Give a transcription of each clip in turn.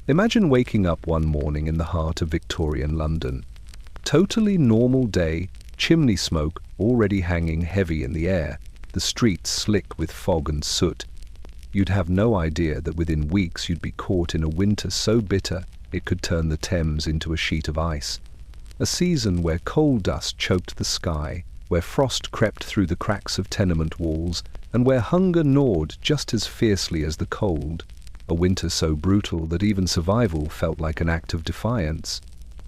Imagine waking up one morning in the heart of Victorian London. Totally normal day, chimney smoke already hanging heavy in the air, the streets slick with fog and soot. You'd have no idea that within weeks you'd be caught in a winter so bitter it could turn the Thames into a sheet of ice. A season where coal dust choked the sky, where frost crept through the cracks of tenement walls, and where hunger gnawed just as fiercely as the cold. A winter so brutal that even survival felt like an act of defiance.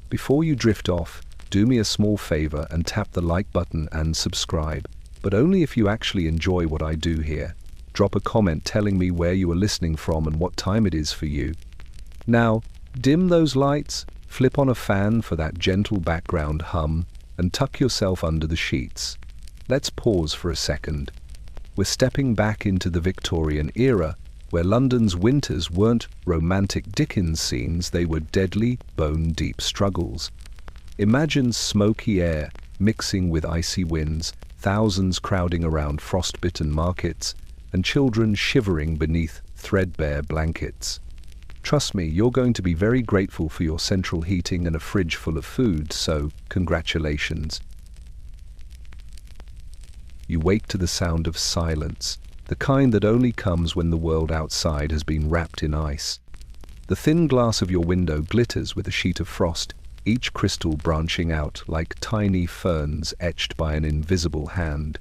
Before you drift off, do me a small favor and tap the like button and subscribe, but only if you actually enjoy what I do here. Drop a comment telling me where you are listening from and what time it is for you. Now, dim those lights, flip on a fan for that gentle background hum, and tuck yourself under the sheets. Let's pause for a second. We're stepping back into the Victorian era, where London's winters weren't romantic Dickens scenes, they were deadly, bone-deep struggles. Imagine smoky air mixing with icy winds, thousands crowding around frost-bitten markets, and children shivering beneath threadbare blankets. Trust me, you're going to be very grateful for your central heating and a fridge full of food, so congratulations. You wake to the sound of silence, the kind that only comes when the world outside has been wrapped in ice. The thin glass of your window glitters with a sheet of frost, each crystal branching out like tiny ferns etched by an invisible hand.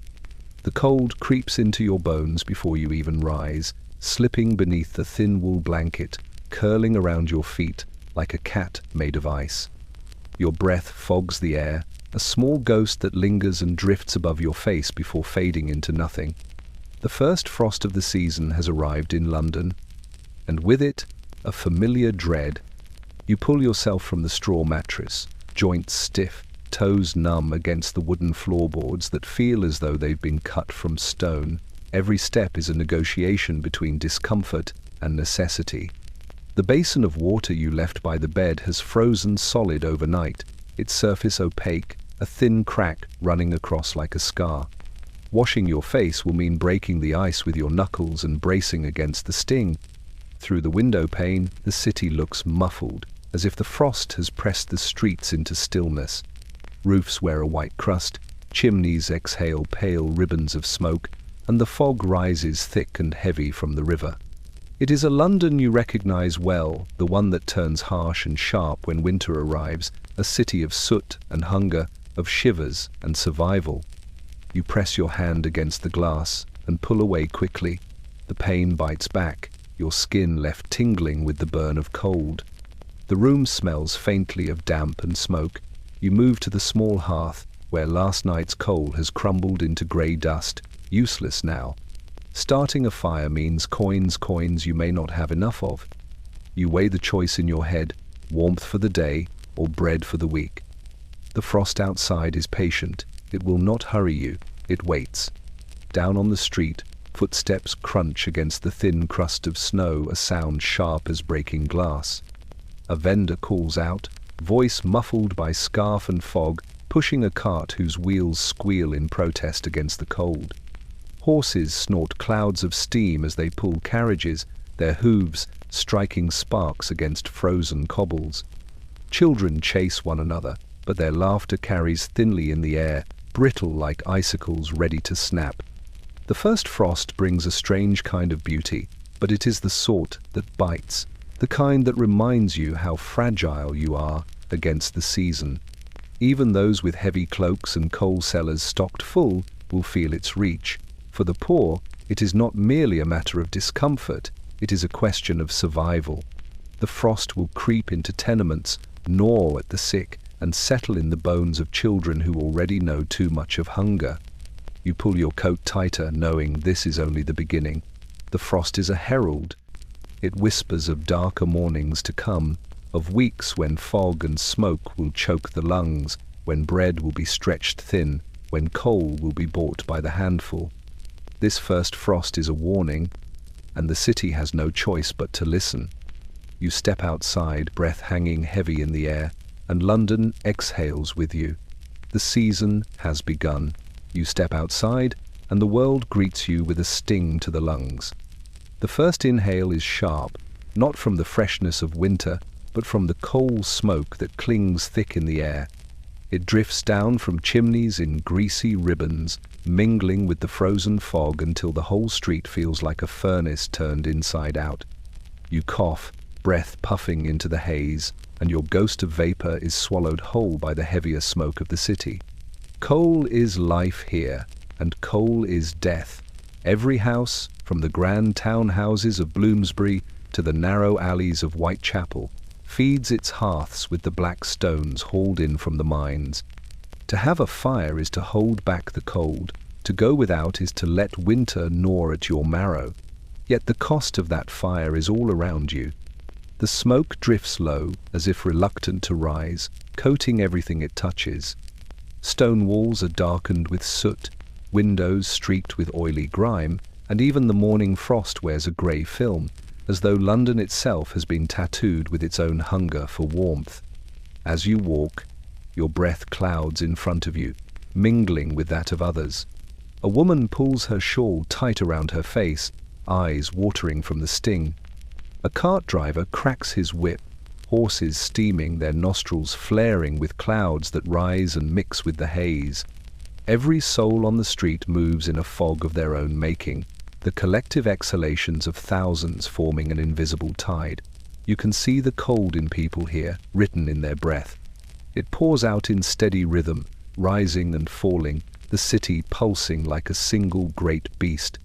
The cold creeps into your bones before you even rise, slipping beneath the thin wool blanket, curling around your feet like a cat made of ice. Your breath fogs the air, a small ghost that lingers and drifts above your face before fading into nothing. The first frost of the season has arrived in London, and with it, a familiar dread. You pull yourself from the straw mattress, joints stiff, toes numb against the wooden floorboards that feel as though they've been cut from stone. Every step is a negotiation between discomfort and necessity. The basin of water you left by the bed has frozen solid overnight, its surface opaque, a thin crack running across like a scar. Washing your face will mean breaking the ice with your knuckles and bracing against the sting. Through the window pane, the city looks muffled, as if the frost has pressed the streets into stillness. Roofs wear a white crust, chimneys exhale pale ribbons of smoke, and the fog rises thick and heavy from the river. It is a London you recognize well, the one that turns harsh and sharp when winter arrives, a city of soot and hunger, of shivers and survival. You press your hand against the glass and pull away quickly. The pain bites back, your skin left tingling with the burn of cold. The room smells faintly of damp and smoke. You move to the small hearth, where last night's coal has crumbled into grey dust, useless now. Starting a fire means coins you may not have enough of. You weigh the choice in your head, warmth for the day or bread for the week. The frost outside is patient. It will not hurry you. It waits. Down on the street, footsteps crunch against the thin crust of snow, a sound sharp as breaking glass. A vendor calls out, voice muffled by scarf and fog, pushing a cart whose wheels squeal in protest against the cold. Horses snort clouds of steam as they pull carriages, their hooves striking sparks against frozen cobbles. Children chase one another, but their laughter carries thinly in the air, brittle like icicles ready to snap. The first frost brings a strange kind of beauty, but it is the sort that bites, the kind that reminds you how fragile you are against the season. Even those with heavy cloaks and coal cellars stocked full will feel its reach. For the poor, it is not merely a matter of discomfort, it is a question of survival. The frost will creep into tenements, gnaw at the sick, and settle in the bones of children who already know too much of hunger. You pull your coat tighter, knowing this is only the beginning. The frost is a herald. It whispers of darker mornings to come, of weeks when fog and smoke will choke the lungs, when bread will be stretched thin, when coal will be bought by the handful. This first frost is a warning, and the city has no choice but to listen. You step outside, breath hanging heavy in the air, and London exhales with you. The season has begun. You step outside, and the world greets you with a sting to the lungs. The first inhale is sharp, not from the freshness of winter, but from the coal smoke that clings thick in the air. It drifts down from chimneys in greasy ribbons, mingling with the frozen fog until the whole street feels like a furnace turned inside out. You cough, breath puffing into the haze, and your ghost of vapor is swallowed whole by the heavier smoke of the city. Coal is life here, and coal is death. Every house, from the grand townhouses of Bloomsbury to the narrow alleys of Whitechapel, feeds its hearths with the black stones hauled in from the mines. To have a fire is to hold back the cold. To go without is to let winter gnaw at your marrow. Yet the cost of that fire is all around you. The smoke drifts low, as if reluctant to rise, coating everything it touches. Stone walls are darkened with soot, windows streaked with oily grime, and even the morning frost wears a grey film, as though London itself has been tattooed with its own hunger for warmth. As you walk, your breath clouds in front of you, mingling with that of others. A woman pulls her shawl tight around her face, eyes watering from the sting. A cart driver cracks his whip, horses steaming, their nostrils flaring with clouds that rise and mix with the haze. Every soul on the street moves in a fog of their own making, the collective exhalations of thousands forming an invisible tide. You can see the cold in people here, written in their breath. It pours out in steady rhythm, rising and falling, the city pulsing like a single great beast.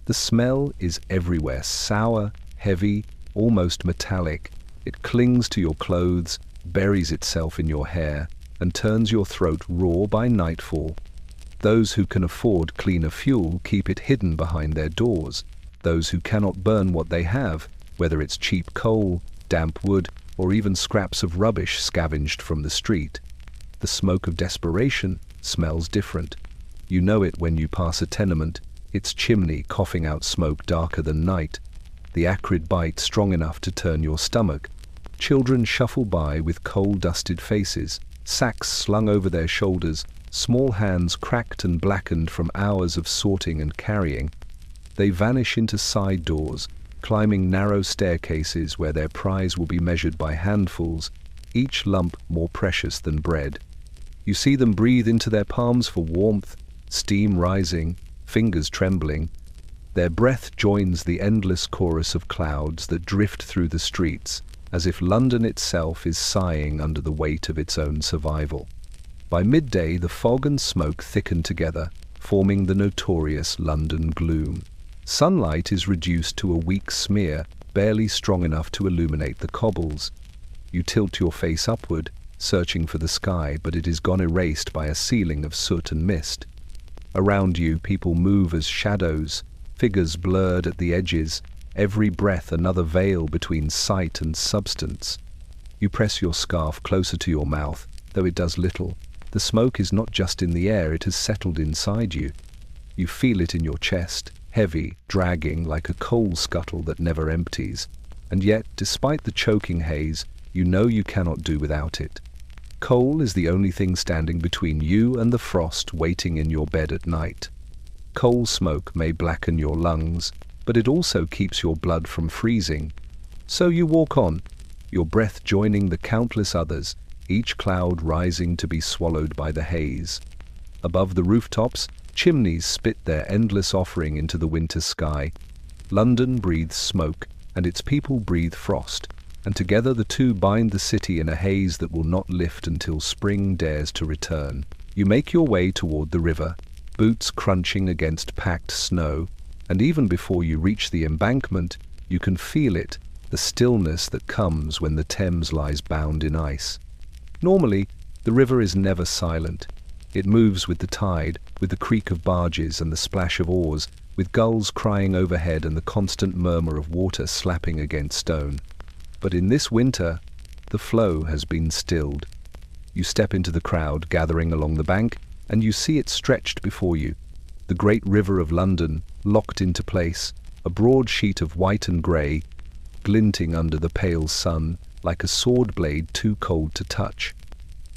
The smell is everywhere, sour, heavy, almost metallic. It clings to your clothes, buries itself in your hair, and turns your throat raw by nightfall. Those who can afford cleaner fuel keep it hidden behind their doors. Those who cannot burn what they have, whether it's cheap coal, damp wood, or even scraps of rubbish scavenged from the street. The smoke of desperation smells different. You know it when you pass a tenement, its chimney coughing out smoke darker than night, the acrid bite strong enough to turn your stomach. Children shuffle by with coal-dusted faces, sacks slung over their shoulders, small hands cracked and blackened from hours of sorting and carrying. They vanish into side doors, climbing narrow staircases where their prize will be measured by handfuls, each lump more precious than bread. You see them breathe into their palms for warmth, steam rising, fingers trembling. Their breath joins the endless chorus of clouds that drift through the streets, as if London itself is sighing under the weight of its own survival. By midday, the fog and smoke thicken together, forming the notorious London gloom. Sunlight is reduced to a weak smear, barely strong enough to illuminate the cobbles. You tilt your face upward, searching for the sky, but it is gone erased by a ceiling of soot and mist. Around you, people move as shadows, figures blurred at the edges, every breath another veil between sight and substance. You press your scarf closer to your mouth, though it does little. The smoke is not just in the air, it has settled inside you. You feel it in your chest, heavy, dragging like a coal scuttle that never empties. And yet, despite the choking haze, you know you cannot do without it. Coal is the only thing standing between you and the frost waiting in your bed at night. Coal smoke may blacken your lungs, but it also keeps your blood from freezing. So you walk on, your breath joining the countless others, each cloud rising to be swallowed by the haze. Above the rooftops, chimneys spit their endless offering into the winter sky. London breathes smoke, and its people breathe frost, and together the two bind the city in a haze that will not lift until spring dares to return. You make your way toward the river, boots crunching against packed snow, and even before you reach the embankment, you can feel it, the stillness that comes when the Thames lies bound in ice. Normally, the river is never silent. It moves with the tide, with the creak of barges and the splash of oars, with gulls crying overhead and the constant murmur of water slapping against stone. But in this winter, the flow has been stilled. You step into the crowd gathering along the bank, and you see it stretched before you. The great river of London, locked into place, a broad sheet of white and grey, glinting under the pale sun, like a sword blade too cold to touch.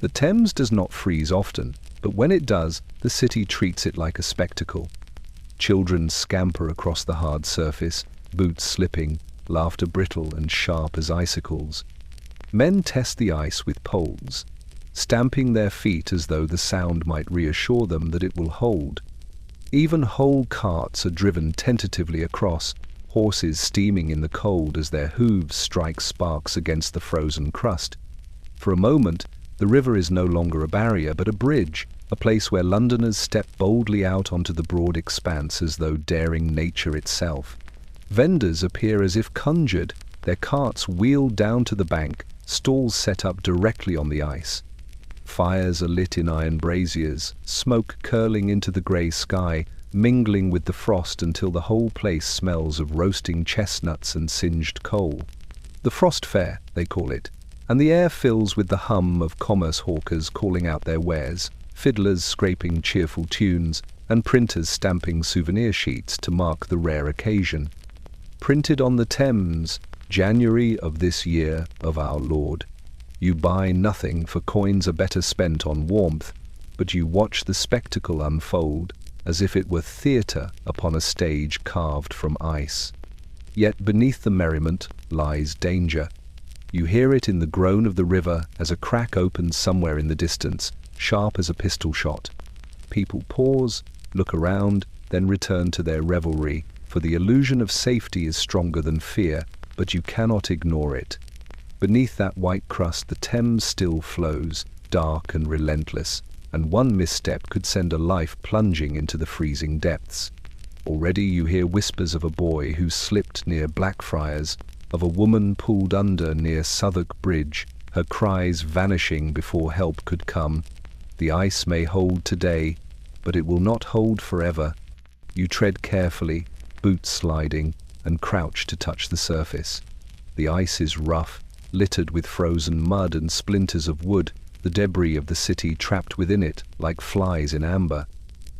The Thames does not freeze often, but when it does, the city treats it like a spectacle. Children scamper across the hard surface, boots slipping, laughter brittle and sharp as icicles. Men test the ice with poles, stamping their feet as though the sound might reassure them that it will hold. Even whole carts are driven tentatively across, horses steaming in the cold as their hooves strike sparks against the frozen crust. For a moment, the river is no longer a barrier but a bridge, a place where Londoners step boldly out onto the broad expanse as though daring nature itself. Vendors appear as if conjured, their carts wheeled down to the bank, stalls set up directly on the ice. Fires are lit in iron braziers, smoke curling into the grey sky, mingling with the frost until the whole place smells of roasting chestnuts and singed coal. The Frost Fair, they call it, and the air fills with the hum of commerce hawkers calling out their wares, fiddlers scraping cheerful tunes, and printers stamping souvenir sheets to mark the rare occasion. Printed on the Thames, January of this year of our Lord. You buy nothing, for coins are better spent on warmth, but you watch the spectacle unfold, as if it were theatre upon a stage carved from ice. Yet beneath the merriment lies danger. You hear it in the groan of the river as a crack opens somewhere in the distance, sharp as a pistol shot. People pause, look around, then return to their revelry, for the illusion of safety is stronger than fear, but you cannot ignore it. Beneath that white crust the Thames still flows, dark and relentless, and one misstep could send a life plunging into the freezing depths. Already you hear whispers of a boy who slipped near Blackfriars, of a woman pulled under near Southwark Bridge, her cries vanishing before help could come. The ice may hold today, but it will not hold forever. You tread carefully, boots sliding, and crouch to touch the surface. The ice is rough, littered with frozen mud and splinters of wood, the debris of the city trapped within it like flies in amber.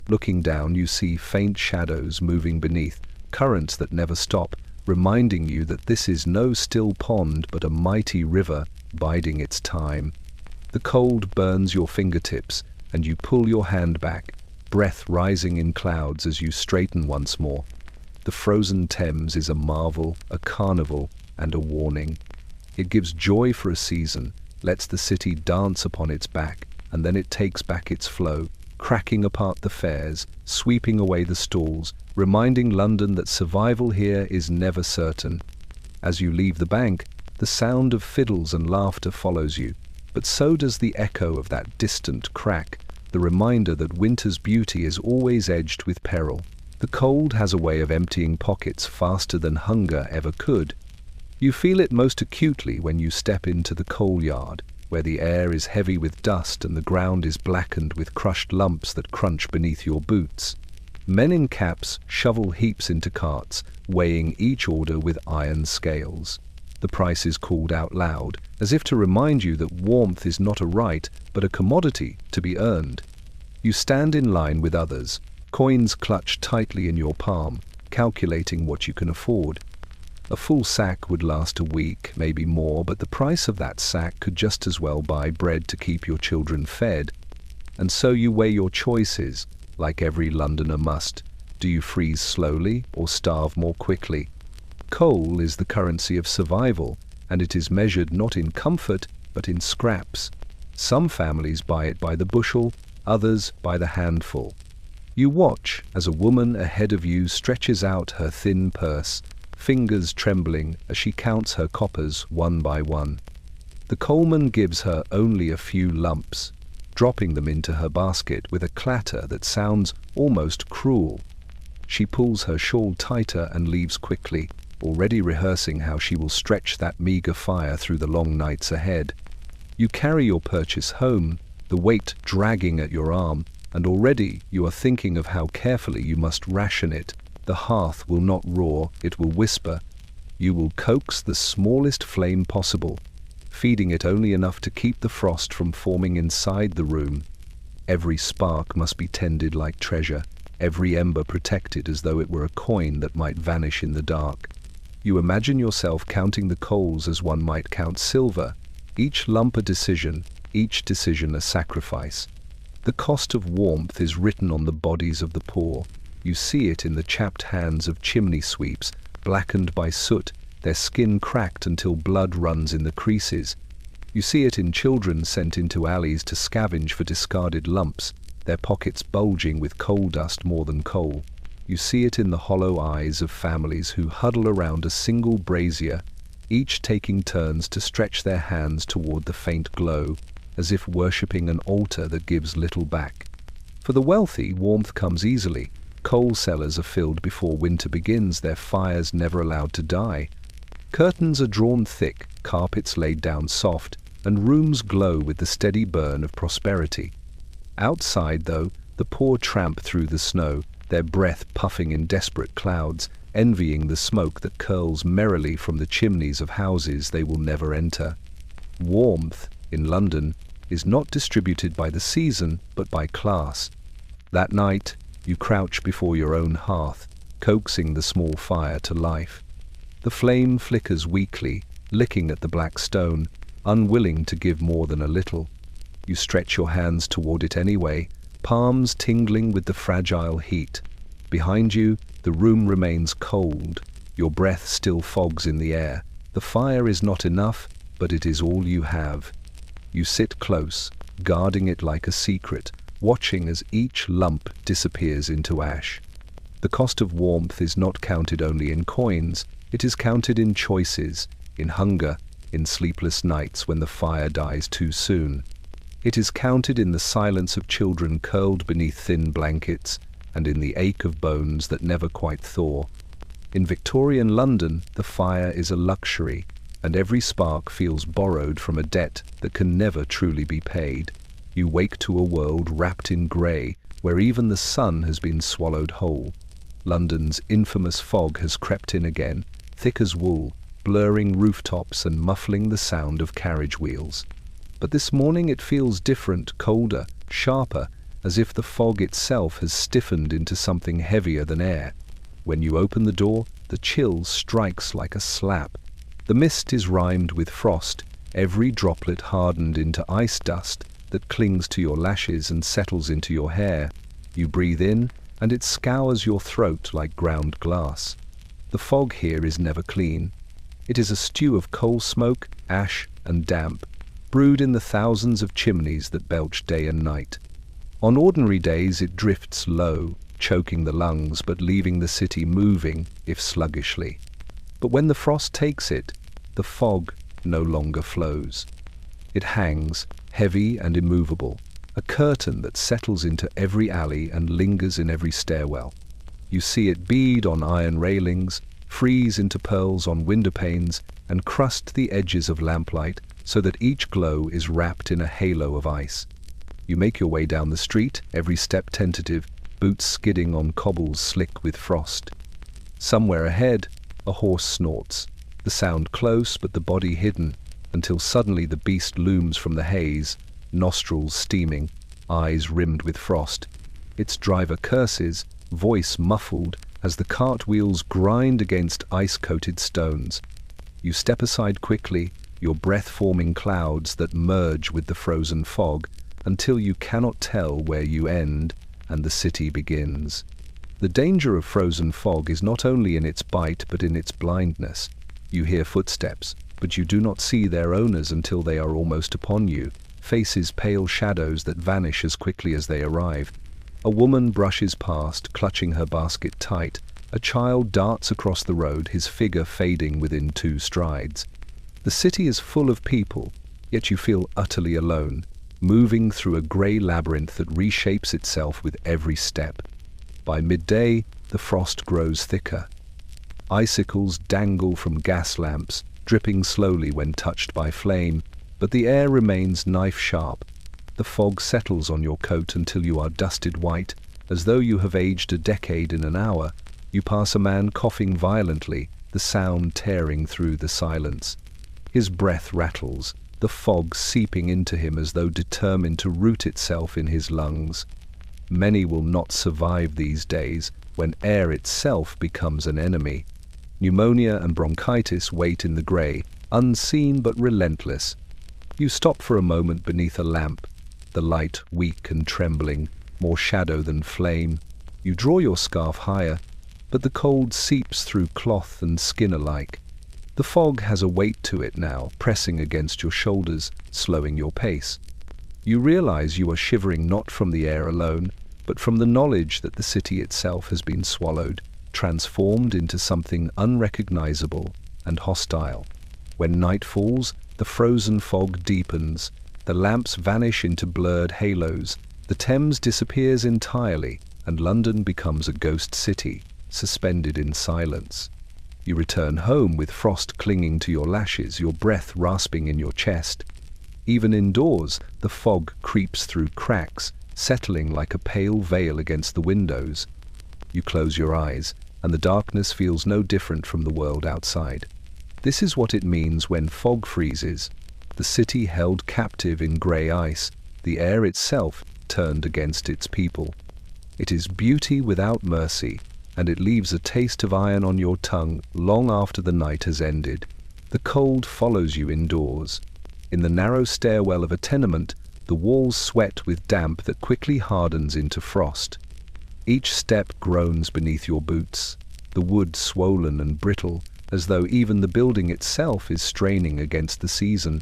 Looking down, you see faint shadows moving beneath, currents that never stop, reminding you that this is no still pond but a mighty river biding its time. The cold burns your fingertips, and you pull your hand back, breath rising in clouds as you straighten once more. The frozen Thames is a marvel, a carnival, and a warning. It gives joy for a season, lets the city dance upon its back, and then it takes back its flow, cracking apart the fairs, sweeping away the stalls, reminding London that survival here is never certain. As you leave the bank, the sound of fiddles and laughter follows you, but so does the echo of that distant crack, the reminder that winter's beauty is always edged with peril. The cold has a way of emptying pockets faster than hunger ever could. You feel it most acutely when you step into the coal yard, where the air is heavy with dust and the ground is blackened with crushed lumps that crunch beneath your boots. Men in caps shovel heaps into carts, weighing each order with iron scales. The price is called out loud, as if to remind you that warmth is not a right, but a commodity to be earned. You stand in line with others, coins clutched tightly in your palm, calculating what you can afford. A full sack would last a week, maybe more, but the price of that sack could just as well buy bread to keep your children fed. And so you weigh your choices, like every Londoner must. Do you freeze slowly or starve more quickly? Coal is the currency of survival, and it is measured not in comfort, but in scraps. Some families buy it by the bushel, others by the handful. You watch as a woman ahead of you stretches out her thin purse, fingers trembling as she counts her coppers one by one. The coalman gives her only a few lumps, dropping them into her basket with a clatter that sounds almost cruel. She pulls her shawl tighter and leaves quickly, already rehearsing how she will stretch that meager fire through the long nights ahead. You carry your purchase home, the weight dragging at your arm, and already you are thinking of how carefully you must ration it. The hearth will not roar, it will whisper. You will coax the smallest flame possible, feeding it only enough to keep the frost from forming inside the room. Every spark must be tended like treasure, every ember protected as though it were a coin that might vanish in the dark. You imagine yourself counting the coals as one might count silver, each lump a decision, each decision a sacrifice. The cost of warmth is written on the bodies of the poor. You see it in the chapped hands of chimney sweeps, blackened by soot, their skin cracked until blood runs in the creases. You see it in children sent into alleys to scavenge for discarded lumps, their pockets bulging with coal dust more than coal. You see it in the hollow eyes of families who huddle around a single brazier, each taking turns to stretch their hands toward the faint glow, as if worshipping an altar that gives little back. For the wealthy, warmth comes easily. Coal cellars are filled before winter begins, their fires never allowed to die. Curtains are drawn thick, carpets laid down soft, and rooms glow with the steady burn of prosperity. Outside, though, the poor tramp through the snow, their breath puffing in desperate clouds, envying the smoke that curls merrily from the chimneys of houses they will never enter. Warmth, in London, is not distributed by the season, but by class. That night, you crouch before your own hearth, coaxing the small fire to life. The flame flickers weakly, licking at the black stone, unwilling to give more than a little. You stretch your hands toward it anyway, palms tingling with the fragile heat. Behind you, the room remains cold. Your breath still fogs in the air. The fire is not enough, but it is all you have. You sit close, guarding it like a secret, watching as each lump disappears into ash. The cost of warmth is not counted only in coins, it is counted in choices, in hunger, in sleepless nights when the fire dies too soon. It is counted in the silence of children curled beneath thin blankets, and in the ache of bones that never quite thaw. In Victorian London, the fire is a luxury, and every spark feels borrowed from a debt that can never truly be paid. You wake to a world wrapped in grey, where even the sun has been swallowed whole. London's infamous fog has crept in again, thick as wool, blurring rooftops and muffling the sound of carriage wheels. But this morning it feels different, colder, sharper, as if the fog itself has stiffened into something heavier than air. When you open the door, the chill strikes like a slap. The mist is rimed with frost, every droplet hardened into ice dust that clings to your lashes and settles into your hair. You breathe in, and it scours your throat like ground glass. The fog here is never clean. It is a stew of coal smoke, ash, and damp, brewed in the thousands of chimneys that belch day and night. On ordinary days it drifts low, choking the lungs but leaving the city moving, if sluggishly. But when the frost takes it, the fog no longer flows. It hangs, heavy and immovable, a curtain that settles into every alley and lingers in every stairwell. You see it bead on iron railings, freeze into pearls on window panes, and crust the edges of lamplight so that each glow is wrapped in a halo of ice. You make your way down the street, every step tentative, boots skidding on cobbles slick with frost. Somewhere ahead, a horse snorts, the sound close but the body hidden, until suddenly the beast looms from the haze, nostrils steaming, eyes rimmed with frost. Its driver curses, voice muffled, as the cart wheels grind against ice-coated stones. You step aside quickly, your breath forming clouds that merge with the frozen fog, until you cannot tell where you end and the city begins. The danger of frozen fog is not only in its bite but in its blindness. You hear footsteps, but you do not see their owners until they are almost upon you, faces pale shadows that vanish as quickly as they arrive. A woman brushes past, clutching her basket tight. A child darts across the road, his figure fading within 2 strides. The city is full of people, yet you feel utterly alone, moving through a grey labyrinth that reshapes itself with every step. By midday, the frost grows thicker. Icicles dangle from gas lamps, dripping slowly when touched by flame, but the air remains knife-sharp. The fog settles on your coat until you are dusted white, as though you have aged a decade in an hour. You pass a man coughing violently, the sound tearing through the silence. His breath rattles, the fog seeping into him as though determined to root itself in his lungs. Many will not survive these days, when air itself becomes an enemy. Pneumonia and bronchitis wait in the grey, unseen but relentless. You stop for a moment beneath a lamp, the light weak and trembling, more shadow than flame. You draw your scarf higher, but the cold seeps through cloth and skin alike. The The fog has a weight to it now, pressing against your shoulders, slowing your pace. You realize you are shivering not from the air alone, but from the knowledge that the city itself has been swallowed, transformed into something unrecognizable and hostile. When night falls, the frozen fog deepens, the lamps vanish into blurred halos, the Thames disappears entirely, and London becomes a ghost city, suspended in silence. You return home with frost clinging to your lashes, your breath rasping in your chest. Even indoors, the fog creeps through cracks, settling like a pale veil against the windows. You close your eyes, and the darkness feels no different from the world outside. This is what it means when fog freezes. The city held captive in grey ice, the air itself turned against its people. It is beauty without mercy, and it leaves a taste of iron on your tongue long after the night has ended. The cold follows you indoors. In the narrow stairwell of a tenement, the walls sweat with damp that quickly hardens into frost. Each step groans beneath your boots, the wood swollen and brittle, as though even the building itself is straining against the season.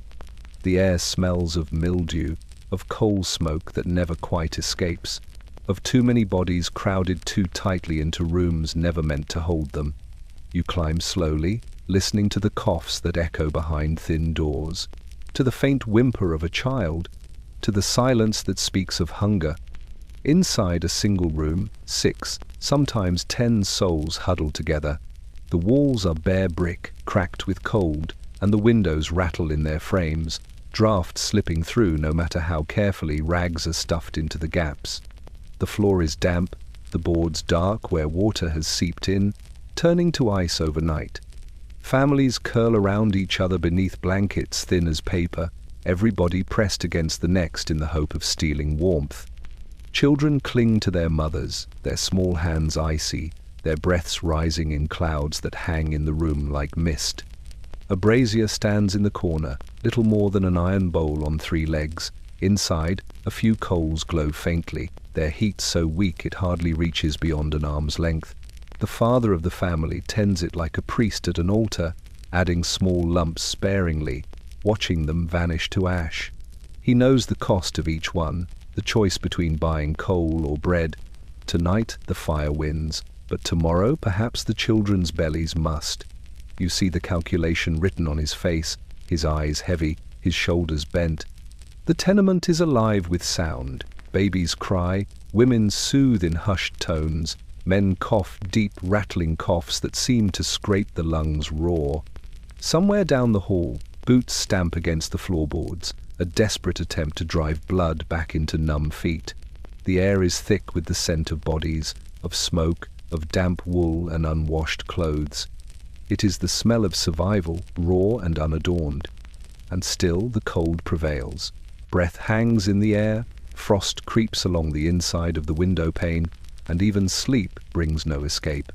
The air smells of mildew, of coal smoke that never quite escapes, of too many bodies crowded too tightly into rooms never meant to hold them. You climb slowly, listening to the coughs that echo behind thin doors, to the faint whimper of a child, to the silence that speaks of hunger. Inside a single room, 6, sometimes 10 souls huddle together. The walls are bare brick, cracked with cold, and the windows rattle in their frames, draught slipping through no matter how carefully rags are stuffed into the gaps. The floor is damp, the boards dark where water has seeped in, turning to ice overnight. Families curl around each other beneath blankets thin as paper, every body pressed against the next in the hope of stealing warmth. Children cling to their mothers, their small hands icy, their breaths rising in clouds that hang in the room like mist. A brazier stands in the corner, little more than an iron bowl on 3 legs. Inside, a few coals glow faintly, their heat so weak it hardly reaches beyond an arm's length. The father of the family tends it like a priest at an altar, adding small lumps sparingly, watching them vanish to ash. He knows the cost of each one, the choice between buying coal or bread. Tonight the fire wins, but tomorrow perhaps the children's bellies must. You see the calculation written on his face, his eyes heavy, his shoulders bent. The tenement is alive with sound. Babies cry, women soothe in hushed tones, men cough deep rattling coughs that seem to scrape the lungs raw. Somewhere down the hall, boots stamp against the floorboards, a desperate attempt to drive blood back into numb feet. The air is thick with the scent of bodies, of smoke, of damp wool and unwashed clothes. It is the smell of survival, raw and unadorned. And still the cold prevails. Breath hangs in the air, frost creeps along the inside of the window pane, and even sleep brings no escape.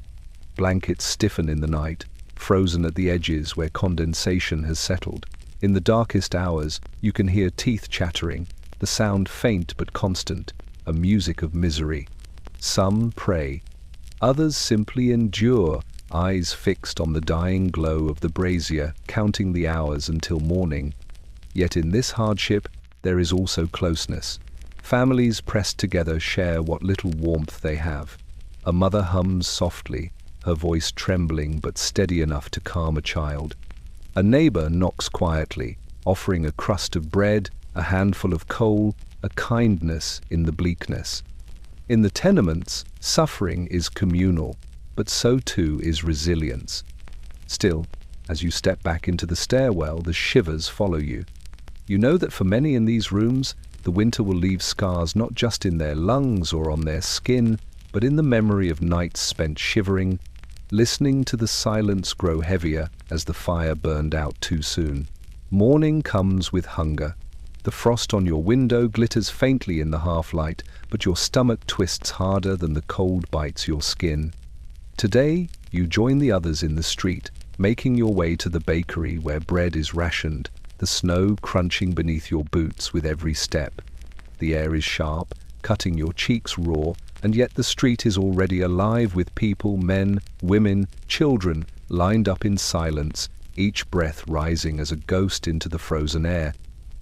Blankets stiffen in the night, frozen at the edges where condensation has settled. In the darkest hours, you can hear teeth chattering, the sound faint but constant, a music of misery. Some pray. Others simply endure, eyes fixed on the dying glow of the brazier, counting the hours until morning. Yet in this hardship, there is also closeness. Families pressed together share what little warmth they have. A mother hums softly, her voice trembling but steady enough to calm a child. A neighbor knocks quietly, offering a crust of bread, a handful of coal, a kindness in the bleakness. In the tenements, suffering is communal, but so too is resilience. Still, as you step back into the stairwell, the shivers follow you. You know that for many in these rooms, the winter will leave scars not just in their lungs or on their skin, but in the memory of nights spent shivering, listening to the silence grow heavier as the fire burned out too soon. Morning comes with hunger. The frost on your window glitters faintly in the half-light, but your stomach twists harder than the cold bites your skin. Today, you join the others in the street, making your way to the bakery where bread is rationed, the snow crunching beneath your boots with every step. The air is sharp, cutting your cheeks raw, and yet the street is already alive with people, men, women, children, lined up in silence, each breath rising as a ghost into the frozen air.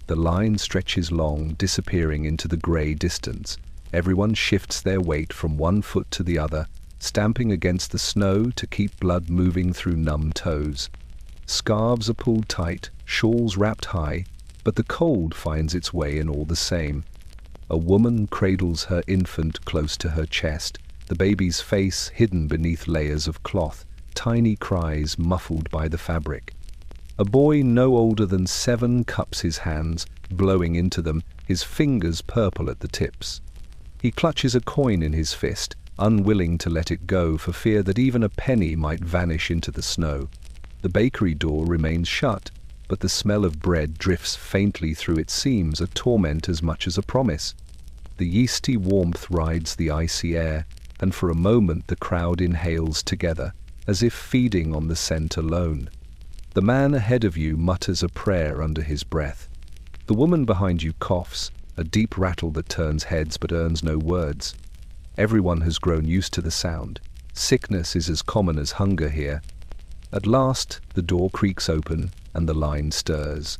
The line stretches long, disappearing into the grey distance. Everyone shifts their weight from one foot to the other, stamping against the snow to keep blood moving through numb toes. Scarves are pulled tight, shawls wrapped high, but the cold finds its way in all the same. A woman cradles her infant close to her chest, the baby's face hidden beneath layers of cloth, tiny cries muffled by the fabric. A boy no older than 7 cups his hands, blowing into them, his fingers purple at the tips. He clutches a coin in his fist, unwilling to let it go for fear that even a penny might vanish into the snow. The bakery door remains shut, but the smell of bread drifts faintly through its seams, a torment as much as a promise. The yeasty warmth rides the icy air, and for a moment the crowd inhales together, as if feeding on the scent alone. The man ahead of you mutters a prayer under his breath. The woman behind you coughs, a deep rattle that turns heads but earns no words. Everyone has grown used to the sound. Sickness is as common as hunger here. At last, the door creaks open, and the line stirs.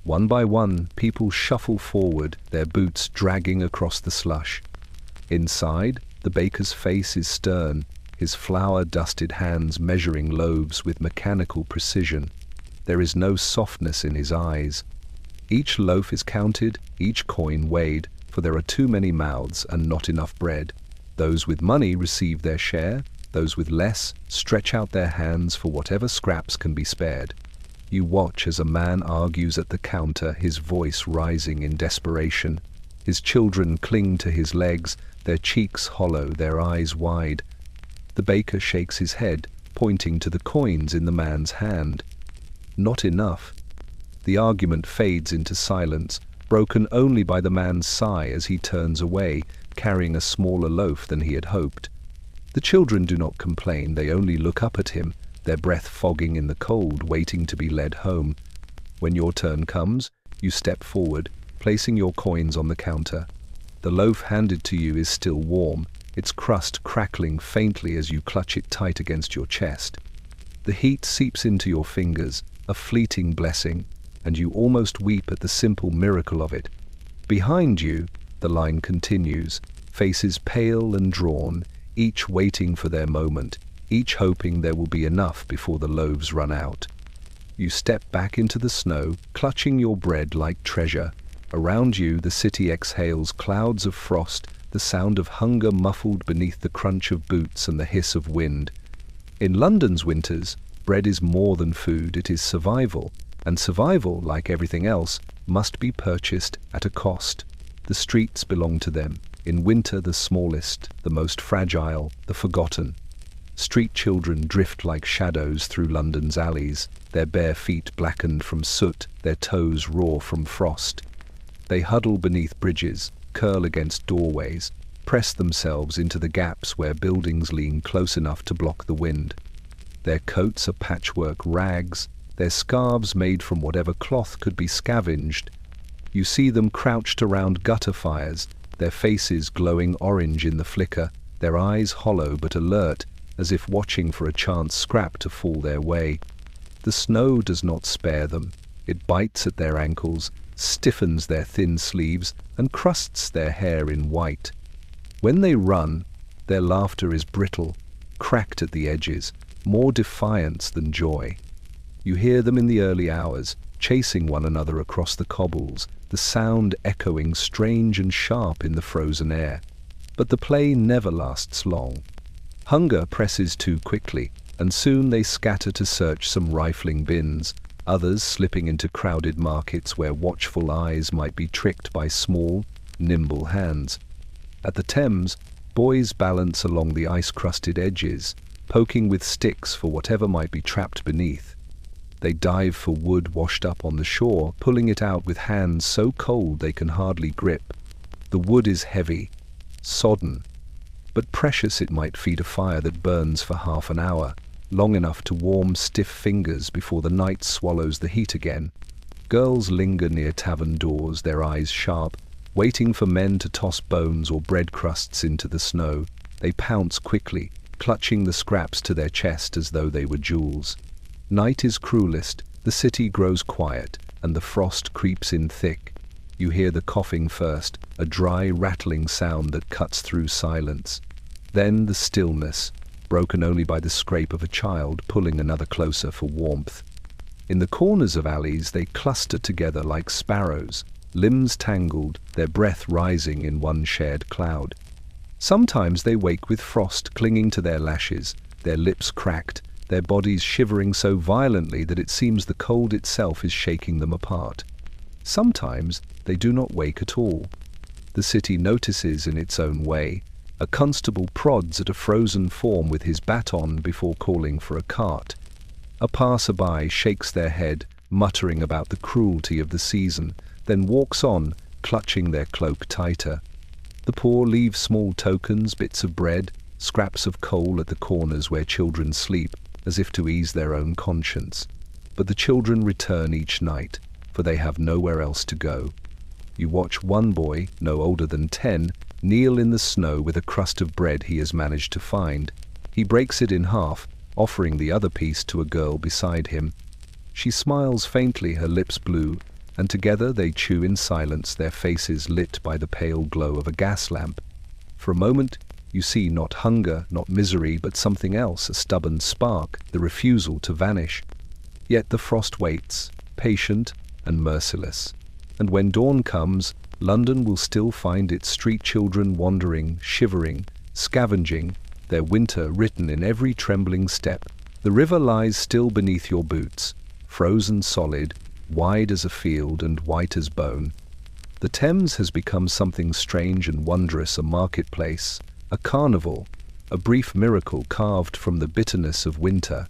One by one, people shuffle forward, their boots dragging across the slush. Inside, the baker's face is stern, his flour-dusted hands measuring loaves with mechanical precision. There is no softness in his eyes. Each loaf is counted, each coin weighed, for there are too many mouths and not enough bread. Those with money receive their share, those with less stretch out their hands for whatever scraps can be spared. You watch as a man argues at the counter, his voice rising in desperation. His children cling to his legs, their cheeks hollow, their eyes wide. The baker shakes his head, pointing to the coins in the man's hand. Not enough. The argument fades into silence, broken only by the man's sigh as he turns away, carrying a smaller loaf than he had hoped. The children do not complain, they only look up at him, their breath fogging in the cold, waiting to be led home. When your turn comes, you step forward, placing your coins on the counter. The loaf handed to you is still warm, its crust crackling faintly as you clutch it tight against your chest. The heat seeps into your fingers, a fleeting blessing, and you almost weep at the simple miracle of it. Behind you, the line continues, faces pale and drawn, each waiting for their moment, each hoping there will be enough before the loaves run out. You step back into the snow, clutching your bread like treasure. Around you, the city exhales clouds of frost, the sound of hunger muffled beneath the crunch of boots and the hiss of wind. In London's winters, bread is more than food, it is survival, and survival, like everything else, must be purchased at a cost. The streets belong to them, in winter the smallest, the most fragile, the forgotten. Street children drift like shadows through London's alleys, their bare feet blackened from soot, their toes raw from frost. They huddle beneath bridges, curl against doorways, press themselves into the gaps where buildings lean close enough to block the wind. Their coats are patchwork rags, their scarves made from whatever cloth could be scavenged. You see them crouched around gutter fires, their faces glowing orange in the flicker, their eyes hollow but alert, as if watching for a chance scrap to fall their way. The snow does not spare them. It bites at their ankles, stiffens their thin sleeves, and crusts their hair in white. When they run, their laughter is brittle, cracked at the edges, more defiance than joy. You hear them in the early hours, chasing one another across the cobbles, the sound echoing strange and sharp in the frozen air. But the play never lasts long. Hunger presses too quickly, and soon they scatter to search some rifling bins, others slipping into crowded markets where watchful eyes might be tricked by small, nimble hands. At the Thames, boys balance along the ice-crusted edges, poking with sticks for whatever might be trapped beneath. They dive for wood washed up on the shore, pulling it out with hands so cold they can hardly grip. The wood is heavy, sodden, but precious it might feed a fire that burns for half an hour, long enough to warm stiff fingers before the night swallows the heat again. Girls linger near tavern doors, their eyes sharp, waiting for men to toss bones or bread crusts into the snow. They pounce quickly, clutching the scraps to their chest as though they were jewels. Night is cruelest, the city grows quiet, and the frost creeps in thick. You hear the coughing first, a dry, rattling sound that cuts through silence. Then the stillness, broken only by the scrape of a child pulling another closer for warmth. In the corners of alleys they cluster together like sparrows, limbs tangled, their breath rising in one shared cloud. Sometimes they wake with frost clinging to their lashes, their lips cracked, their bodies shivering so violently that it seems the cold itself is shaking them apart. Sometimes they do not wake at all. The city notices in its own way. A constable prods at a frozen form with his baton before calling for a cart. A passerby shakes their head, muttering about the cruelty of the season, then walks on, clutching their cloak tighter. The poor leave small tokens, bits of bread, scraps of coal at the corners where children sleep, as if to ease their own conscience. But the children return each night, for they have nowhere else to go. You watch one boy, no older than 10, kneel in the snow with a crust of bread he has managed to find. He breaks it in half, offering the other piece to a girl beside him. She smiles faintly, her lips blue, and together they chew in silence, their faces lit by the pale glow of a gas lamp. For a moment, you see not hunger, not misery, but something else, a stubborn spark, the refusal to vanish. Yet the frost waits, patient and merciless. And when dawn comes, London will still find its street children wandering, shivering, scavenging, their winter written in every trembling step. The river lies still beneath your boots, frozen solid, wide as a field and white as bone. The Thames has become something strange and wondrous, a marketplace, a carnival, a brief miracle carved from the bitterness of winter.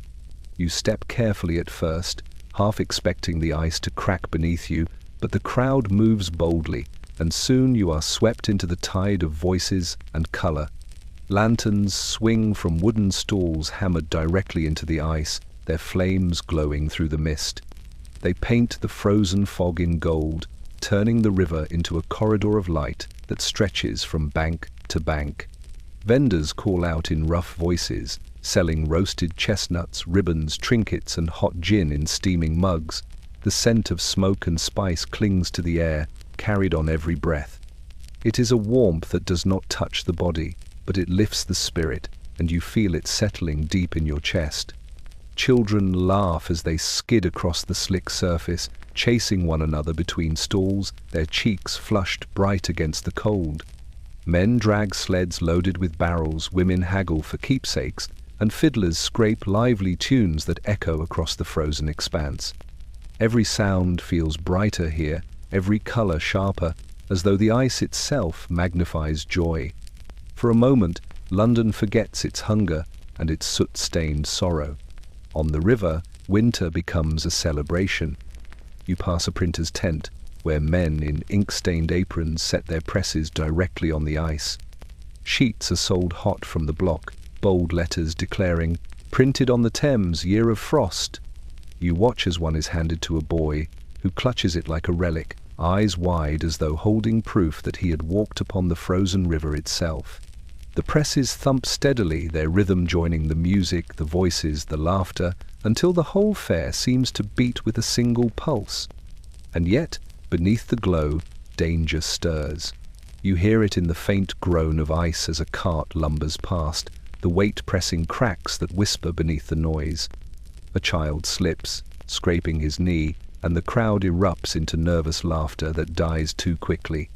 You step carefully at first, half expecting the ice to crack beneath you, but the crowd moves boldly, and soon you are swept into the tide of voices and color. Lanterns swing from wooden stalls hammered directly into the ice, their flames glowing through the mist. They paint the frozen fog in gold, turning the river into a corridor of light that stretches from bank to bank. Vendors call out in rough voices, selling roasted chestnuts, ribbons, trinkets, and hot gin in steaming mugs. The scent of smoke and spice clings to the air, carried on every breath. It is a warmth that does not touch the body, but it lifts the spirit, and you feel it settling deep in your chest. Children laugh as they skid across the slick surface, chasing one another between stalls, their cheeks flushed bright against the cold. Men drag sleds loaded with barrels, women haggle for keepsakes, and fiddlers scrape lively tunes that echo across the frozen expanse. Every sound feels brighter here, every color sharper, as though the ice itself magnifies joy. For a moment, London forgets its hunger and its soot-stained sorrow. On the river, winter becomes a celebration. You pass a printer's tent, where men in ink-stained aprons set their presses directly on the ice. Sheets are sold hot from the block, bold letters declaring, "Printed on the Thames, year of frost." You watch as one is handed to a boy, who clutches it like a relic, eyes wide as though holding proof that he had walked upon the frozen river itself. The presses thump steadily, their rhythm joining the music, the voices, the laughter, until the whole fair seems to beat with a single pulse. And yet, beneath the glow, danger stirs. You hear it in the faint groan of ice as a cart lumbers past, the weight-pressing cracks that whisper beneath the noise. A child slips, scraping his knee, and the crowd erupts into nervous laughter that dies too quickly.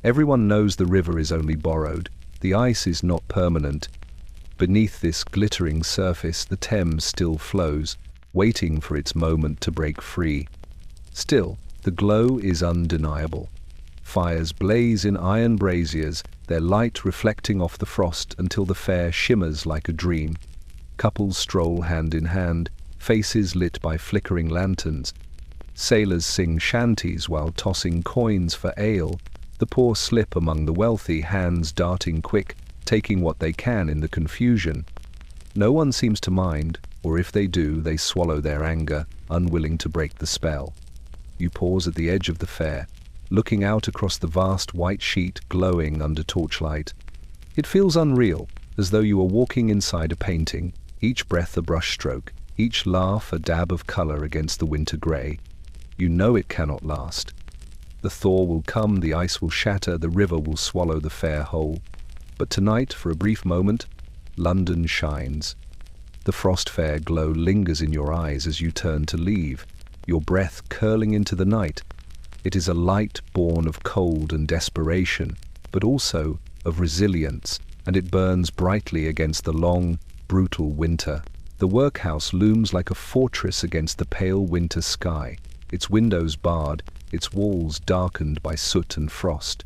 Everyone knows the river is only borrowed. The ice is not permanent. Beneath this glittering surface, the Thames still flows, waiting for its moment to break free. Still, the glow is undeniable. Fires blaze in iron braziers, their light reflecting off the frost until the fair shimmers like a dream. Couples stroll hand in hand, faces lit by flickering lanterns. Sailors sing shanties while tossing coins for ale. The poor slip among the wealthy, hands darting quick, taking what they can in the confusion. No one seems to mind, or if they do, they swallow their anger, unwilling to break the spell. You pause at the edge of the fair, looking out across the vast white sheet glowing under torchlight. It feels unreal, as though you are walking inside a painting, each breath a brushstroke, each laugh a dab of color against the winter gray. You know it cannot last. The thaw will come, the ice will shatter, the river will swallow the fair whole. But tonight, for a brief moment, London shines. The frost fair glow lingers in your eyes as you turn to leave, your breath curling into the night. It is a light born of cold and desperation, but also of resilience, and it burns brightly against the long, brutal winter. The workhouse looms like a fortress against the pale winter sky, its windows barred, its walls darkened by soot and frost.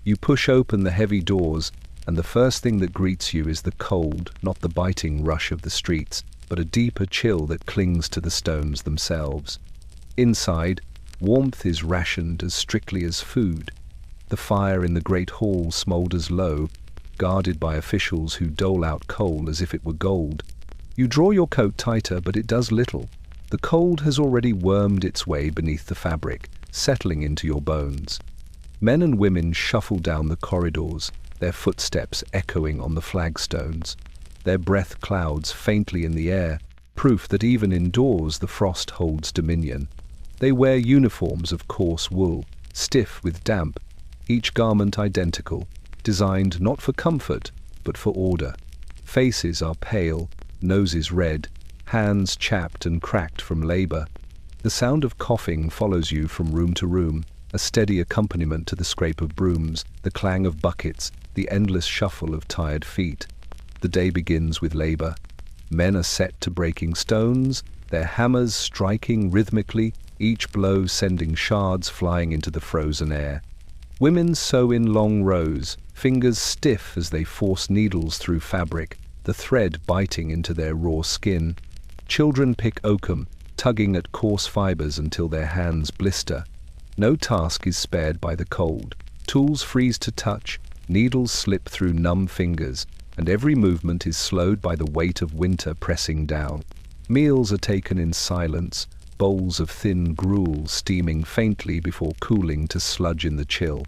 You push open the heavy doors, and the first thing that greets you is the cold, not the biting rush of the streets, but a deeper chill that clings to the stones themselves. Inside, warmth is rationed as strictly as food. The fire in the great hall smoulders low, guarded by officials who dole out coal as if it were gold. You draw your coat tighter, but it does little. The cold has already wormed its way beneath the fabric, settling into your bones. Men and women shuffle down the corridors, their footsteps echoing on the flagstones. Their breath clouds faintly in the air, proof that even indoors the frost holds dominion. They wear uniforms of coarse wool, stiff with damp, each garment identical, designed not for comfort, but for order. Faces are pale, noses red, hands chapped and cracked from labor. The sound of coughing follows you from room to room, a steady accompaniment to the scrape of brooms, the clang of buckets, the endless shuffle of tired feet. The day begins with labor. Men are set to breaking stones, their hammers striking rhythmically, each blow sending shards flying into the frozen air. Women sew in long rows, fingers stiff as they force needles through fabric, the thread biting into their raw skin. Children pick oakum, tugging at coarse fibers until their hands blister. No task is spared by the cold. Tools freeze to touch, needles slip through numb fingers, and every movement is slowed by the weight of winter pressing down. Meals are taken in silence, bowls of thin gruel steaming faintly before cooling to sludge in the chill.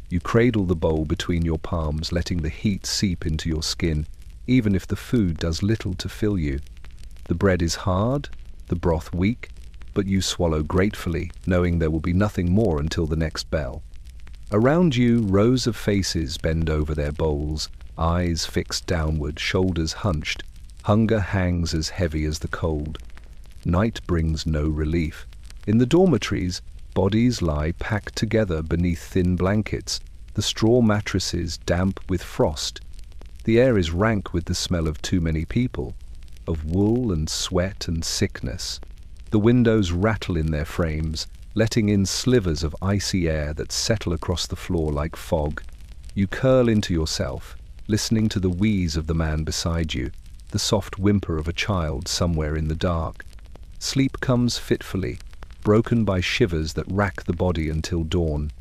You cradle the bowl between your palms, letting the heat seep into your skin, even if the food does little to fill you. The bread is hard, the broth weak, but you swallow gratefully, knowing there will be nothing more until the next bell. Around you, rows of faces bend over their bowls, eyes fixed downward, shoulders hunched. Hunger hangs as heavy as the cold. Night brings no relief. In the dormitories, bodies lie packed together beneath thin blankets, the straw mattresses damp with frost. The air is rank with the smell of too many people, of wool and sweat and sickness. The windows rattle in their frames, letting in slivers of icy air that settle across the floor like fog. You curl into yourself, listening to the wheeze of the man beside you, the soft whimper of a child somewhere in the dark. Sleep comes fitfully, broken by shivers that rack the body until dawn.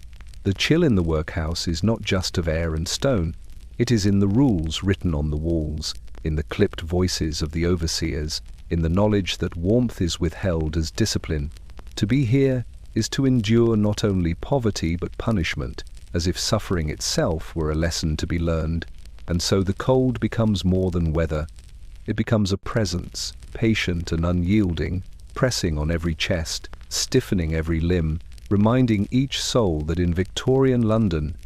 The chill in the workhouse is not just of air and stone, it is in the rules written on the walls, in the clipped voices of the overseers, in the knowledge that warmth is withheld as discipline. To be here is to endure not only poverty but punishment, as if suffering itself were a lesson to be learned. And so the cold becomes more than weather. It becomes a presence, patient and unyielding, pressing on every chest, stiffening every limb, reminding each soul that in Victorian London,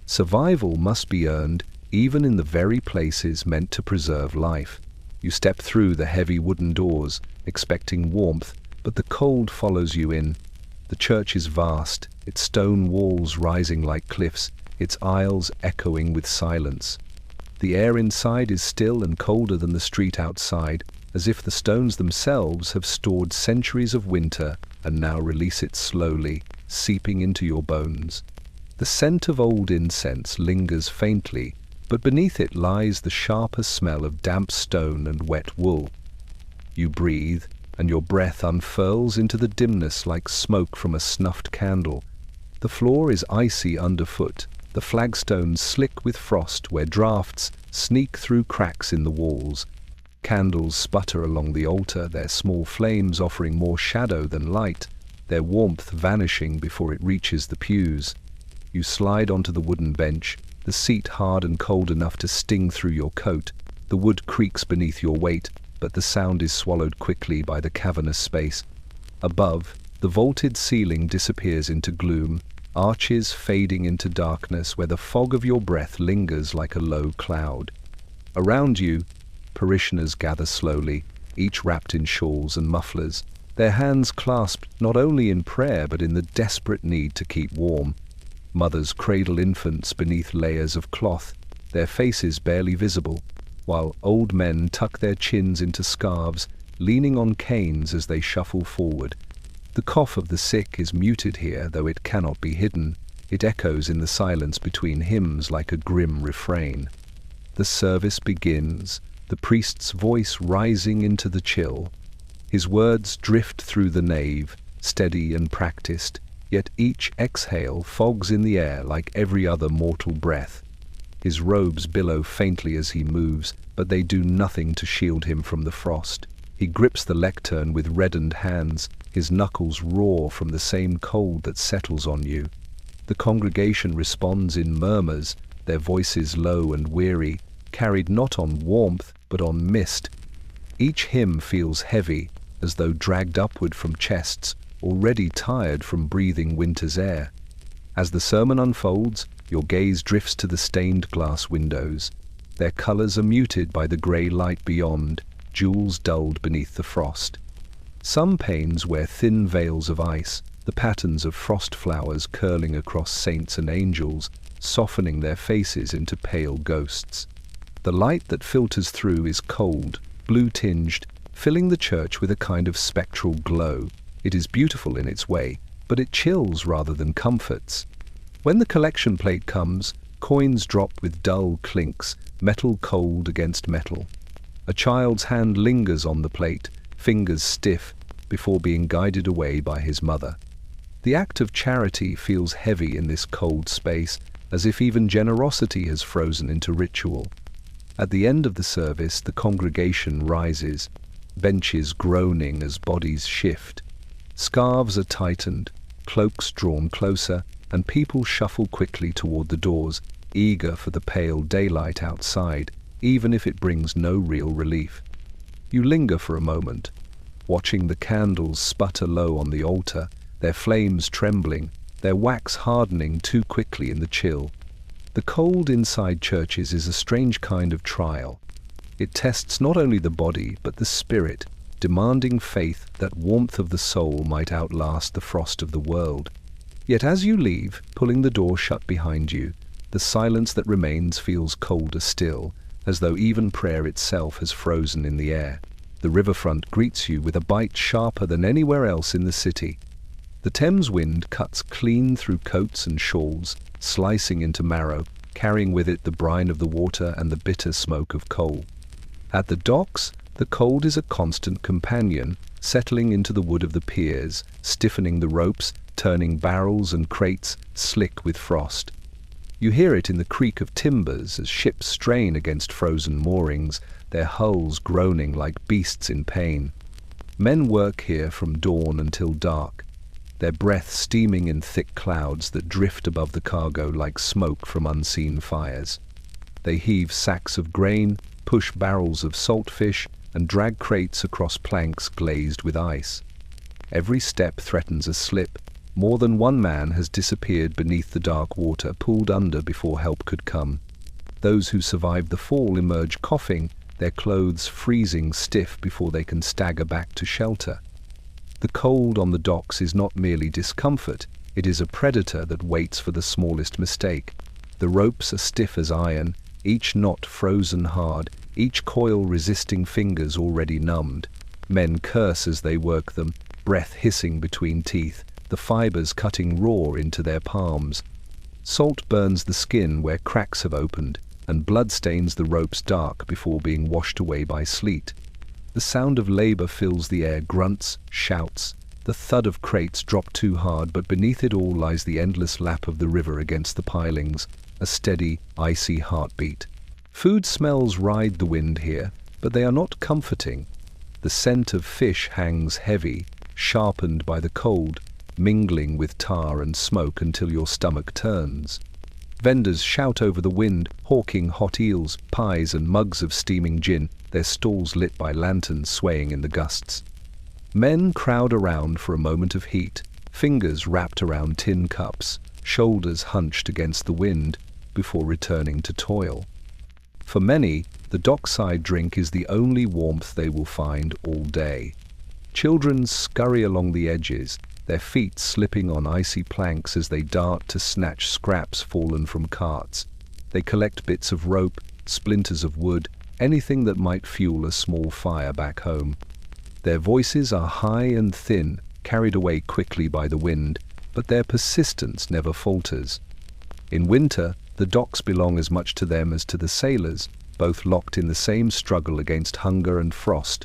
survival must be earned even in the very places meant to preserve life. You step through the heavy wooden doors, expecting warmth, but the cold follows you in. The church is vast, its stone walls rising like cliffs, its aisles echoing with silence. The air inside is still and colder than the street outside, as if the stones themselves have stored centuries of winter and now release it slowly, seeping into your bones. The scent of old incense lingers faintly, but beneath it lies the sharper smell of damp stone and wet wool. You breathe, and your breath unfurls into the dimness like smoke from a snuffed candle. The floor is icy underfoot, the flagstones slick with frost where draughts sneak through cracks in the walls. Candles sputter along the altar, their small flames offering more shadow than light, their warmth vanishing before it reaches the pews. You slide onto the wooden bench, the seat hard and cold enough to sting through your coat. The wood creaks beneath your weight, but the sound is swallowed quickly by the cavernous space. Above, the vaulted ceiling disappears into gloom, arches fading into darkness where the fog of your breath lingers like a low cloud. Around you, parishioners gather slowly, each wrapped in shawls and mufflers, their hands clasped not only in prayer but in the desperate need to keep warm. Mothers cradle infants beneath layers of cloth, their faces barely visible, while old men tuck their chins into scarves, leaning on canes as they shuffle forward. The cough of the sick is muted here, though it cannot be hidden. It echoes in the silence between hymns like a grim refrain. The service begins, the priest's voice rising into the chill. His words drift through the nave, steady and practiced, yet each exhale fogs in the air like every other mortal breath. His robes billow faintly as he moves, but they do nothing to shield him from the frost. He grips the lectern with reddened hands, his knuckles raw from the same cold that settles on you. The congregation responds in murmurs, their voices low and weary, carried not on warmth but on mist. Each hymn feels heavy, as though dragged upward from chests, already tired from breathing winter's air. As the sermon unfolds, your gaze drifts to the stained glass windows. Their colors are muted by the gray light beyond, jewels dulled beneath the frost. Some panes wear thin veils of ice, the patterns of frost flowers curling across saints and angels, softening their faces into pale ghosts. The light that filters through is cold, blue-tinged, filling the church with a kind of spectral glow. It is beautiful in its way, but it chills rather than comforts. When the collection plate comes, coins drop with dull clinks, metal cold against metal. A child's hand lingers on the plate, fingers stiff, before being guided away by his mother. The act of charity feels heavy in this cold space, as if even generosity has frozen into ritual. At the end of the service, the congregation rises, benches groaning as bodies shift. Scarves are tightened, cloaks drawn closer, and people shuffle quickly toward the doors, eager for the pale daylight outside, even if it brings no real relief. You linger for a moment, watching the candles sputter low on the altar, their flames trembling, their wax hardening too quickly in the chill. The cold inside churches is a strange kind of trial. It tests not only the body but the spirit, demanding faith that warmth of the soul might outlast the frost of the world. Yet as you leave, pulling the door shut behind you, the silence that remains feels colder still, as though even prayer itself has frozen in the air. The riverfront greets you with a bite sharper than anywhere else in the city. The Thames wind cuts clean through coats and shawls, slicing into marrow, carrying with it the brine of the water and the bitter smoke of coal. At the docks, the cold is a constant companion, settling into the wood of the piers, stiffening the ropes, turning barrels and crates slick with frost. You hear it in the creak of timbers as ships strain against frozen moorings, their hulls groaning like beasts in pain. Men work here from dawn until dark, their breath steaming in thick clouds that drift above the cargo like smoke from unseen fires. They heave sacks of grain, push barrels of salt fish, and drag crates across planks glazed with ice. Every step threatens a slip. More than one man has disappeared beneath the dark water, pulled under before help could come. Those who survived the fall emerge coughing, their clothes freezing stiff before they can stagger back to shelter. The cold on the docks is not merely discomfort, it is a predator that waits for the smallest mistake. The ropes are stiff as iron, each knot frozen hard, each coil resisting fingers already numbed. Men curse as they work them, breath hissing between teeth, the fibers cutting raw into their palms. Salt burns the skin where cracks have opened, and blood stains the ropes dark before being washed away by sleet. The sound of labor fills the air, grunts, shouts. The thud of crates drop too hard, but beneath it all lies the endless lap of the river against the pilings, a steady, icy heartbeat. Food smells ride the wind here, but they are not comforting. The scent of fish hangs heavy, sharpened by the cold, mingling with tar and smoke until your stomach turns. Vendors shout over the wind, hawking hot eels, pies and mugs of steaming gin, their stalls lit by lanterns swaying in the gusts. Men crowd around for a moment of heat, fingers wrapped around tin cups, shoulders hunched against the wind, before returning to toil. For many, the dockside drink is the only warmth they will find all day. Children scurry along the edges, their feet slipping on icy planks as they dart to snatch scraps fallen from carts. They collect bits of rope, splinters of wood, anything that might fuel a small fire back home. Their voices are high and thin, carried away quickly by the wind, but their persistence never falters. In winter, the docks belong as much to them as to the sailors, both locked in the same struggle against hunger and frost.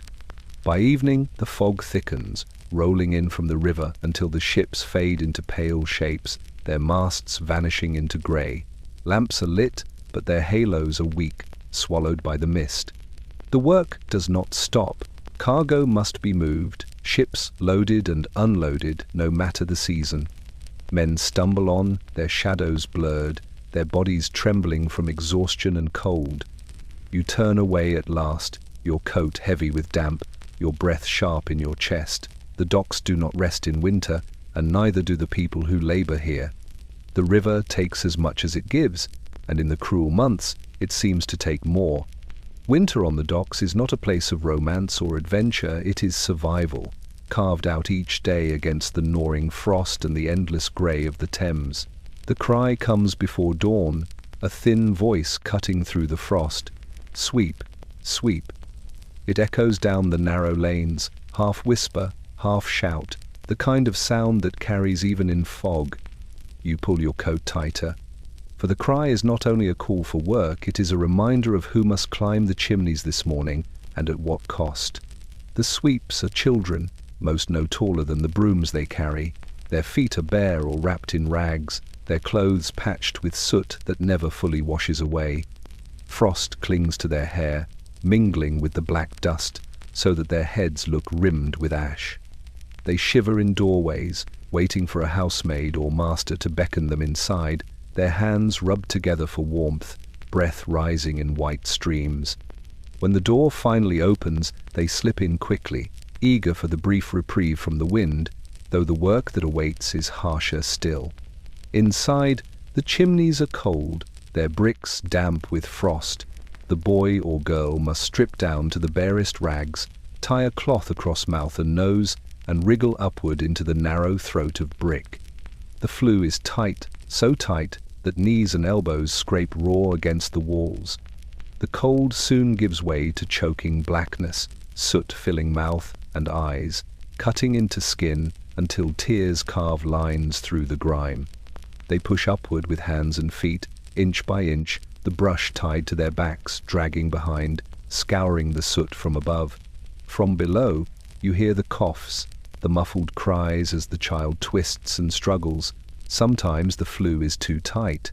By evening, the fog thickens, rolling in from the river until the ships fade into pale shapes, their masts vanishing into grey. Lamps are lit, but their halos are weak, swallowed by the mist. The work does not stop. Cargo must be moved, ships loaded and unloaded, no matter the season. Men stumble on, their shadows blurred, their bodies trembling from exhaustion and cold. You turn away at last, your coat heavy with damp, your breath sharp in your chest. The docks do not rest in winter, and neither do the people who labor here. The river takes as much as it gives, and in the cruel months, it seems to take more. Winter on the docks is not a place of romance or adventure, it is survival, carved out each day against the gnawing frost and the endless grey of the Thames. The cry comes before dawn, a thin voice cutting through the frost. Sweep, sweep. It echoes down the narrow lanes, half whisper, half shout, the kind of sound that carries even in fog. You pull your coat tighter. For the cry is not only a call for work, it is a reminder of who must climb the chimneys this morning, and at what cost. The sweeps are children, most no taller than the brooms they carry. Their feet are bare or wrapped in rags, their clothes patched with soot that never fully washes away. Frost clings to their hair, mingling with the black dust, so that their heads look rimmed with ash. They shiver in doorways, waiting for a housemaid or master to beckon them inside, their hands rubbed together for warmth, breath rising in white streams. When the door finally opens, they slip in quickly, eager for the brief reprieve from the wind, though the work that awaits is harsher still. Inside, the chimneys are cold, their bricks damp with frost. The boy or girl must strip down to the barest rags, tie a cloth across mouth and nose, and wriggle upward into the narrow throat of brick. The flue is tight, so tight that knees and elbows scrape raw against the walls. The cold soon gives way to choking blackness, soot filling mouth and eyes, cutting into skin until tears carve lines through the grime. They push upward with hands and feet, inch by inch, the brush tied to their backs, dragging behind, scouring the soot from above. From below, you hear the coughs, the muffled cries as the child twists and struggles. Sometimes the flue is too tight.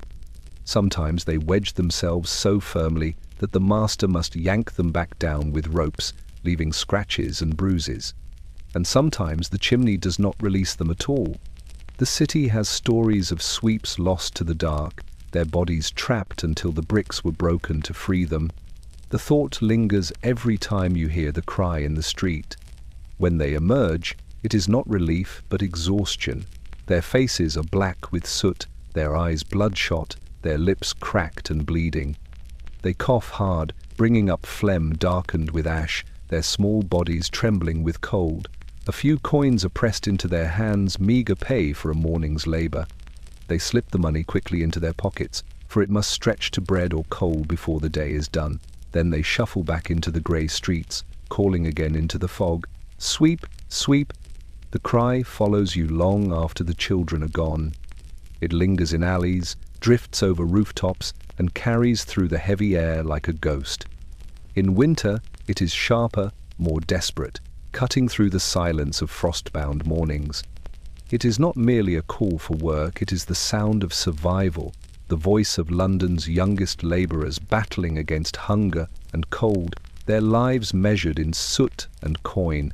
Sometimes they wedge themselves so firmly that the master must yank them back down with ropes, leaving scratches and bruises. And sometimes the chimney does not release them at all. The city has stories of sweeps lost to the dark, their bodies trapped until the bricks were broken to free them. The thought lingers every time you hear the cry in the street. When they emerge, it is not relief but exhaustion. Their faces are black with soot, their eyes bloodshot, their lips cracked and bleeding. They cough hard, bringing up phlegm darkened with ash, their small bodies trembling with cold. A few coins are pressed into their hands, meager pay for a morning's labor. They slip the money quickly into their pockets, for it must stretch to bread or coal before the day is done. Then they shuffle back into the grey streets, calling again into the fog. Sweep, sweep. The cry follows you long after the children are gone. It lingers in alleys, drifts over rooftops, and carries through the heavy air like a ghost. In winter, it is sharper, more desperate, cutting through the silence of frost-bound mornings. It is not merely a call for work, it is the sound of survival, the voice of London's youngest labourers battling against hunger and cold, their lives measured in soot and coin.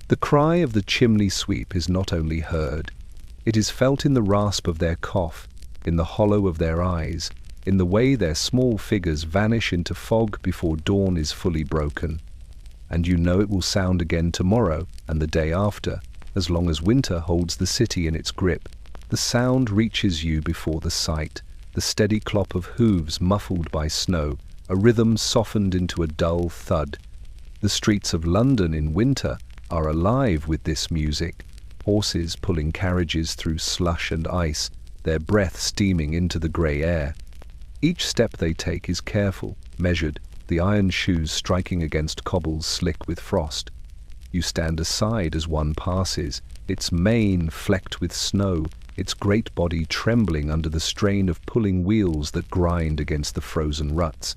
The cry of the chimney sweep is not only heard, it is felt in the rasp of their cough, in the hollow of their eyes, in the way their small figures vanish into fog before dawn is fully broken. And you know it will sound again tomorrow and the day after, as long as winter holds the city in its grip. The sound reaches you before the sight, the steady clop of hooves muffled by snow, a rhythm softened into a dull thud. The streets of London in winter are alive with this music, horses pulling carriages through slush and ice, their breath steaming into the grey air. Each step they take is careful, measured, the iron shoes striking against cobbles slick with frost. You stand aside as one passes, its mane flecked with snow, its great body trembling under the strain of pulling wheels that grind against the frozen ruts.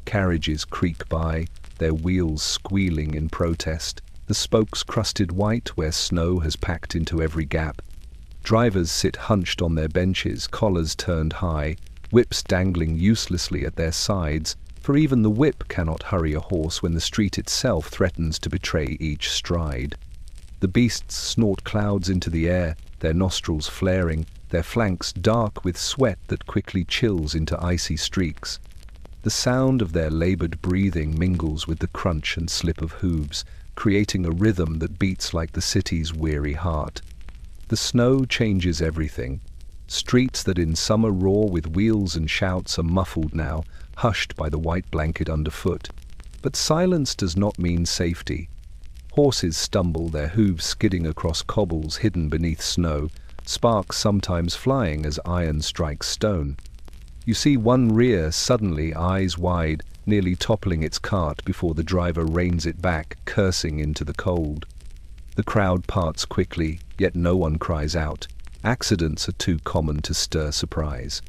Carriages creak by, their wheels squealing in protest, the spokes crusted white where snow has packed into every gap. Drivers sit hunched on their benches, collars turned high, whips dangling uselessly at their sides, for even the whip cannot hurry a horse when the street itself threatens to betray each stride. The beasts snort clouds into the air, their nostrils flaring, their flanks dark with sweat that quickly chills into icy streaks. The sound of their labored breathing mingles with the crunch and slip of hooves, creating a rhythm that beats like the city's weary heart. The snow changes everything. Streets that in summer roar with wheels and shouts are muffled now, hushed by the white blanket underfoot. But silence does not mean safety. Horses stumble, their hooves skidding across cobbles hidden beneath snow, sparks sometimes flying as iron strikes stone. You see one rear suddenly, eyes wide, nearly toppling its cart before the driver reins it back, cursing into the cold. The crowd parts quickly, yet no one cries out. Accidents are too common to stir surprise.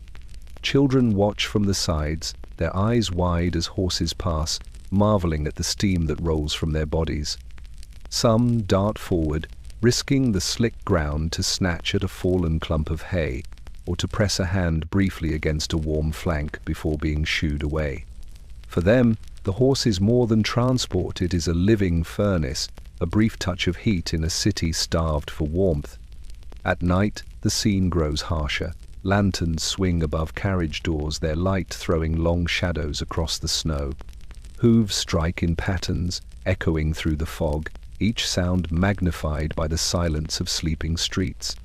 Children watch from the sides, their eyes wide as horses pass, marveling at the steam that rolls from their bodies. Some dart forward, risking the slick ground to snatch at a fallen clump of hay, or to press a hand briefly against a warm flank before being shooed away. For them, the horse is more than transport, it is a living furnace, a brief touch of heat in a city starved for warmth. At night, the scene grows harsher. Lanterns swing above carriage doors, their light throwing long shadows across the snow. Hooves strike in patterns, echoing through the fog, each sound magnified by the silence of sleeping streets.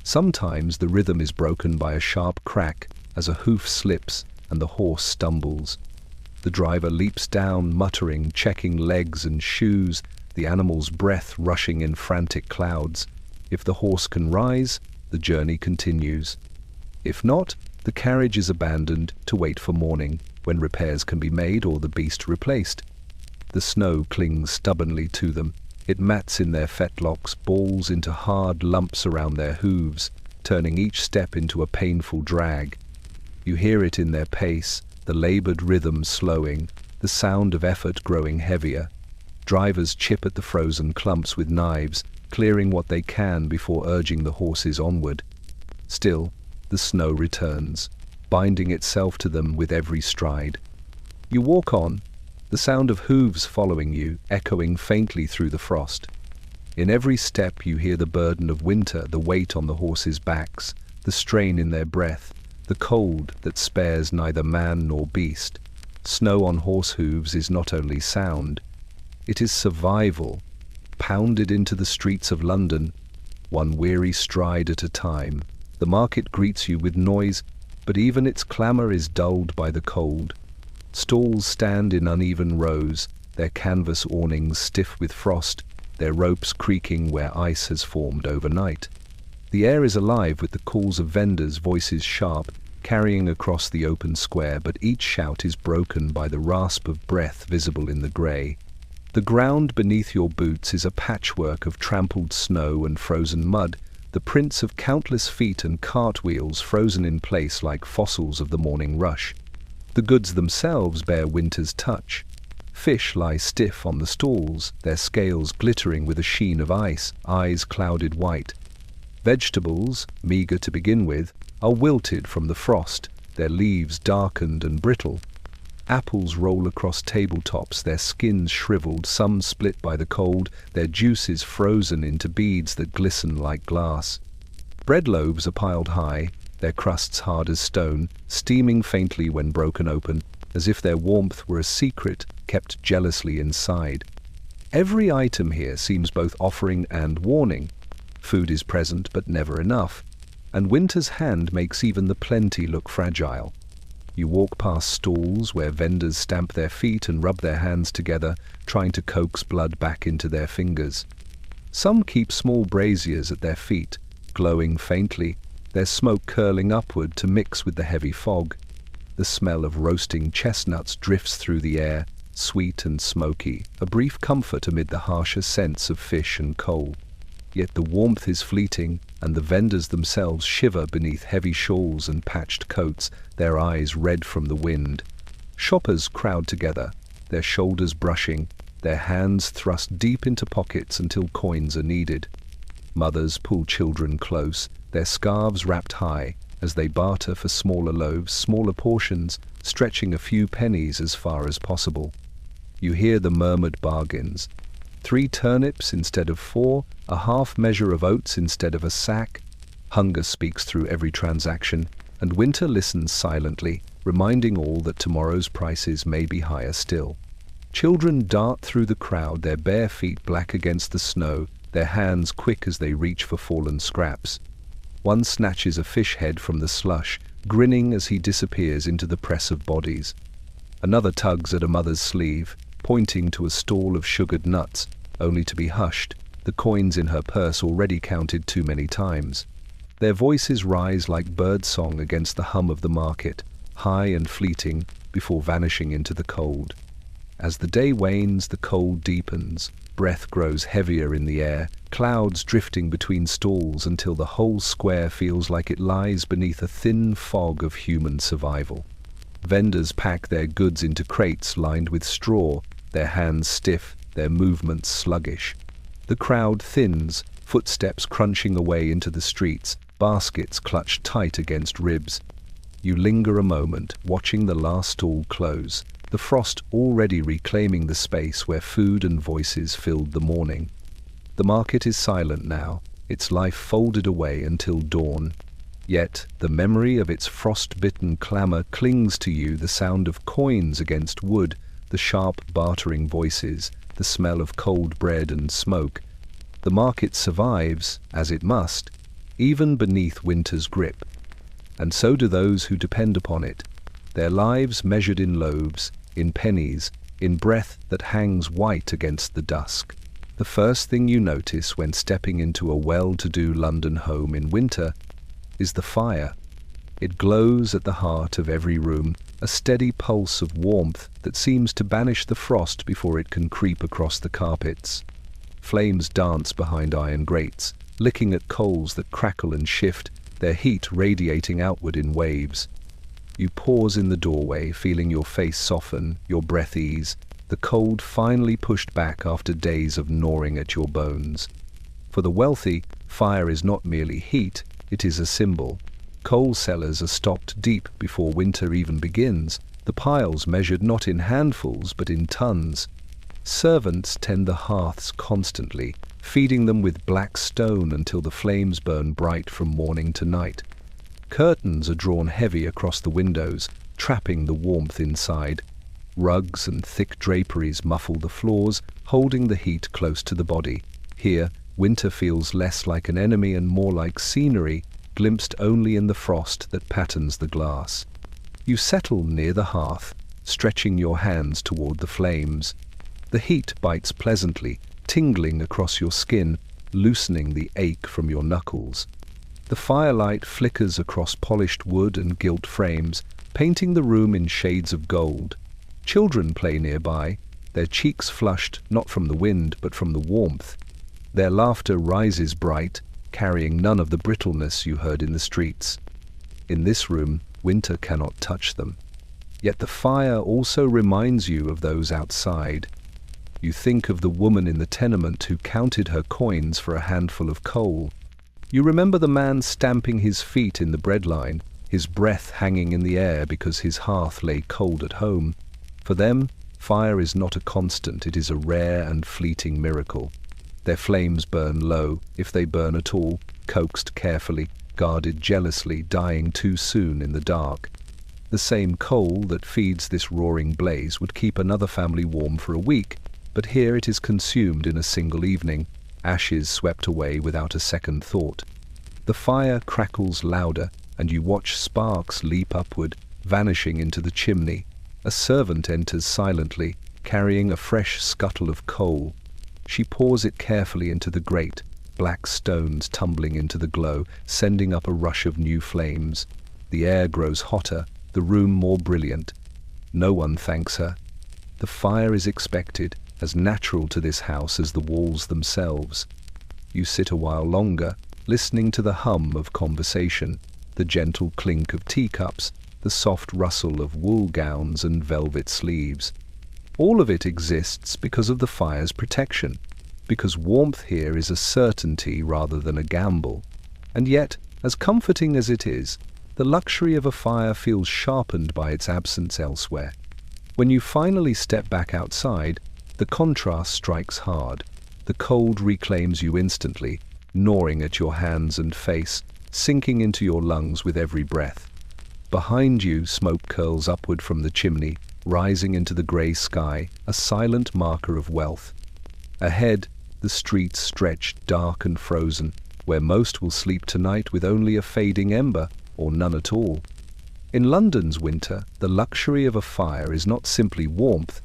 Sometimes the rhythm is broken by a sharp crack as a hoof slips and the horse stumbles. The driver leaps down, muttering, checking legs and shoes, the animal's breath rushing in frantic clouds. If the horse can rise, the journey continues. If not, the carriage is abandoned to wait for morning, when repairs can be made or the beast replaced. The snow clings stubbornly to them. It mats in their fetlocks, balls into hard lumps around their hooves, turning each step into a painful drag. You hear it in their pace, the labored rhythm slowing, the sound of effort growing heavier. Drivers chip at the frozen clumps with knives, clearing what they can before urging the horses onward. Still, the snow returns, binding itself to them with every stride. You walk on, the sound of hooves following you, echoing faintly through the frost. In every step you hear the burden of winter, the weight on the horses' backs, the strain in their breath, the cold that spares neither man nor beast. Snow on horse hooves is not only sound, it is survival, pounded into the streets of London, one weary stride at a time. The market greets you with noise, but even its clamour is dulled by the cold. Stalls stand in uneven rows, their canvas awnings stiff with frost, their ropes creaking where ice has formed overnight. The air is alive with the calls of vendors, voices sharp, carrying across the open square, but each shout is broken by the rasp of breath visible in the grey. The ground beneath your boots is a patchwork of trampled snow and frozen mud, the prints of countless feet and cartwheels frozen in place like fossils of the morning rush. The goods themselves bear winter's touch. Fish lie stiff on the stalls, their scales glittering with a sheen of ice, eyes clouded white. Vegetables, meagre to begin with, are wilted from the frost, their leaves darkened and brittle. Apples roll across tabletops, their skins shriveled, some split by the cold, their juices frozen into beads that glisten like glass. Bread loaves are piled high, their crusts hard as stone, steaming faintly when broken open, as if their warmth were a secret kept jealously inside. Every item here seems both offering and warning. Food is present but never enough, and winter's hand makes even the plenty look fragile. You walk past stalls where vendors stamp their feet and rub their hands together, trying to coax blood back into their fingers. Some keep small braziers at their feet, glowing faintly, their smoke curling upward to mix with the heavy fog. The smell of roasting chestnuts drifts through the air, sweet and smoky, a brief comfort amid the harsher scents of fish and coal. Yet the warmth is fleeting, and the vendors themselves shiver beneath heavy shawls and patched coats, their eyes red from the wind. Shoppers crowd together, their shoulders brushing, their hands thrust deep into pockets until coins are needed. Mothers pull children close, their scarves wrapped high, as they barter for smaller loaves, smaller portions, stretching a few pennies as far as possible. You hear the murmured bargains. 3 turnips instead of 4, a half measure of oats instead of a sack. Hunger speaks through every transaction, and winter listens silently, reminding all that tomorrow's prices may be higher still. Children dart through the crowd, their bare feet black against the snow, their hands quick as they reach for fallen scraps. One snatches a fish head from the slush, grinning as he disappears into the press of bodies. Another tugs at a mother's sleeve, pointing to a stall of sugared nuts, only to be hushed, the coins in her purse already counted too many times. Their voices rise like birdsong against the hum of the market, high and fleeting, before vanishing into the cold. As the day wanes, the cold deepens, breath grows heavier in the air, clouds drifting between stalls until the whole square feels like it lies beneath a thin fog of human survival. Vendors pack their goods into crates lined with straw, their hands stiff, their movements sluggish. The crowd thins, footsteps crunching away into the streets, baskets clutched tight against ribs. You linger a moment, watching the last stall close, the frost already reclaiming the space where food and voices filled the morning. The market is silent now, its life folded away until dawn. Yet the memory of its frost-bitten clamor clings to you, the sound of coins against wood, the sharp bartering voices, the smell of cold bread and smoke. The market survives, as it must, even beneath winter's grip. And so do those who depend upon it, their lives measured in loaves, in pennies, in breath that hangs white against the dusk. The first thing you notice when stepping into a well-to-do London home in winter is the fire. It glows at the heart of every room, a steady pulse of warmth that seems to banish the frost before it can creep across the carpets. Flames dance behind iron grates, licking at coals that crackle and shift, their heat radiating outward in waves. You pause in the doorway, feeling your face soften, your breath ease, the cold finally pushed back after days of gnawing at your bones. For the wealthy, fire is not merely heat, it is a symbol. Coal cellars are stocked deep before winter even begins, the piles measured not in handfuls but in tons. Servants tend the hearths constantly, feeding them with black stone until the flames burn bright from morning to night. Curtains are drawn heavy across the windows, trapping the warmth inside. Rugs and thick draperies muffle the floors, holding the heat close to the body. Here, winter feels less like an enemy and more like scenery, glimpsed only in the frost that patterns the glass. You settle near the hearth, stretching your hands toward the flames. The heat bites pleasantly, tingling across your skin, loosening the ache from your knuckles. The firelight flickers across polished wood and gilt frames, painting the room in shades of gold. Children play nearby, their cheeks flushed not from the wind but from the warmth. Their laughter rises bright, carrying none of the brittleness you heard in the streets. In this room, winter cannot touch them. Yet the fire also reminds you of those outside. You think of the woman in the tenement who counted her coins for a handful of coal. You remember the man stamping his feet in the breadline, his breath hanging in the air because his hearth lay cold at home. For them, fire is not a constant, it is a rare and fleeting miracle. Their flames burn low, if they burn at all, coaxed carefully, guarded jealously, dying too soon in the dark. The same coal that feeds this roaring blaze would keep another family warm for a week, but here it is consumed in a single evening, ashes swept away without a second thought. The fire crackles louder, and you watch sparks leap upward, vanishing into the chimney. A servant enters silently, carrying a fresh scuttle of coal. She pours it carefully into the grate, black stones tumbling into the glow, sending up a rush of new flames. The air grows hotter, the room more brilliant. No one thanks her. The fire is expected, as natural to this house as the walls themselves. You sit a while longer, listening to the hum of conversation, the gentle clink of teacups, the soft rustle of wool gowns and velvet sleeves. All of it exists because of the fire's protection, because warmth here is a certainty rather than a gamble. And yet, as comforting as it is, the luxury of a fire feels sharpened by its absence elsewhere. When you finally step back outside, the contrast strikes hard. The cold reclaims you instantly, gnawing at your hands and face, sinking into your lungs with every breath. Behind you, smoke curls upward from the chimney, rising into the grey sky, a silent marker of wealth. Ahead, the streets stretch dark and frozen, where most will sleep tonight with only a fading ember, or none at all. In London's winter, the luxury of a fire is not simply warmth,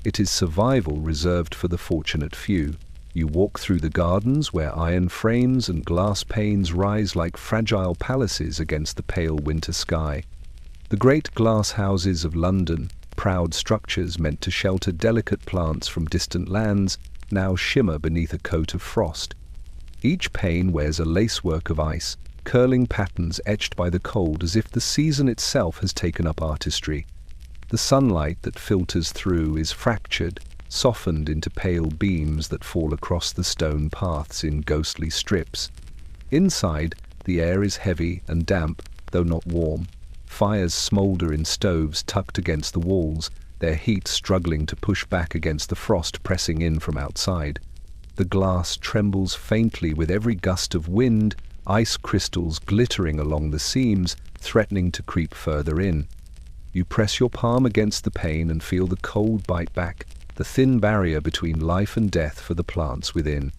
it is survival reserved for the fortunate few. You walk through the gardens where iron frames and glass panes rise like fragile palaces against the pale winter sky. The great glass houses of London, proud structures meant to shelter delicate plants from distant lands, now shimmer beneath a coat of frost. Each pane wears a lacework of ice, curling patterns etched by the cold as if the season itself has taken up artistry. The sunlight that filters through is fractured, softened into pale beams that fall across the stone paths in ghostly strips. Inside, the air is heavy and damp, though not warm. Fires smoulder in stoves tucked against the walls, their heat struggling to push back against the frost pressing in from outside. The glass trembles faintly with every gust of wind, ice crystals glittering along the seams, threatening to creep further in. You press your palm against the pane and feel the cold bite back, the thin barrier between life and death for the plants within.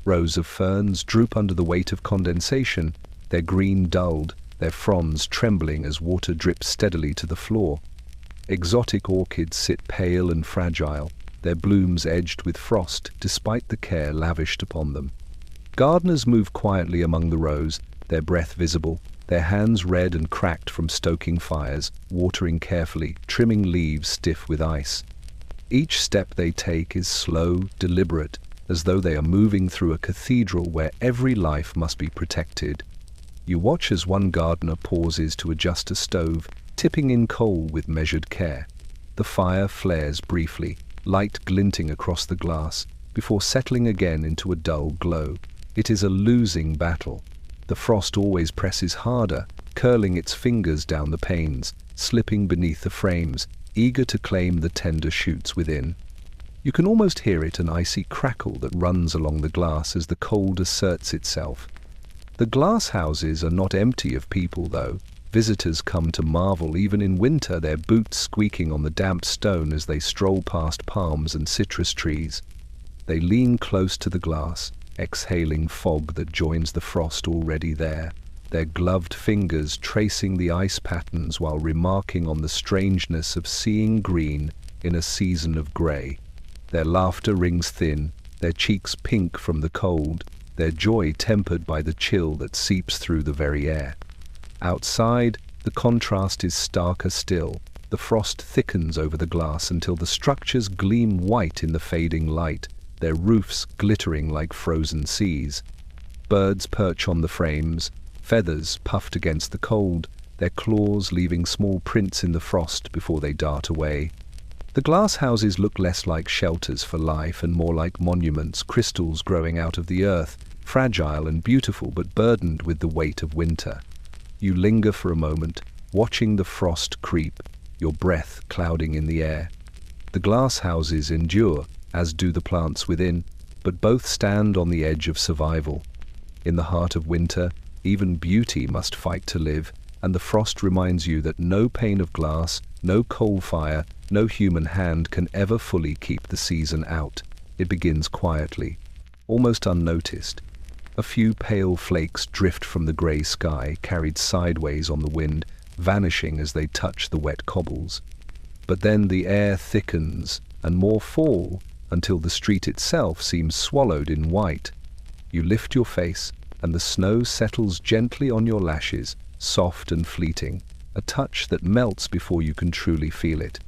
Rows of ferns droop under the weight of condensation, their green dulled, their fronds trembling as water drips steadily to the floor. Exotic orchids sit pale and fragile, their blooms edged with frost despite the care lavished upon them. Gardeners move quietly among the rows, their breath visible, their hands red and cracked from stoking fires, watering carefully, trimming leaves stiff with ice. Each step they take is slow, deliberate, as though they are moving through a cathedral where every life must be protected. You watch as one gardener pauses to adjust a stove, tipping in coal with measured care. The fire flares briefly, light glinting across the glass, before settling again into a dull glow. It is a losing battle. The frost always presses harder, curling its fingers down the panes, slipping beneath the frames, eager to claim the tender shoots within. You can almost hear it, an icy crackle that runs along the glass as the cold asserts itself. The glass houses are not empty of people, though. Visitors come to marvel even in winter, their boots squeaking on the damp stone as they stroll past palms and citrus trees. They lean close to the glass, exhaling fog that joins the frost already there, their gloved fingers tracing the ice patterns while remarking on the strangeness of seeing green in a season of grey. Their laughter rings thin, their cheeks pink from the cold, their joy tempered by the chill that seeps through the very air. Outside, the contrast is starker still. The frost thickens over the glass until the structures gleam white in the fading light, their roofs glittering like frozen seas. Birds perch on the frames, feathers puffed against the cold, their claws leaving small prints in the frost before they dart away. The glass houses look less like shelters for life and more like monuments, crystals growing out of the earth, fragile and beautiful but burdened with the weight of winter. You linger for a moment, watching the frost creep, your breath clouding in the air. The glass houses endure, as do the plants within, but both stand on the edge of survival. In the heart of winter, Even beauty must fight to live, and the frost reminds you that no pane of glass, no coal fire, no human hand can ever fully keep the season out. It begins quietly, almost unnoticed. A few pale flakes drift from the grey sky, carried sideways on the wind, vanishing as they touch the wet cobbles. But then the air thickens, and more fall, until the street itself seems swallowed in white. You lift your face, and the snow settles gently on your lashes, soft and fleeting, a touch that melts before you can truly feel it.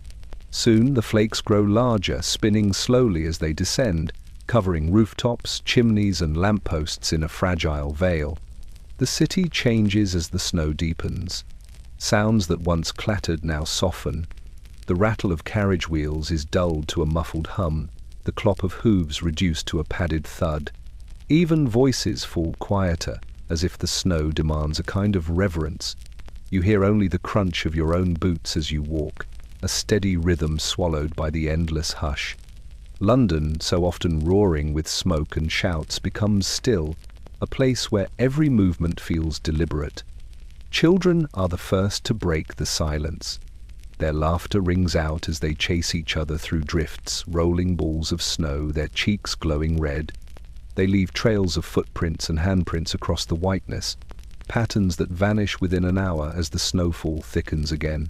Soon the flakes grow larger, spinning slowly as they descend, covering rooftops, chimneys, and lampposts in a fragile veil. The city changes as the snow deepens. Sounds that once clattered now soften. The rattle of carriage wheels is dulled to a muffled hum, the clop of hooves reduced to a padded thud. Even voices fall quieter, as if the snow demands a kind of reverence. You hear only the crunch of your own boots as you walk, a steady rhythm swallowed by the endless hush. London, so often roaring with smoke and shouts, becomes still, a place where every movement feels deliberate. Children are the first to break the silence. Their laughter rings out as they chase each other through drifts, rolling balls of snow, their cheeks glowing red. They leave trails of footprints and handprints across the whiteness, patterns that vanish within an hour as the snowfall thickens again.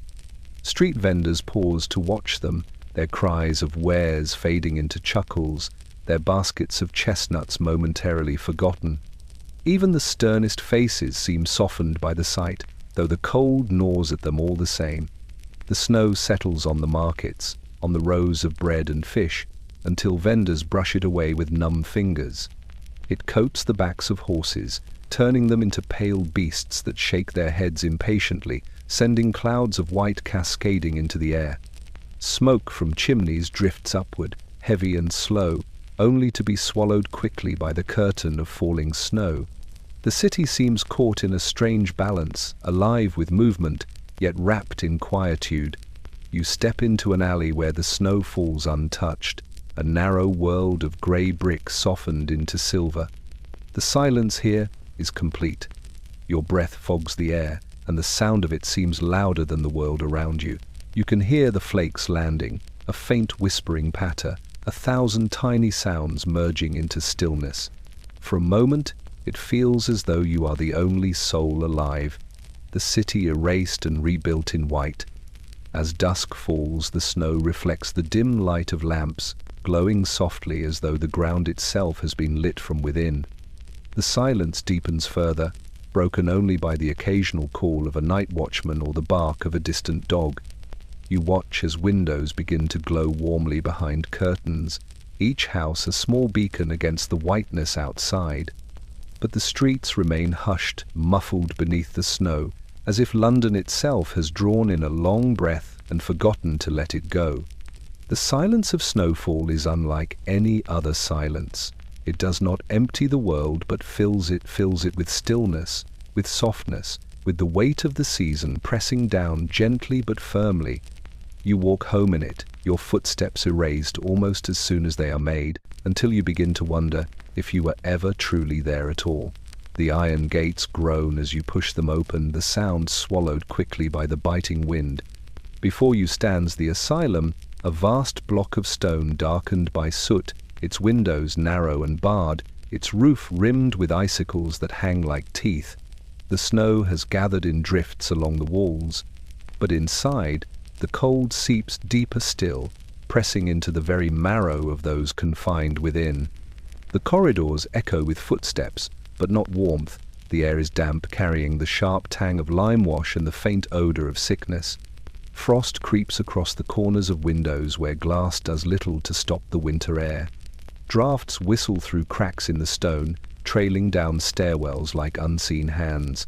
Street vendors pause to watch them, their cries of wares fading into chuckles, their baskets of chestnuts momentarily forgotten. Even the sternest faces seem softened by the sight, though the cold gnaws at them all the same. The snow settles on the markets, on the rows of bread and fish, until vendors brush it away with numb fingers. It coats the backs of horses, turning them into pale beasts that shake their heads impatiently, sending clouds of white cascading into the air. Smoke from chimneys drifts upward, heavy and slow, only to be swallowed quickly by the curtain of falling snow. The city seems caught in a strange balance, alive with movement, yet wrapped in quietude. You step into an alley where the snow falls untouched, a narrow world of grey brick softened into silver. The silence here is complete. Your breath fogs the air, and the sound of it seems louder than the world around you. You can hear the flakes landing, a faint whispering patter, 1,000 tiny sounds merging into stillness. For a moment, it feels as though you are the only soul alive, the city erased and rebuilt in white. As dusk falls, the snow reflects the dim light of lamps, glowing softly as though the ground itself has been lit from within. The silence deepens further, broken only by the occasional call of a night watchman or the bark of a distant dog. You watch as windows begin to glow warmly behind curtains, each house a small beacon against the whiteness outside. But the streets remain hushed, muffled beneath the snow, as if London itself has drawn in a long breath and forgotten to let it go. The silence of snowfall is unlike any other silence. It does not empty the world, but fills it with stillness, with softness, with the weight of the season pressing down gently but firmly. You walk home in it, your footsteps erased almost as soon as they are made, until you begin to wonder if you were ever truly there at all. The iron gates groan as you push them open, the sound swallowed quickly by the biting wind. Before you stands the asylum, a vast block of stone darkened by soot, its windows narrow and barred, its roof rimmed with icicles that hang like teeth. The snow has gathered in drifts along the walls, but inside, the cold seeps deeper still, pressing into the very marrow of those confined within. The corridors echo with footsteps, but not warmth. The air is damp, carrying the sharp tang of lime wash and the faint odor of sickness. Frost creeps across the corners of windows where glass does little to stop the winter air. Drafts whistle through cracks in the stone, trailing down stairwells like unseen hands.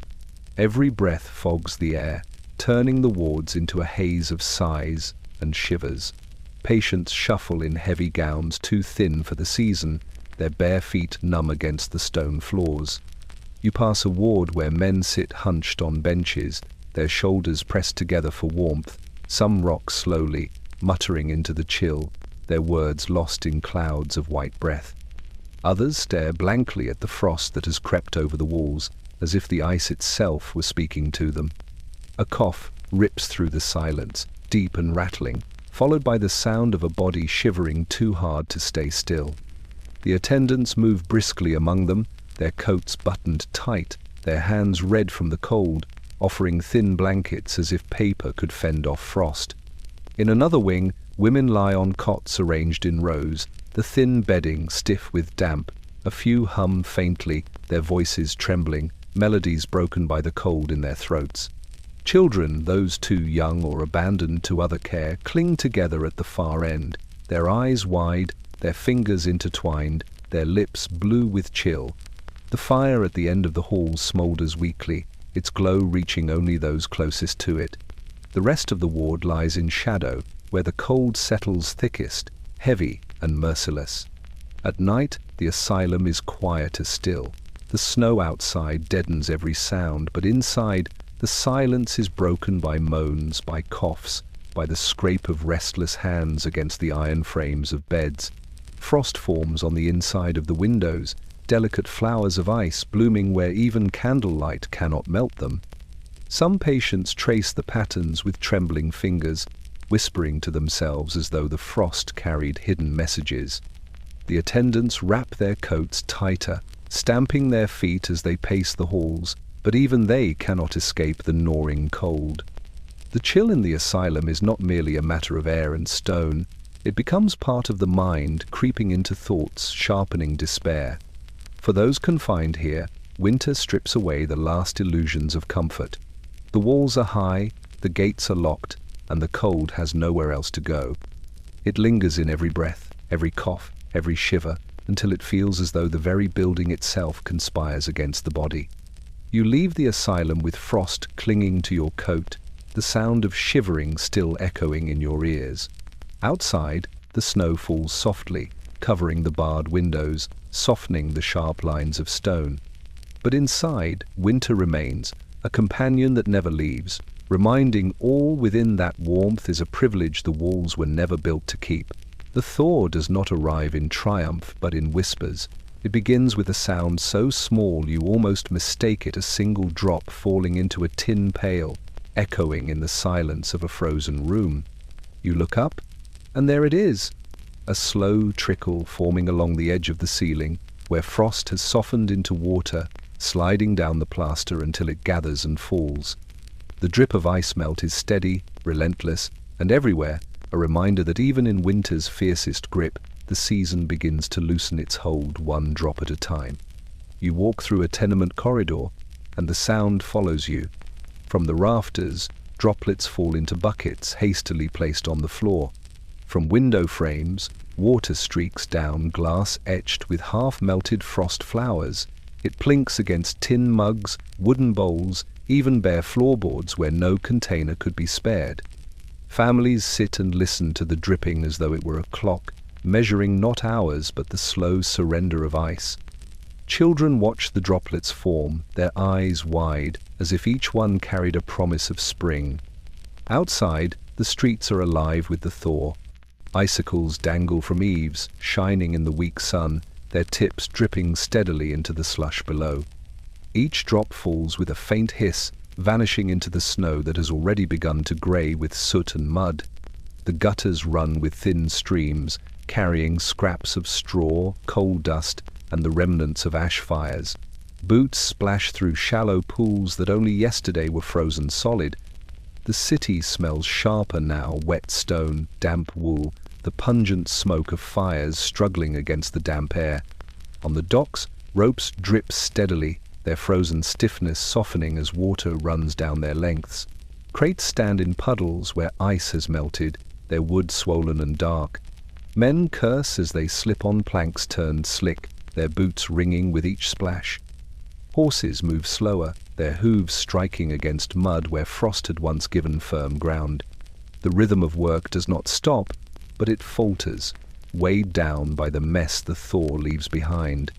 Every breath fogs the air, turning the wards into a haze of sighs and shivers. Patients shuffle in heavy gowns too thin for the season, their bare feet numb against the stone floors. You pass a ward where men sit hunched on benches, their shoulders pressed together for warmth. Some rock slowly, muttering into the chill, their words lost in clouds of white breath. Others stare blankly at the frost that has crept over the walls, as if the ice itself were speaking to them. A cough rips through the silence, deep and rattling, followed by the sound of a body shivering too hard to stay still. The attendants move briskly among them, their coats buttoned tight, their hands red from the cold, offering thin blankets as if paper could fend off frost. In another wing, women lie on cots arranged in rows, the thin bedding stiff with damp. A few hum faintly, their voices trembling, melodies broken by the cold in their throats. Children, those too young or abandoned to other care, cling together at the far end, their eyes wide, their fingers intertwined, their lips blue with chill. The fire at the end of the hall smoulders weakly, its glow reaching only those closest to it. The rest of the ward lies in shadow, where the cold settles thickest, heavy and merciless. At night, the asylum is quieter still. The snow outside deadens every sound, but inside, the silence is broken by moans, by coughs, by the scrape of restless hands against the iron frames of beds. Frost forms on the inside of the windows, delicate flowers of ice blooming where even candlelight cannot melt them. Some patients trace the patterns with trembling fingers, whispering to themselves as though the frost carried hidden messages. The attendants wrap their coats tighter, stamping their feet as they pace the halls, but even they cannot escape the gnawing cold. The chill in the asylum is not merely a matter of air and stone. It becomes part of the mind, creeping into thoughts, sharpening despair. For those confined here, winter strips away the last illusions of comfort. The walls are high, the gates are locked, and the cold has nowhere else to go. It lingers in every breath, every cough, every shiver, until it feels as though the very building itself conspires against the body. You leave the asylum with frost clinging to your coat, the sound of shivering still echoing in your ears. Outside, the snow falls softly, covering the barred windows, softening the sharp lines of stone. But inside, winter remains, a companion that never leaves, reminding all within that warmth is a privilege the walls were never built to keep. The thaw does not arrive in triumph, but in whispers. It begins with a sound so small you almost mistake it a single drop falling into a tin pail, echoing in the silence of a frozen room. You look up, and there it is, a slow trickle forming along the edge of the ceiling, where frost has softened into water, sliding down the plaster until it gathers and falls. The drip of ice melt is steady, relentless, and everywhere, a reminder that even in winter's fiercest grip, the season begins to loosen its hold one drop at a time. You walk through a tenement corridor, and the sound follows you. From the rafters, droplets fall into buckets hastily placed on the floor. From window frames, water streaks down glass etched with half-melted frost flowers. It plinks against tin mugs, wooden bowls, even bare floorboards where no container could be spared. Families sit and listen to the dripping as though it were a clock, measuring not hours but the slow surrender of ice. Children watch the droplets form, their eyes wide, as if each one carried a promise of spring. Outside, the streets are alive with the thaw. Icicles dangle from eaves, shining in the weak sun, their tips dripping steadily into the slush below. Each drop falls with a faint hiss, vanishing into the snow that has already begun to grey with soot and mud. The gutters run with thin streams, carrying scraps of straw, coal dust, and the remnants of ash fires. Boots splash through shallow pools that only yesterday were frozen solid. The city smells sharper now, wet stone, damp wool, the pungent smoke of fires struggling against the damp air. On the docks, ropes drip steadily, their frozen stiffness softening as water runs down their lengths. Crates stand in puddles where ice has melted, their wood swollen and dark. Men curse as they slip on planks turned slick, their boots ringing with each splash. Horses move slower, their hooves striking against mud where frost had once given firm ground. The rhythm of work does not stop, but it falters, weighed down by the mess the thaw leaves behind.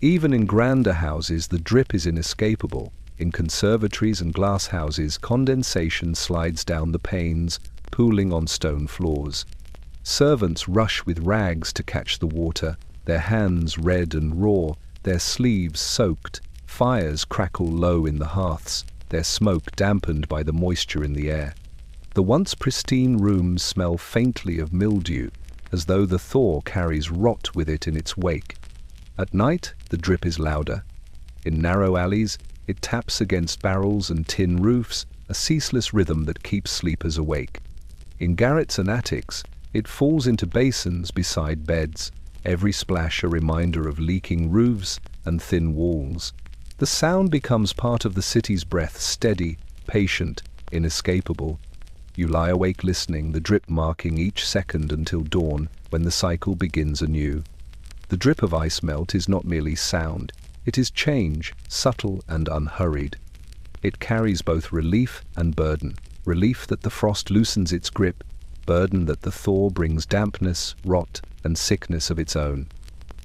Even in grander houses, the drip is inescapable. In conservatories and glass houses, condensation slides down the panes, pooling on stone floors. Servants rush with rags to catch the water, their hands red and raw, their sleeves soaked, Fires crackle low in the hearths, their smoke dampened by the moisture in the air. The once pristine rooms smell faintly of mildew, as though the thaw carries rot with it in its wake. At night, the drip is louder. In narrow alleys, it taps against barrels and tin roofs, a ceaseless rhythm that keeps sleepers awake. In garrets and attics, it falls into basins beside beds, every splash a reminder of leaking roofs and thin walls. The sound becomes part of the city's breath, steady, patient, inescapable. You lie awake listening, the drip marking each second until dawn, when the cycle begins anew. The drip of ice melt is not merely sound, it is change, subtle and unhurried. It carries both relief and burden. Relief that the frost loosens its grip, burden that the thaw brings dampness, rot, and sickness of its own.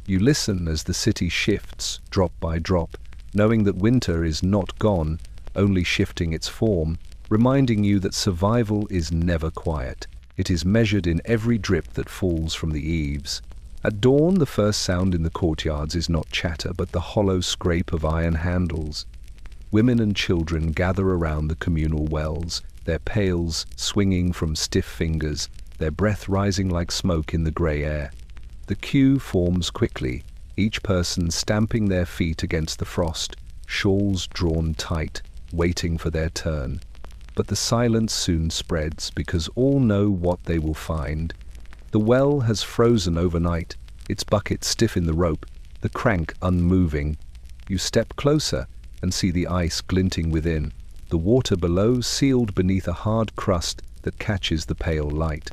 You listen as the city shifts, drop by drop, knowing that winter is not gone, only shifting its form, reminding you that survival is never quiet. It is measured in every drip that falls from the eaves. At dawn, the first sound in the courtyards is not chatter, but the hollow scrape of iron handles. Women and children gather around the communal wells, their pails swinging from stiff fingers, their breath rising like smoke in the grey air. The queue forms quickly, each person stamping their feet against the frost, shawls drawn tight, waiting for their turn. But the silence soon spreads, because all know what they will find. The well has frozen overnight, its bucket stiff in the rope, the crank unmoving. You step closer and see the ice glinting within, the water below sealed beneath a hard crust that catches the pale light.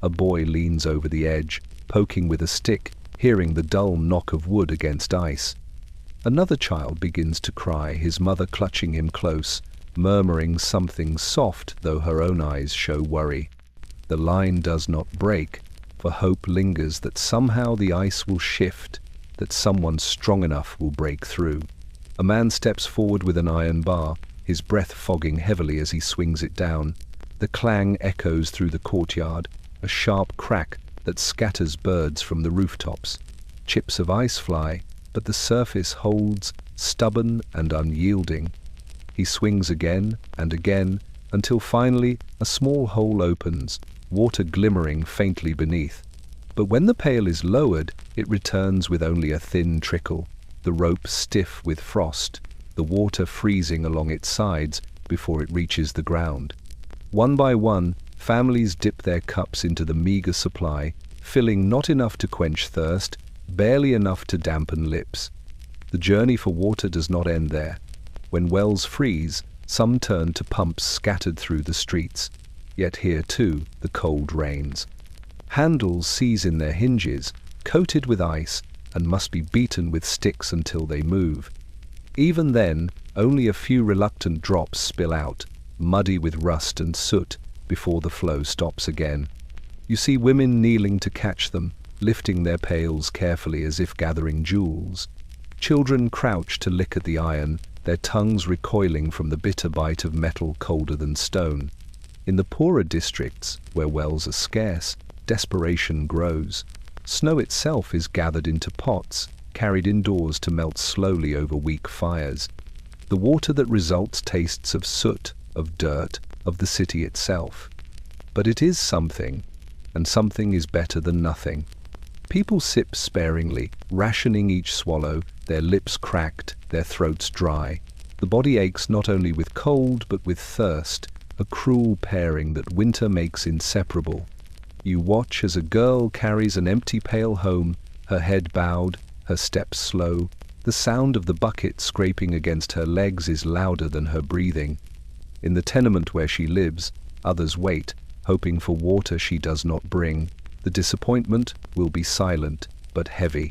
A boy leans over the edge, poking with a stick, hearing the dull knock of wood against ice. Another child begins to cry, his mother clutching him close, murmuring something soft, though her own eyes show worry. The line does not break, for hope lingers that somehow the ice will shift, that someone strong enough will break through. A man steps forward with an iron bar, his breath fogging heavily as he swings it down. The clang echoes through the courtyard, a sharp crack that scatters birds from the rooftops. Chips of ice fly, but the surface holds, stubborn and unyielding. He swings again and again, until finally a small hole opens, water glimmering faintly beneath. But when the pail is lowered, it returns with only a thin trickle, the rope stiff with frost, the water freezing along its sides before it reaches the ground. One by one, families dip their cups into the meager supply, filling not enough to quench thirst, barely enough to dampen lips. The journey for water does not end there. When wells freeze, some turn to pumps scattered through the streets. Yet here, too, the cold reigns. Handles seize in their hinges, coated with ice, and must be beaten with sticks until they move. Even then, only a few reluctant drops spill out, muddy with rust and soot, before the flow stops again. You see women kneeling to catch them, lifting their pails carefully as if gathering jewels. Children crouch to lick at the iron, their tongues recoiling from the bitter bite of metal colder than stone. In the poorer districts, where wells are scarce, desperation grows. Snow itself is gathered into pots, carried indoors to melt slowly over weak fires. The water that results tastes of soot, of dirt, of the city itself. But it is something, and something is better than nothing. People sip sparingly, rationing each swallow, their lips cracked, their throats dry. The body aches not only with cold but with thirst, a cruel pairing that winter makes inseparable. You watch as a girl carries an empty pail home, her head bowed, her steps slow. The sound of the bucket scraping against her legs is louder than her breathing. In the tenement where she lives, others wait, hoping for water she does not bring. The disappointment will be silent, but heavy.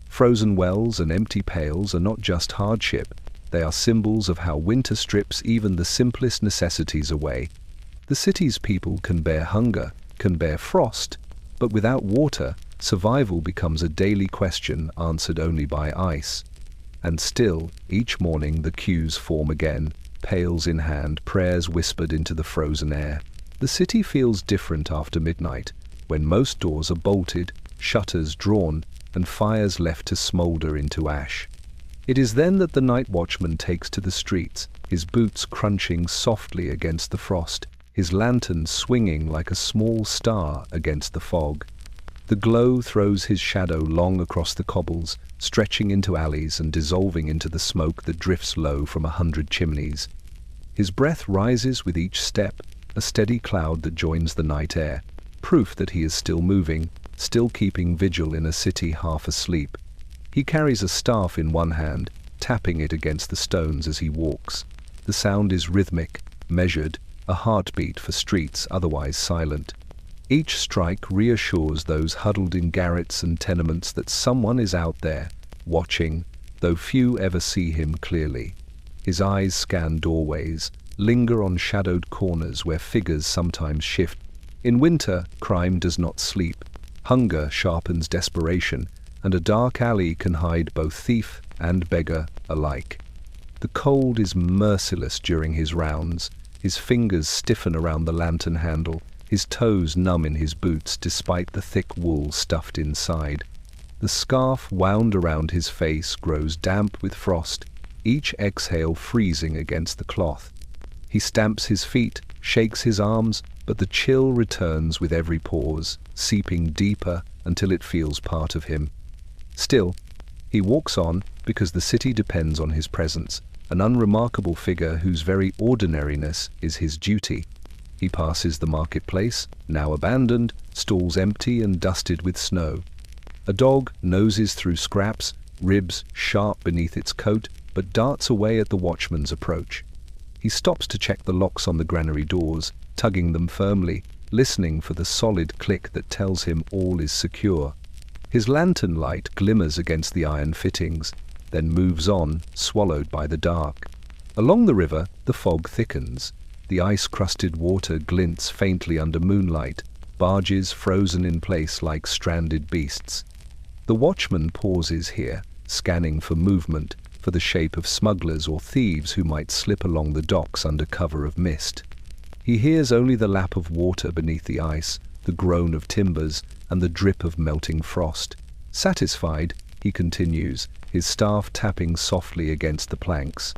Frozen wells and empty pails are not just hardship, they are symbols of how winter strips even the simplest necessities away. The city's people can bear hunger, can bear frost, but without water, survival becomes a daily question answered only by ice. And still, each morning the queues form again, pails in hand, prayers whispered into the frozen air. The city feels different after midnight, when most doors are bolted, shutters drawn, and fires left to smoulder into ash. It is then that the night watchman takes to the streets, his boots crunching softly against the frost, his lantern swinging like a small star against the fog. The glow throws his shadow long across the cobbles, stretching into alleys and dissolving into the smoke that drifts low from 100 chimneys. His breath rises with each step, a steady cloud that joins the night air, proof that he is still moving, still keeping vigil in a city half asleep. He carries a staff in one hand, tapping it against the stones as he walks. The sound is rhythmic, measured, a heartbeat for streets otherwise silent. Each strike reassures those huddled in garrets and tenements that someone is out there, watching, though few ever see him clearly. His eyes scan doorways, linger on shadowed corners where figures sometimes shift. In winter, crime does not sleep. Hunger sharpens desperation, and a dark alley can hide both thief and beggar alike. The cold is merciless during his rounds. His fingers stiffen around the lantern handle, his toes numb in his boots despite the thick wool stuffed inside. The scarf wound around his face grows damp with frost, each exhale freezing against the cloth. He stamps his feet, shakes his arms, but the chill returns with every pause, seeping deeper until it feels part of him. Still, he walks on because the city depends on his presence, an unremarkable figure whose very ordinariness is his duty. He passes the marketplace, now abandoned, stalls empty and dusted with snow. A dog noses through scraps, ribs sharp beneath its coat, but darts away at the watchman's approach. He stops to check the locks on the granary doors, tugging them firmly, listening for the solid click that tells him all is secure. His lantern light glimmers against the iron fittings, then moves on, swallowed by the dark. Along the river, the fog thickens. The ice-crusted water glints faintly under moonlight, barges frozen in place like stranded beasts. The watchman pauses here, scanning for movement, for the shape of smugglers or thieves who might slip along the docks under cover of mist. He hears only the lap of water beneath the ice, the groan of timbers, and the drip of melting frost. Satisfied, he continues, his staff tapping softly against the planks.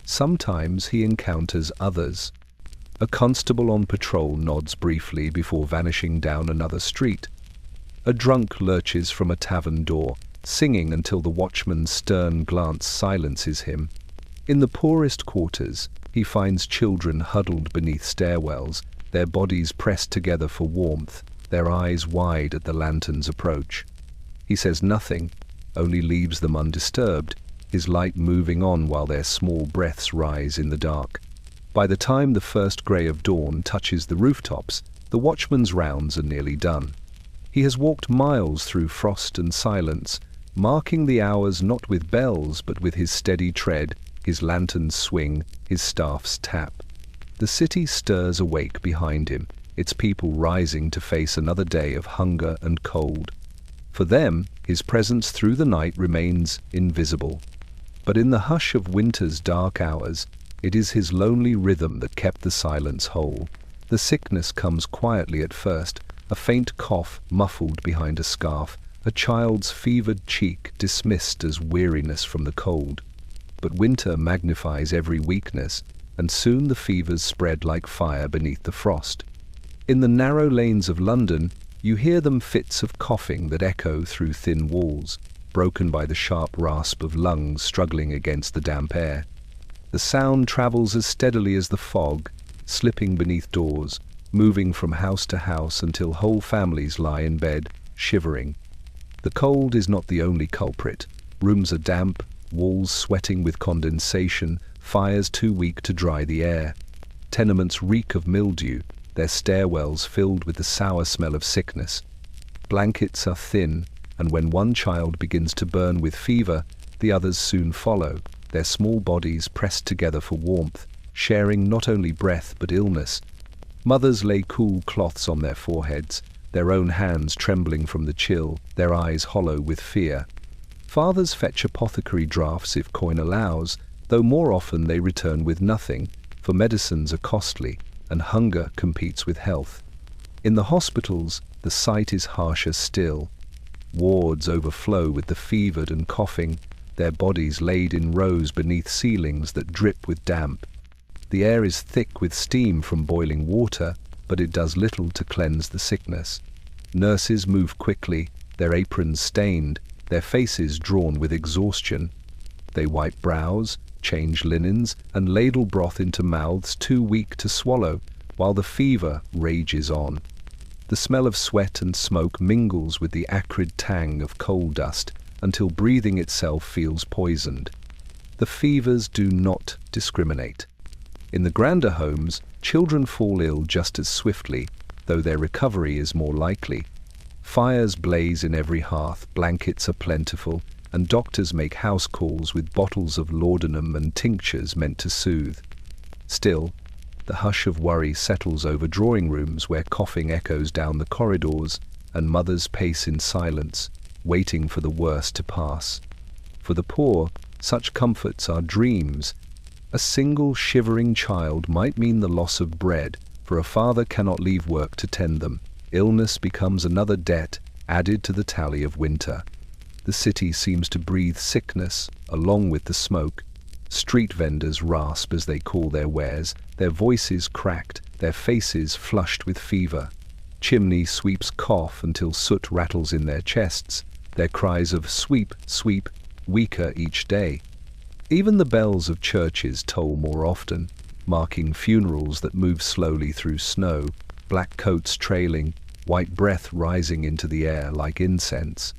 Sometimes he encounters others. A constable on patrol nods briefly before vanishing down another street. A drunk lurches from a tavern door, singing until the watchman's stern glance silences him. In the poorest quarters, he finds children huddled beneath stairwells, their bodies pressed together for warmth, their eyes wide at the lantern's approach. He says nothing, only leaves them undisturbed, his light moving on while their small breaths rise in the dark. By the time the first grey of dawn touches the rooftops, the watchman's rounds are nearly done. He has walked miles through frost and silence, marking the hours not with bells but with his steady tread, his lantern's swing, his staff's tap. The city stirs awake behind him, its people rising to face another day of hunger and cold. For them, his presence through the night remains invisible. But in the hush of winter's dark hours, it is his lonely rhythm that kept the silence whole. The sickness comes quietly at first, a faint cough muffled behind a scarf, a child's fevered cheek dismissed as weariness from the cold. But winter magnifies every weakness, and soon the fevers spread like fire beneath the frost. In the narrow lanes of London, you hear them fits of coughing that echo through thin walls, broken by the sharp rasp of lungs struggling against the damp air. The sound travels as steadily as the fog, slipping beneath doors, moving from house to house until whole families lie in bed, shivering. The cold is not the only culprit. Rooms are damp, walls sweating with condensation, fires too weak to dry the air. Tenements reek of mildew, their stairwells filled with the sour smell of sickness. Blankets are thin, and when one child begins to burn with fever, the others soon follow, their small bodies pressed together for warmth, sharing not only breath but illness. Mothers lay cool cloths on their foreheads, their own hands trembling from the chill, their eyes hollow with fear. Fathers fetch apothecary draughts if coin allows, though more often they return with nothing, for medicines are costly, and hunger competes with health. In the hospitals, the sight is harsher still. Wards overflow with the fevered and coughing, their bodies laid in rows beneath ceilings that drip with damp. The air is thick with steam from boiling water, but it does little to cleanse the sickness. Nurses move quickly, their aprons stained, their faces drawn with exhaustion. They wipe brows, change linens, and ladle broth into mouths too weak to swallow, while the fever rages on. The smell of sweat and smoke mingles with the acrid tang of coal dust until breathing itself feels poisoned. The fevers do not discriminate. In the grander homes, children fall ill just as swiftly, though their recovery is more likely. Fires blaze in every hearth, blankets are plentiful, and doctors make house calls with bottles of laudanum and tinctures meant to soothe. Still, the hush of worry settles over drawing rooms where coughing echoes down the corridors, and mothers pace in silence, waiting for the worst to pass. For the poor, such comforts are dreams. A single shivering child might mean the loss of bread, for a father cannot leave work to tend them. Illness becomes another debt added to the tally of winter. The city seems to breathe sickness along with the smoke. Street vendors rasp as they call their wares, their voices cracked, their faces flushed with fever. Chimney sweeps cough until soot rattles in their chests, their cries of "sweep, sweep," weaker each day. Even the bells of churches toll more often, marking funerals that move slowly through snow, black coats trailing, white breath rising into the air like incense.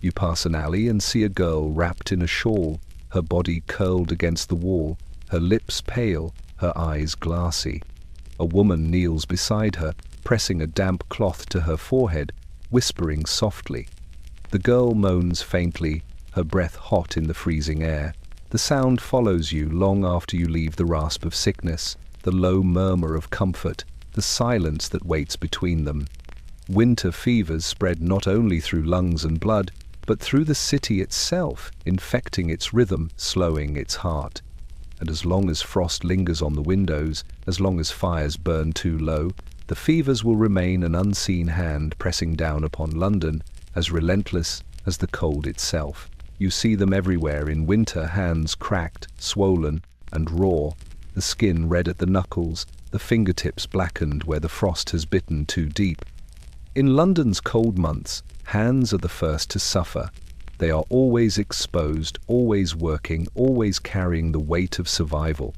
You pass an alley and see a girl wrapped in a shawl, her body curled against the wall, her lips pale, her eyes glassy. A woman kneels beside her, pressing a damp cloth to her forehead, whispering softly. The girl moans faintly, her breath hot in the freezing air. The sound follows you long after you leave the rasp of sickness, the low murmur of comfort, the silence that waits between them. Winter fevers spread not only through lungs and blood, but through the city itself, infecting its rhythm, slowing its heart. And as long as frost lingers on the windows, as long as fires burn too low, the fevers will remain an unseen hand pressing down upon London, as relentless as the cold itself. You see them everywhere in winter, hands cracked, swollen, and raw, the skin red at the knuckles, the fingertips blackened where the frost has bitten too deep. In London's cold months, hands are the first to suffer. They are always exposed, always working, always carrying the weight of survival.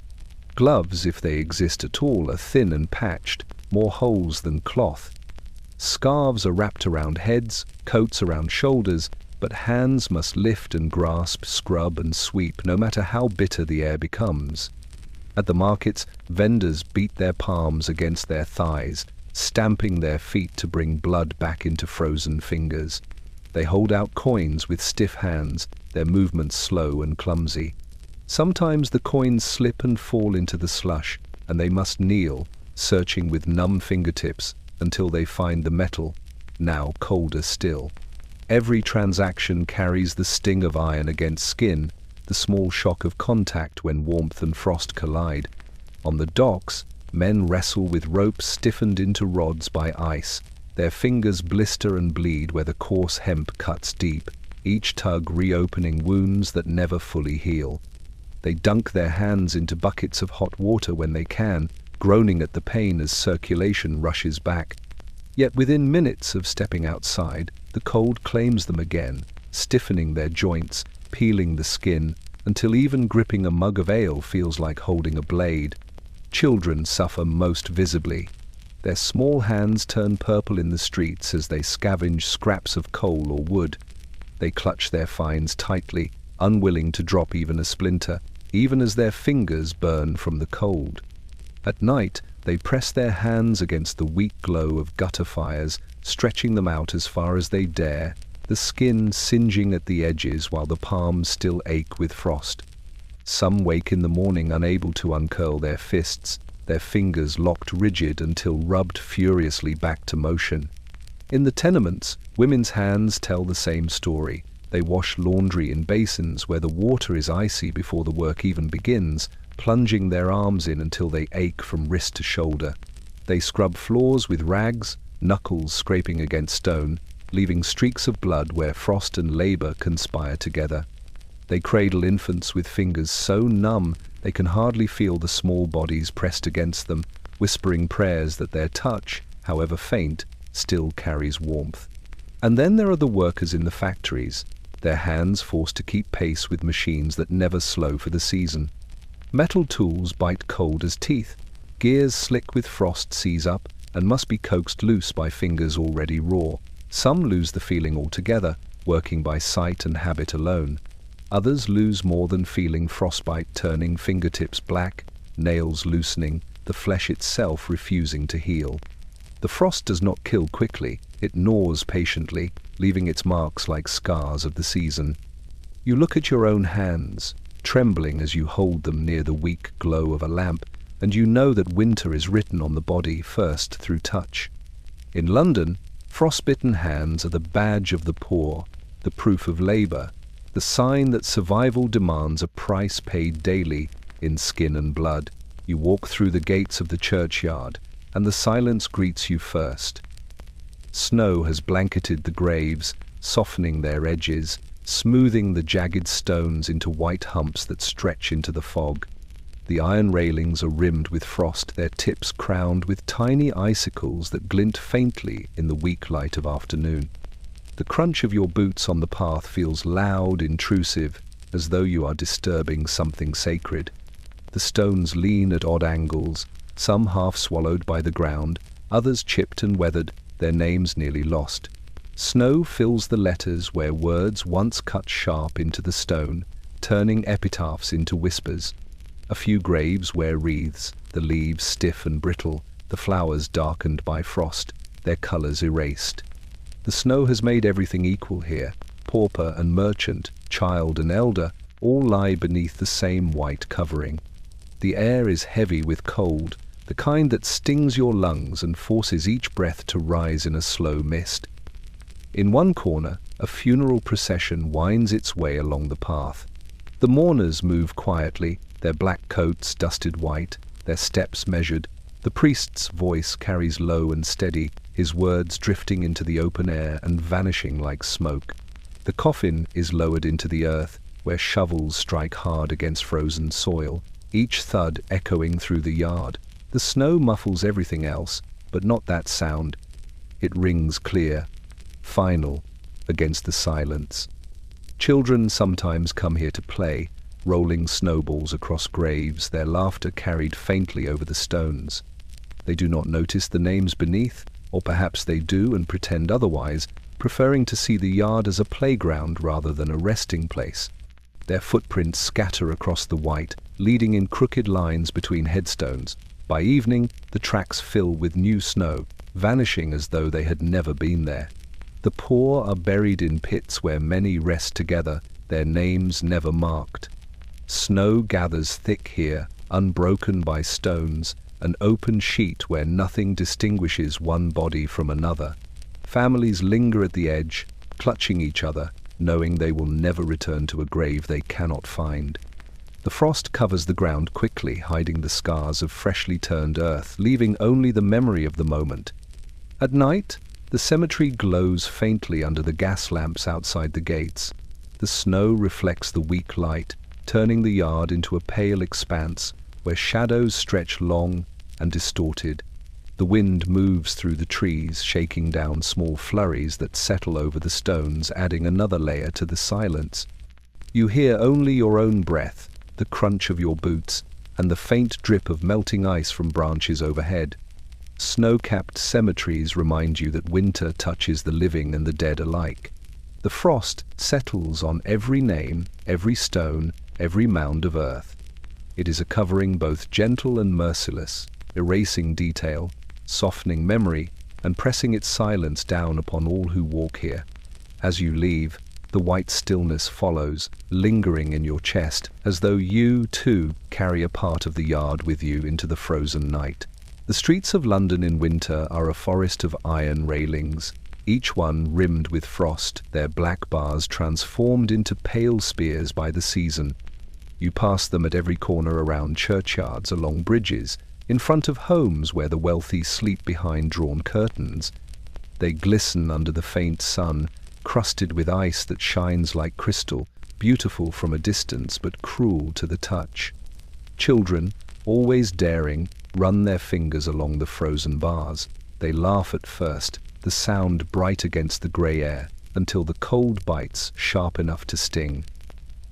Gloves, if they exist at all, are thin and patched, more holes than cloth. Scarves are wrapped around heads, coats around shoulders, but hands must lift and grasp, scrub and sweep, no matter how bitter the air becomes. At the markets, vendors beat their palms against their thighs, stamping their feet to bring blood back into frozen fingers. They hold out coins with stiff hands, their movements slow and clumsy. Sometimes the coins slip and fall into the slush, and they must kneel, searching with numb fingertips until they find the metal, now colder still. Every transaction carries the sting of iron against skin, the small shock of contact when warmth and frost collide. On the docks, men wrestle with ropes stiffened into rods by ice. Their fingers blister and bleed where the coarse hemp cuts deep, each tug reopening wounds that never fully heal. They dunk their hands into buckets of hot water when they can, groaning at the pain as circulation rushes back. Yet within minutes of stepping outside, the cold claims them again, stiffening their joints, peeling the skin, until even gripping a mug of ale feels like holding a blade. Children suffer most visibly. Their small hands turn purple in the streets as they scavenge scraps of coal or wood. They clutch their finds tightly, unwilling to drop even a splinter, even as their fingers burn from the cold. At night, they press their hands against the weak glow of gutter fires, stretching them out as far as they dare, the skin singeing at the edges while the palms still ache with frost. Some wake in the morning unable to uncurl their fists, their fingers locked rigid until rubbed furiously back to motion. In the tenements, women's hands tell the same story. They wash laundry in basins where the water is icy before the work even begins, plunging their arms in until they ache from wrist to shoulder. They scrub floors with rags, knuckles scraping against stone, leaving streaks of blood where frost and labor conspire together. They cradle infants with fingers so numb they can hardly feel the small bodies pressed against them, whispering prayers that their touch, however faint, still carries warmth. And then there are the workers in the factories, their hands forced to keep pace with machines that never slow for the season. Metal tools bite cold as teeth, gears slick with frost seize up and must be coaxed loose by fingers already raw. Some lose the feeling altogether, working by sight and habit alone. Others lose more than feeling, frostbite turning fingertips black, nails loosening, the flesh itself refusing to heal. The frost does not kill quickly, it gnaws patiently, leaving its marks like scars of the season. You look at your own hands, trembling as you hold them near the weak glow of a lamp, and you know that winter is written on the body first through touch. In London, frostbitten hands are the badge of the poor, the proof of labor, the sign that survival demands a price paid daily in skin and blood. You walk through the gates of the churchyard, and the silence greets you first. Snow has blanketed the graves, softening their edges, smoothing the jagged stones into white humps that stretch into the fog. The iron railings are rimmed with frost, their tips crowned with tiny icicles that glint faintly in the weak light of afternoon. The crunch of your boots on the path feels loud, intrusive, as though you are disturbing something sacred. The stones lean at odd angles, some half swallowed by the ground, others chipped and weathered, their names nearly lost. Snow fills the letters where words once cut sharp into the stone, turning epitaphs into whispers. A few graves wear wreaths, the leaves stiff and brittle, the flowers darkened by frost, their colors erased. The snow has made everything equal here. Pauper and merchant, child and elder, all lie beneath the same white covering. The air is heavy with cold, the kind that stings your lungs and forces each breath to rise in a slow mist. In one corner, a funeral procession winds its way along the path. The mourners move quietly, their black coats dusted white, their steps measured. The priest's voice carries low and steady, his words drifting into the open air and vanishing like smoke. The coffin is lowered into the earth, where shovels strike hard against frozen soil, each thud echoing through the yard. The snow muffles everything else, but not that sound. It rings clear, final, against the silence. Children sometimes come here to play, rolling snowballs across graves, their laughter carried faintly over the stones. They do not notice the names beneath, or perhaps they do and pretend otherwise, preferring to see the yard as a playground rather than a resting place. Their footprints scatter across the white, leading in crooked lines between headstones. By evening, the tracks fill with new snow, vanishing as though they had never been there. The poor are buried in pits where many rest together, their names never marked. Snow gathers thick here, unbroken by stones, an open sheet where nothing distinguishes one body from another. Families linger at the edge, clutching each other, knowing they will never return to a grave they cannot find. The frost covers the ground quickly, hiding the scars of freshly turned earth, leaving only the memory of the moment. At night, the cemetery glows faintly under the gas lamps outside the gates. The snow reflects the weak light, turning the yard into a pale expanse where shadows stretch long and distorted. The wind moves through the trees, shaking down small flurries that settle over the stones, adding another layer to the silence. You hear only your own breath, the crunch of your boots, and the faint drip of melting ice from branches overhead. Snow-capped cemeteries remind you that winter touches the living and the dead alike. The frost settles on every name, every stone, every mound of earth. It is a covering both gentle and merciless, erasing detail, softening memory, and pressing its silence down upon all who walk here. As you leave, the white stillness follows, lingering in your chest, as though you, too, carry a part of the yard with you into the frozen night. The streets of London in winter are a forest of iron railings, each one rimmed with frost, their black bars transformed into pale spears by the season. You pass them at every corner around churchyards, along bridges, in front of homes where the wealthy sleep behind drawn curtains. They glisten under the faint sun, crusted with ice that shines like crystal, beautiful from a distance but cruel to the touch. Children, always daring, run their fingers along the frozen bars. They laugh at first, the sound bright against the grey air, until the cold bites sharp enough to sting.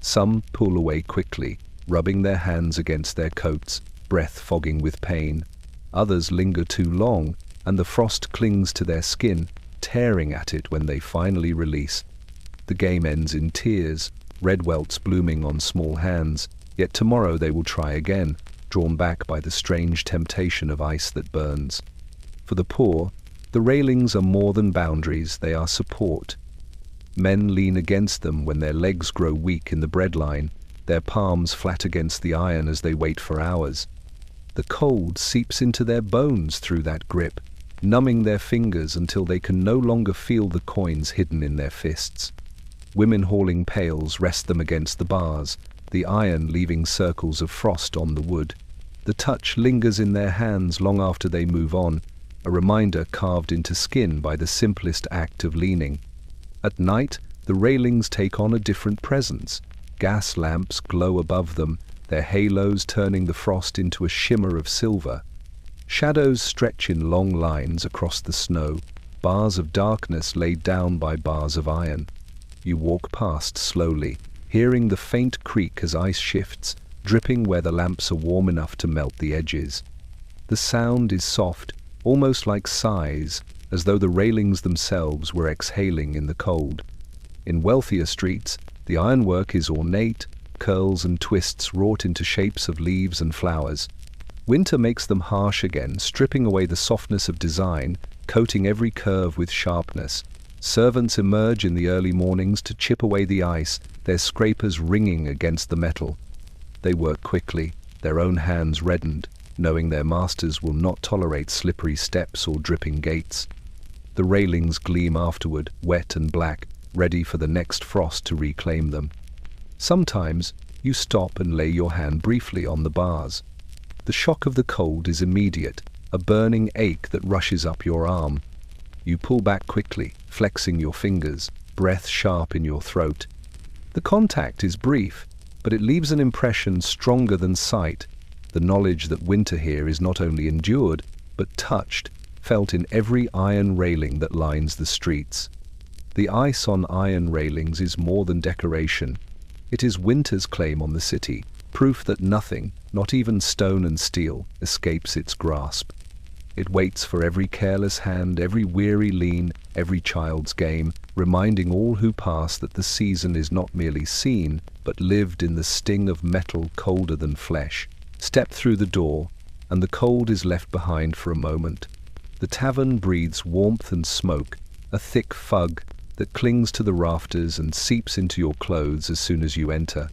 Some pull away quickly, rubbing their hands against their coats, breath fogging with pain. Others linger too long, and the frost clings to their skin, tearing at it when they finally release. The game ends in tears, red welts blooming on small hands, yet tomorrow they will try again, drawn back by the strange temptation of ice that burns. For the poor, the railings are more than boundaries, they are support. Men lean against them when their legs grow weak in the breadline, their palms flat against the iron as they wait for hours. The cold seeps into their bones through that grip, numbing their fingers until they can no longer feel the coins hidden in their fists. Women hauling pails rest them against the bars, the iron leaving circles of frost on the wood. The touch lingers in their hands long after they move on, a reminder carved into skin by the simplest act of leaning. At night, the railings take on a different presence. Gas lamps glow above them, their halos turning the frost into a shimmer of silver. Shadows stretch in long lines across the snow, bars of darkness laid down by bars of iron. You walk past slowly, hearing the faint creak as ice shifts, dripping where the lamps are warm enough to melt the edges. The sound is soft, almost like sighs, as though the railings themselves were exhaling in the cold. In wealthier streets, the ironwork is ornate, curls and twists wrought into shapes of leaves and flowers. Winter makes them harsh again, stripping away the softness of design, coating every curve with sharpness. Servants emerge in the early mornings to chip away the ice, their scrapers ringing against the metal. They work quickly, their own hands reddened, knowing their masters will not tolerate slippery steps or dripping gates. The railings gleam afterward, wet and black, ready for the next frost to reclaim them. Sometimes you stop and lay your hand briefly on the bars. The shock of the cold is immediate, a burning ache that rushes up your arm. You pull back quickly, flexing your fingers, breath sharp in your throat. The contact is brief, but it leaves an impression stronger than sight, the knowledge that winter here is not only endured, but touched, felt in every iron railing that lines the streets. The ice on iron railings is more than decoration. It is winter's claim on the city, proof that nothing, not even stone and steel, escapes its grasp. It waits for every careless hand, every weary lean, every child's game, reminding all who pass that the season is not merely seen, but lived in the sting of metal colder than flesh. Step through the door, and the cold is left behind for a moment. The tavern breathes warmth and smoke, a thick fug that clings to the rafters and seeps into your clothes as soon as you enter.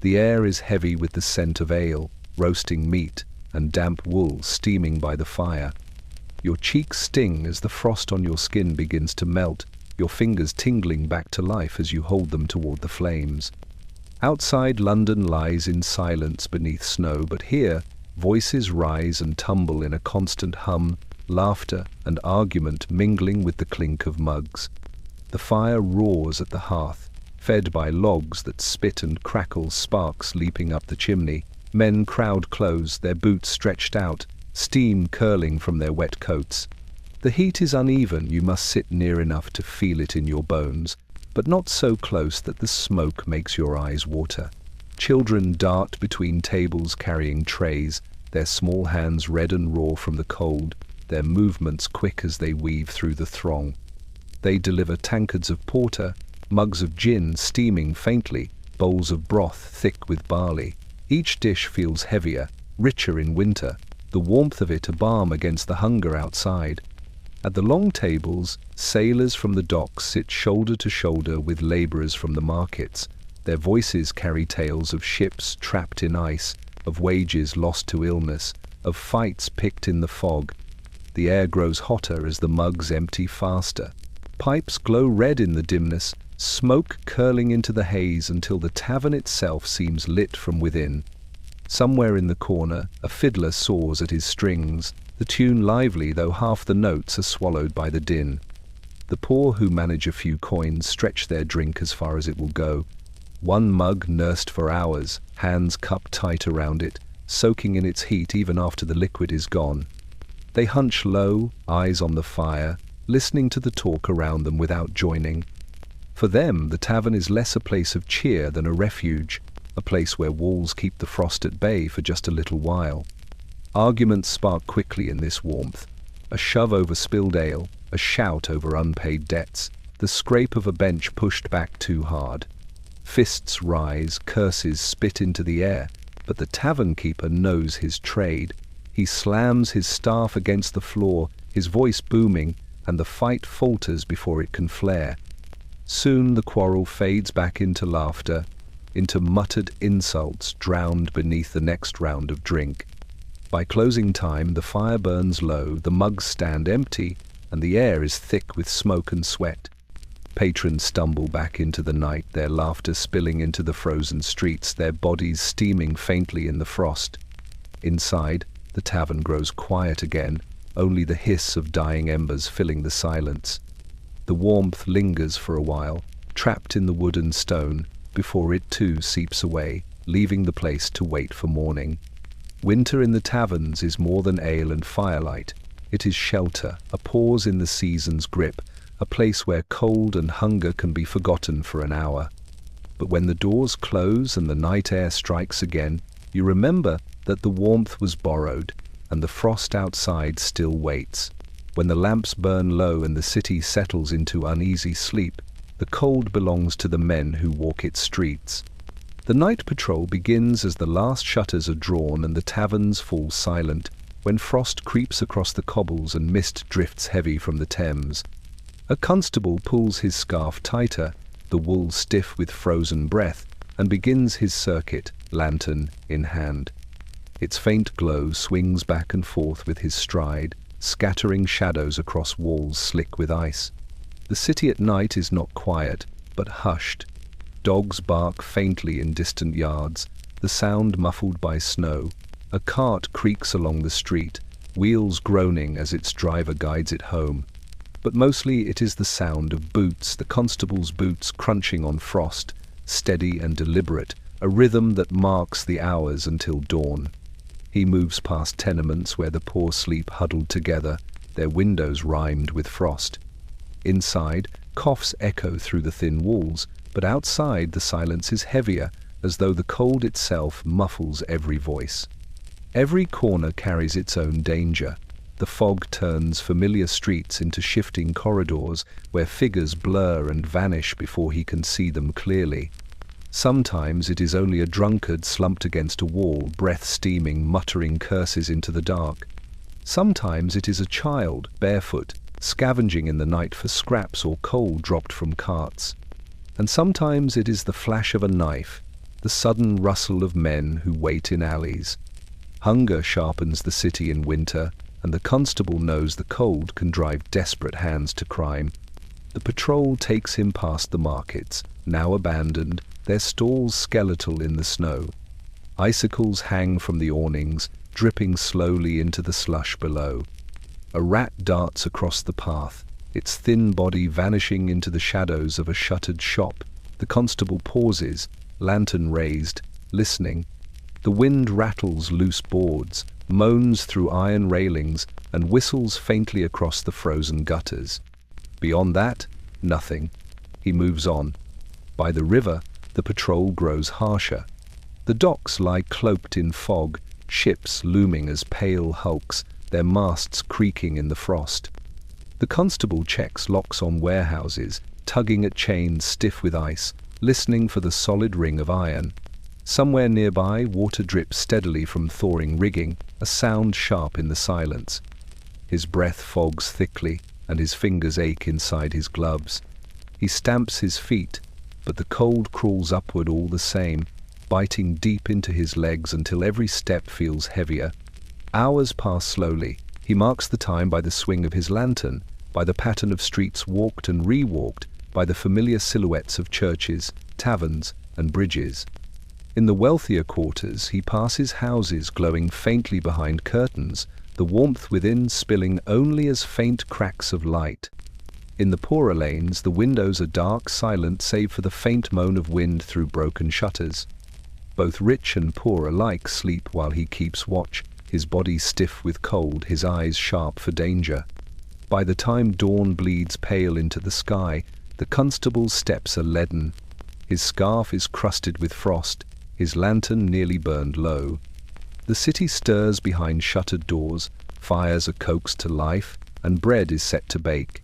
The air is heavy with the scent of ale, roasting meat, and damp wool steaming by the fire. Your cheeks sting as the frost on your skin begins to melt, your fingers tingling back to life as you hold them toward the flames. Outside, London lies in silence beneath snow, but here, voices rise and tumble in a constant hum, laughter and argument mingling with the clink of mugs. The fire roars at the hearth, fed by logs that spit and crackle, sparks leaping up the chimney. Men crowd close, their boots stretched out, steam curling from their wet coats. The heat is uneven, you must sit near enough to feel it in your bones, but not so close that the smoke makes your eyes water. Children dart between tables carrying trays, their small hands red and raw from the cold, their movements quick as they weave through the throng. They deliver tankards of porter, mugs of gin steaming faintly, bowls of broth thick with barley. Each dish feels heavier, richer in winter, the warmth of it a balm against the hunger outside. At the long tables, sailors from the docks sit shoulder to shoulder with laborers from the markets. Their voices carry tales of ships trapped in ice, of wages lost to illness, of fights picked in the fog. The air grows hotter as the mugs empty faster. Pipes glow red in the dimness, smoke curling into the haze until the tavern itself seems lit from within. Somewhere in the corner, a fiddler saws at his strings, the tune lively though half the notes are swallowed by the din. The poor who manage a few coins stretch their drink as far as it will go. One mug nursed for hours, hands cupped tight around it, soaking in its heat even after the liquid is gone. They hunch low, eyes on the fire, listening to the talk around them without joining. For them, the tavern is less a place of cheer than a refuge, a place where walls keep the frost at bay for just a little while. Arguments spark quickly in this warmth. A shove over spilled ale, a shout over unpaid debts, the scrape of a bench pushed back too hard. Fists rise, curses spit into the air, but the tavern keeper knows his trade. He slams his staff against the floor, his voice booming, and the fight falters before it can flare. Soon the quarrel fades back into laughter, into muttered insults drowned beneath the next round of drink. By closing time, the fire burns low, the mugs stand empty, and the air is thick with smoke and sweat. Patrons stumble back into the night, their laughter spilling into the frozen streets, their bodies steaming faintly in the frost. Inside, the tavern grows quiet again, only the hiss of dying embers filling the silence. The warmth lingers for a while, trapped in the wood and stone, before it too seeps away, leaving the place to wait for morning. Winter in the taverns is more than ale and firelight. It is shelter, a pause in the season's grip, a place where cold and hunger can be forgotten for an hour. But when the doors close and the night air strikes again, you remember that the warmth was borrowed, and the frost outside still waits. When the lamps burn low and the city settles into uneasy sleep, the cold belongs to the men who walk its streets. The night patrol begins as the last shutters are drawn and the taverns fall silent, when frost creeps across the cobbles and mist drifts heavy from the Thames. A constable pulls his scarf tighter, the wool stiff with frozen breath, and begins his circuit, lantern in hand. Its faint glow swings back and forth with his stride, scattering shadows across walls slick with ice. The city at night is not quiet, but hushed. Dogs bark faintly in distant yards, the sound muffled by snow. A cart creaks along the street, wheels groaning as its driver guides it home. But mostly it is the sound of boots, the constable's boots crunching on frost, steady and deliberate, a rhythm that marks the hours until dawn. He moves past tenements where the poor sleep huddled together, their windows rimed with frost. Inside, coughs echo through the thin walls, but outside the silence is heavier, as though the cold itself muffles every voice. Every corner carries its own danger. The fog turns familiar streets into shifting corridors where figures blur and vanish before he can see them clearly. Sometimes it is only a drunkard slumped against a wall, breath steaming, muttering curses into the dark. Sometimes it is a child, barefoot, scavenging in the night for scraps or coal dropped from carts. And sometimes it is the flash of a knife, the sudden rustle of men who wait in alleys. Hunger sharpens the city in winter, and the constable knows the cold can drive desperate hands to crime. The patrol takes him past the markets, now abandoned, their stalls skeletal in the snow. Icicles hang from the awnings, dripping slowly into the slush below. A rat darts across the path, its thin body vanishing into the shadows of a shuttered shop. The constable pauses, lantern raised, listening. The wind rattles loose boards, moans through iron railings, and whistles faintly across the frozen gutters. Beyond that, nothing. He moves on. By the river, the patrol grows harsher. The docks lie cloaked in fog, ships looming as pale hulks, their masts creaking in the frost. The constable checks locks on warehouses, tugging at chains stiff with ice, listening for the solid ring of iron. Somewhere nearby, water drips steadily from thawing rigging, a sound sharp in the silence. His breath fogs thickly, and his fingers ache inside his gloves. He stamps his feet, but the cold crawls upward all the same, biting deep into his legs until every step feels heavier. Hours pass slowly. He marks the time by the swing of his lantern, by the pattern of streets walked and re-walked, by the familiar silhouettes of churches, taverns, and bridges. In the wealthier quarters, he passes houses glowing faintly behind curtains, the warmth within spilling only as faint cracks of light. In the poorer lanes, the windows are dark, silent, save for the faint moan of wind through broken shutters. Both rich and poor alike sleep while he keeps watch, his body stiff with cold, his eyes sharp for danger. By the time dawn bleeds pale into the sky, the constable's steps are leaden. His scarf is crusted with frost, his lantern nearly burned low. The city stirs behind shuttered doors, fires are coaxed to life, and bread is set to bake.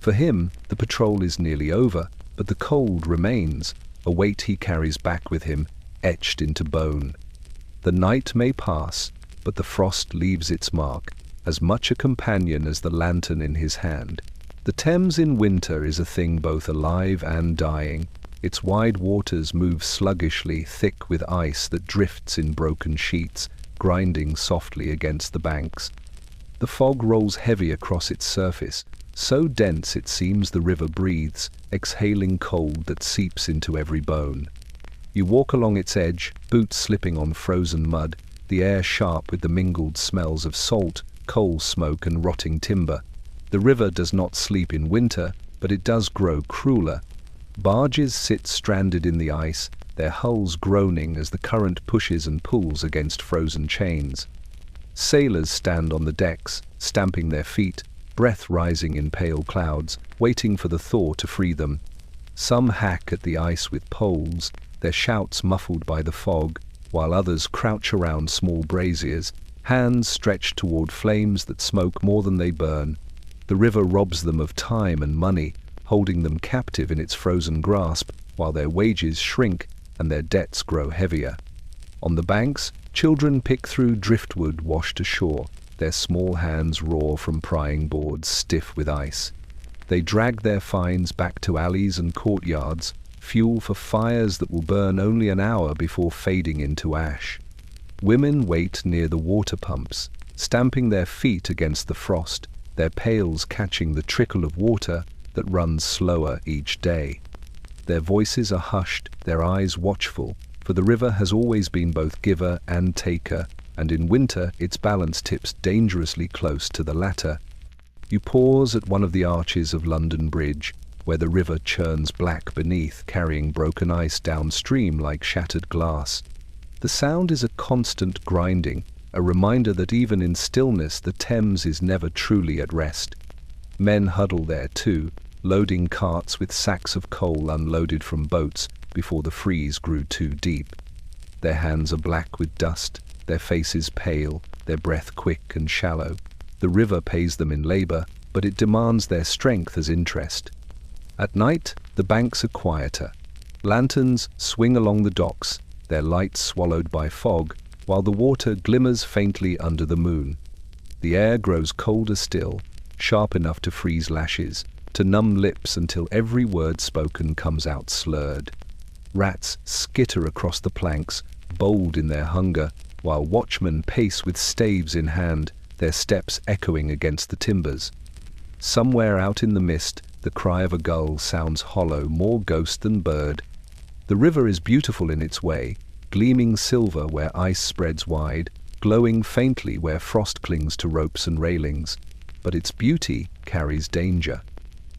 For him, the patrol is nearly over, but the cold remains, a weight he carries back with him, etched into bone. The night may pass, but the frost leaves its mark, as much a companion as the lantern in his hand. The Thames in winter is a thing both alive and dying. Its wide waters move sluggishly, thick with ice that drifts in broken sheets, grinding softly against the banks. The fog rolls heavy across its surface, so dense it seems the river breathes, exhaling cold that seeps into every bone. You walk along its edge, boots slipping on frozen mud, the air sharp with the mingled smells of salt, coal smoke and rotting timber. The river does not sleep in winter, but it does grow crueler. Barges sit stranded in the ice, their hulls groaning as the current pushes and pulls against frozen chains. Sailors stand on the decks, stamping their feet, breath rising in pale clouds, waiting for the thaw to free them. Some hack at the ice with poles, their shouts muffled by the fog, while others crouch around small braziers, hands stretched toward flames that smoke more than they burn. The river robs them of time and money, holding them captive in its frozen grasp, while their wages shrink and their debts grow heavier. On the banks, children pick through driftwood washed ashore, their small hands raw from prying boards stiff with ice. They drag their finds back to alleys and courtyards, fuel for fires that will burn only an hour before fading into ash. Women wait near the water pumps, stamping their feet against the frost, their pails catching the trickle of water that runs slower each day. Their voices are hushed, their eyes watchful, for the river has always been both giver and taker, and in winter its balance tips dangerously close to the latter. You pause at one of the arches of London Bridge, where the river churns black beneath, carrying broken ice downstream like shattered glass. The sound is a constant grinding, a reminder that even in stillness the Thames is never truly at rest. Men huddle there too, loading carts with sacks of coal unloaded from boats before the freeze grew too deep. Their hands are black with dust, their faces pale, their breath quick and shallow. The river pays them in labor, but it demands their strength as interest. At night, the banks are quieter. Lanterns swing along the docks, their lights swallowed by fog, while the water glimmers faintly under the moon. The air grows colder still, sharp enough to freeze lashes, to numb lips until every word spoken comes out slurred. Rats skitter across the planks, bold in their hunger, while watchmen pace with staves in hand, their steps echoing against the timbers. Somewhere out in the mist, the cry of a gull sounds hollow, more ghost than bird. The river is beautiful in its way, gleaming silver where ice spreads wide, glowing faintly where frost clings to ropes and railings. But its beauty carries danger.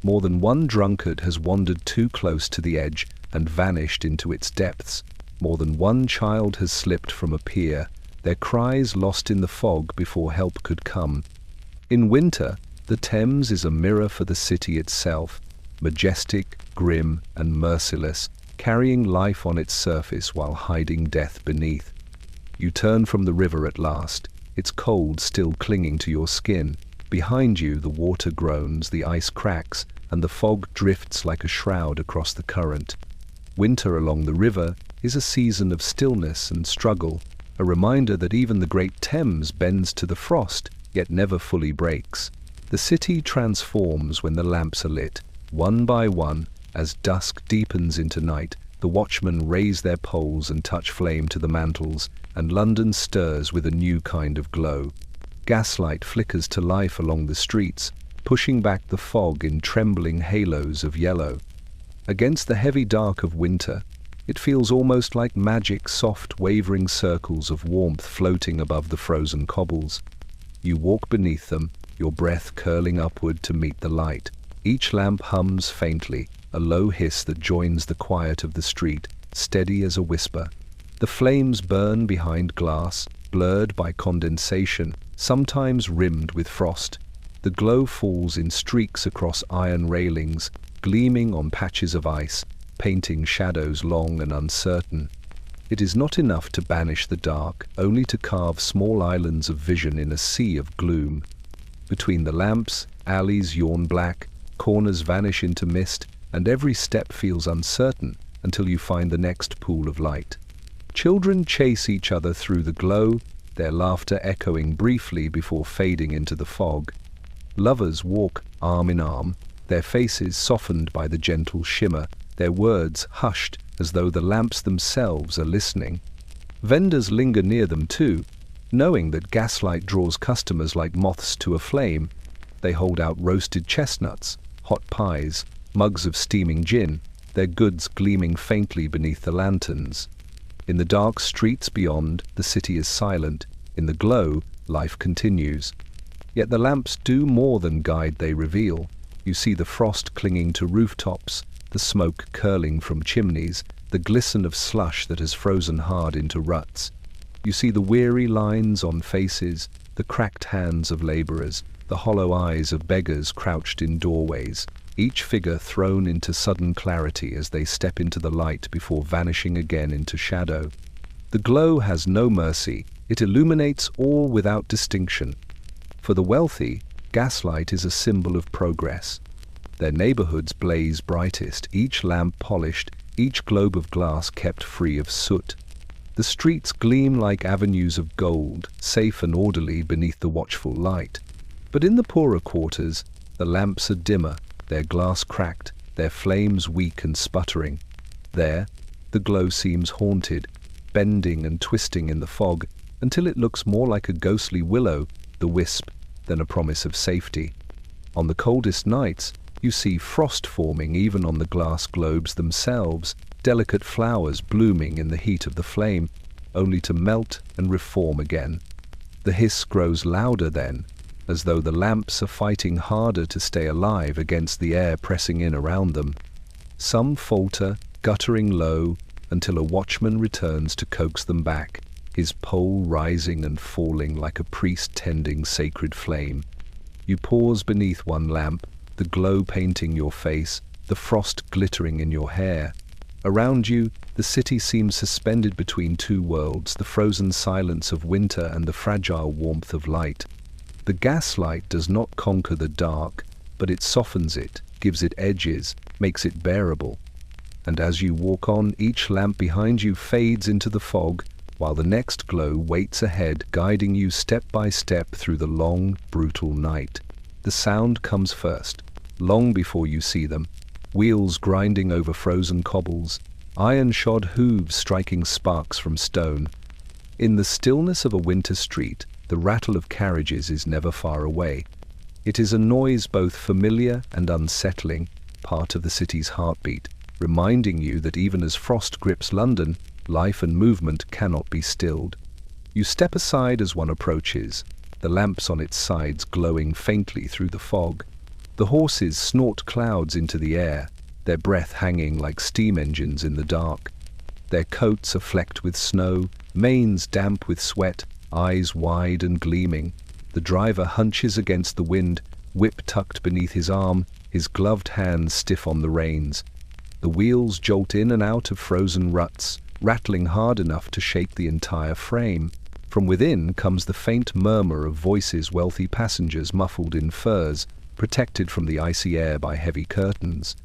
More than one drunkard has wandered too close to the edge and vanished into its depths. More than one child has slipped from a pier, their cries lost in the fog before help could come. In winter, the Thames is a mirror for the city itself, majestic, grim, and merciless, carrying life on its surface while hiding death beneath. You turn from the river at last, its cold still clinging to your skin. Behind you, the water groans, the ice cracks, and the fog drifts like a shroud across the current. Winter along the river is a season of stillness and struggle, a reminder that even the great Thames bends to the frost, yet never fully breaks. The city transforms when the lamps are lit, one by one, as dusk deepens into night. The watchmen raise their poles and touch flame to the mantles, and London stirs with a new kind of glow. Gaslight flickers to life along the streets, pushing back the fog in trembling halos of yellow. Against the heavy dark of winter, it feels almost like magic, soft, wavering circles of warmth floating above the frozen cobbles. You walk beneath them, your breath curling upward to meet the light. Each lamp hums faintly, a low hiss that joins the quiet of the street, steady as a whisper. The flames burn behind glass, blurred by condensation, sometimes rimmed with frost. The glow falls in streaks across iron railings, gleaming on patches of ice, painting shadows long and uncertain. It is not enough to banish the dark, only to carve small islands of vision in a sea of gloom. Between the lamps, alleys yawn black, corners vanish into mist, and every step feels uncertain until you find the next pool of light. Children chase each other through the glow, their laughter echoing briefly before fading into the fog. Lovers walk arm in arm, their faces softened by the gentle shimmer, their words hushed as though the lamps themselves are listening. Vendors linger near them too, knowing that gaslight draws customers like moths to a flame. They hold out roasted chestnuts, hot pies, mugs of steaming gin, their goods gleaming faintly beneath the lanterns. In the dark streets beyond, the city is silent. In the glow, life continues. Yet the lamps do more than guide, they reveal. You see the frost clinging to rooftops, the smoke curling from chimneys, the glisten of slush that has frozen hard into ruts. You see the weary lines on faces, the cracked hands of laborers, the hollow eyes of beggars crouched in doorways, each figure thrown into sudden clarity as they step into the light before vanishing again into shadow. The glow has no mercy, it illuminates all without distinction. For the wealthy, gaslight is a symbol of progress. Their neighborhoods blaze brightest, each lamp polished, each globe of glass kept free of soot. The streets gleam like avenues of gold, safe and orderly beneath the watchful light. But in the poorer quarters, the lamps are dimmer, their glass cracked, their flames weak and sputtering. There, the glow seems haunted, bending and twisting in the fog, until it looks more like a ghostly willow, the wisp, than a promise of safety. On the coldest nights, you see frost forming even on the glass globes themselves, delicate flowers blooming in the heat of the flame, only to melt and reform again. The hiss grows louder then, as though the lamps are fighting harder to stay alive against the air pressing in around them. Some falter, guttering low, until a watchman returns to coax them back, his pole rising and falling like a priest tending sacred flame. You pause beneath one lamp, the glow painting your face, the frost glittering in your hair. Around you, the city seems suspended between two worlds, the frozen silence of winter and the fragile warmth of light. The gaslight does not conquer the dark, but it softens it, gives it edges, makes it bearable. And as you walk on, each lamp behind you fades into the fog, while the next glow waits ahead, guiding you step by step through the long, brutal night. The sound comes first, long before you see them. Wheels grinding over frozen cobbles, iron-shod hooves striking sparks from stone. In the stillness of a winter street, the rattle of carriages is never far away. It is a noise both familiar and unsettling, part of the city's heartbeat, reminding you that even as frost grips London, life and movement cannot be stilled. You step aside as one approaches, the lamps on its sides glowing faintly through the fog. The horses snort clouds into the air, their breath hanging like steam engines in the dark. Their coats are flecked with snow, manes damp with sweat, eyes wide and gleaming. The driver hunches against the wind, whip tucked beneath his arm, his gloved hands stiff on the reins. The wheels jolt in and out of frozen ruts, rattling hard enough to shake the entire frame. From within comes the faint murmur of voices, wealthy passengers muffled in furs, protected from the icy air by heavy curtains.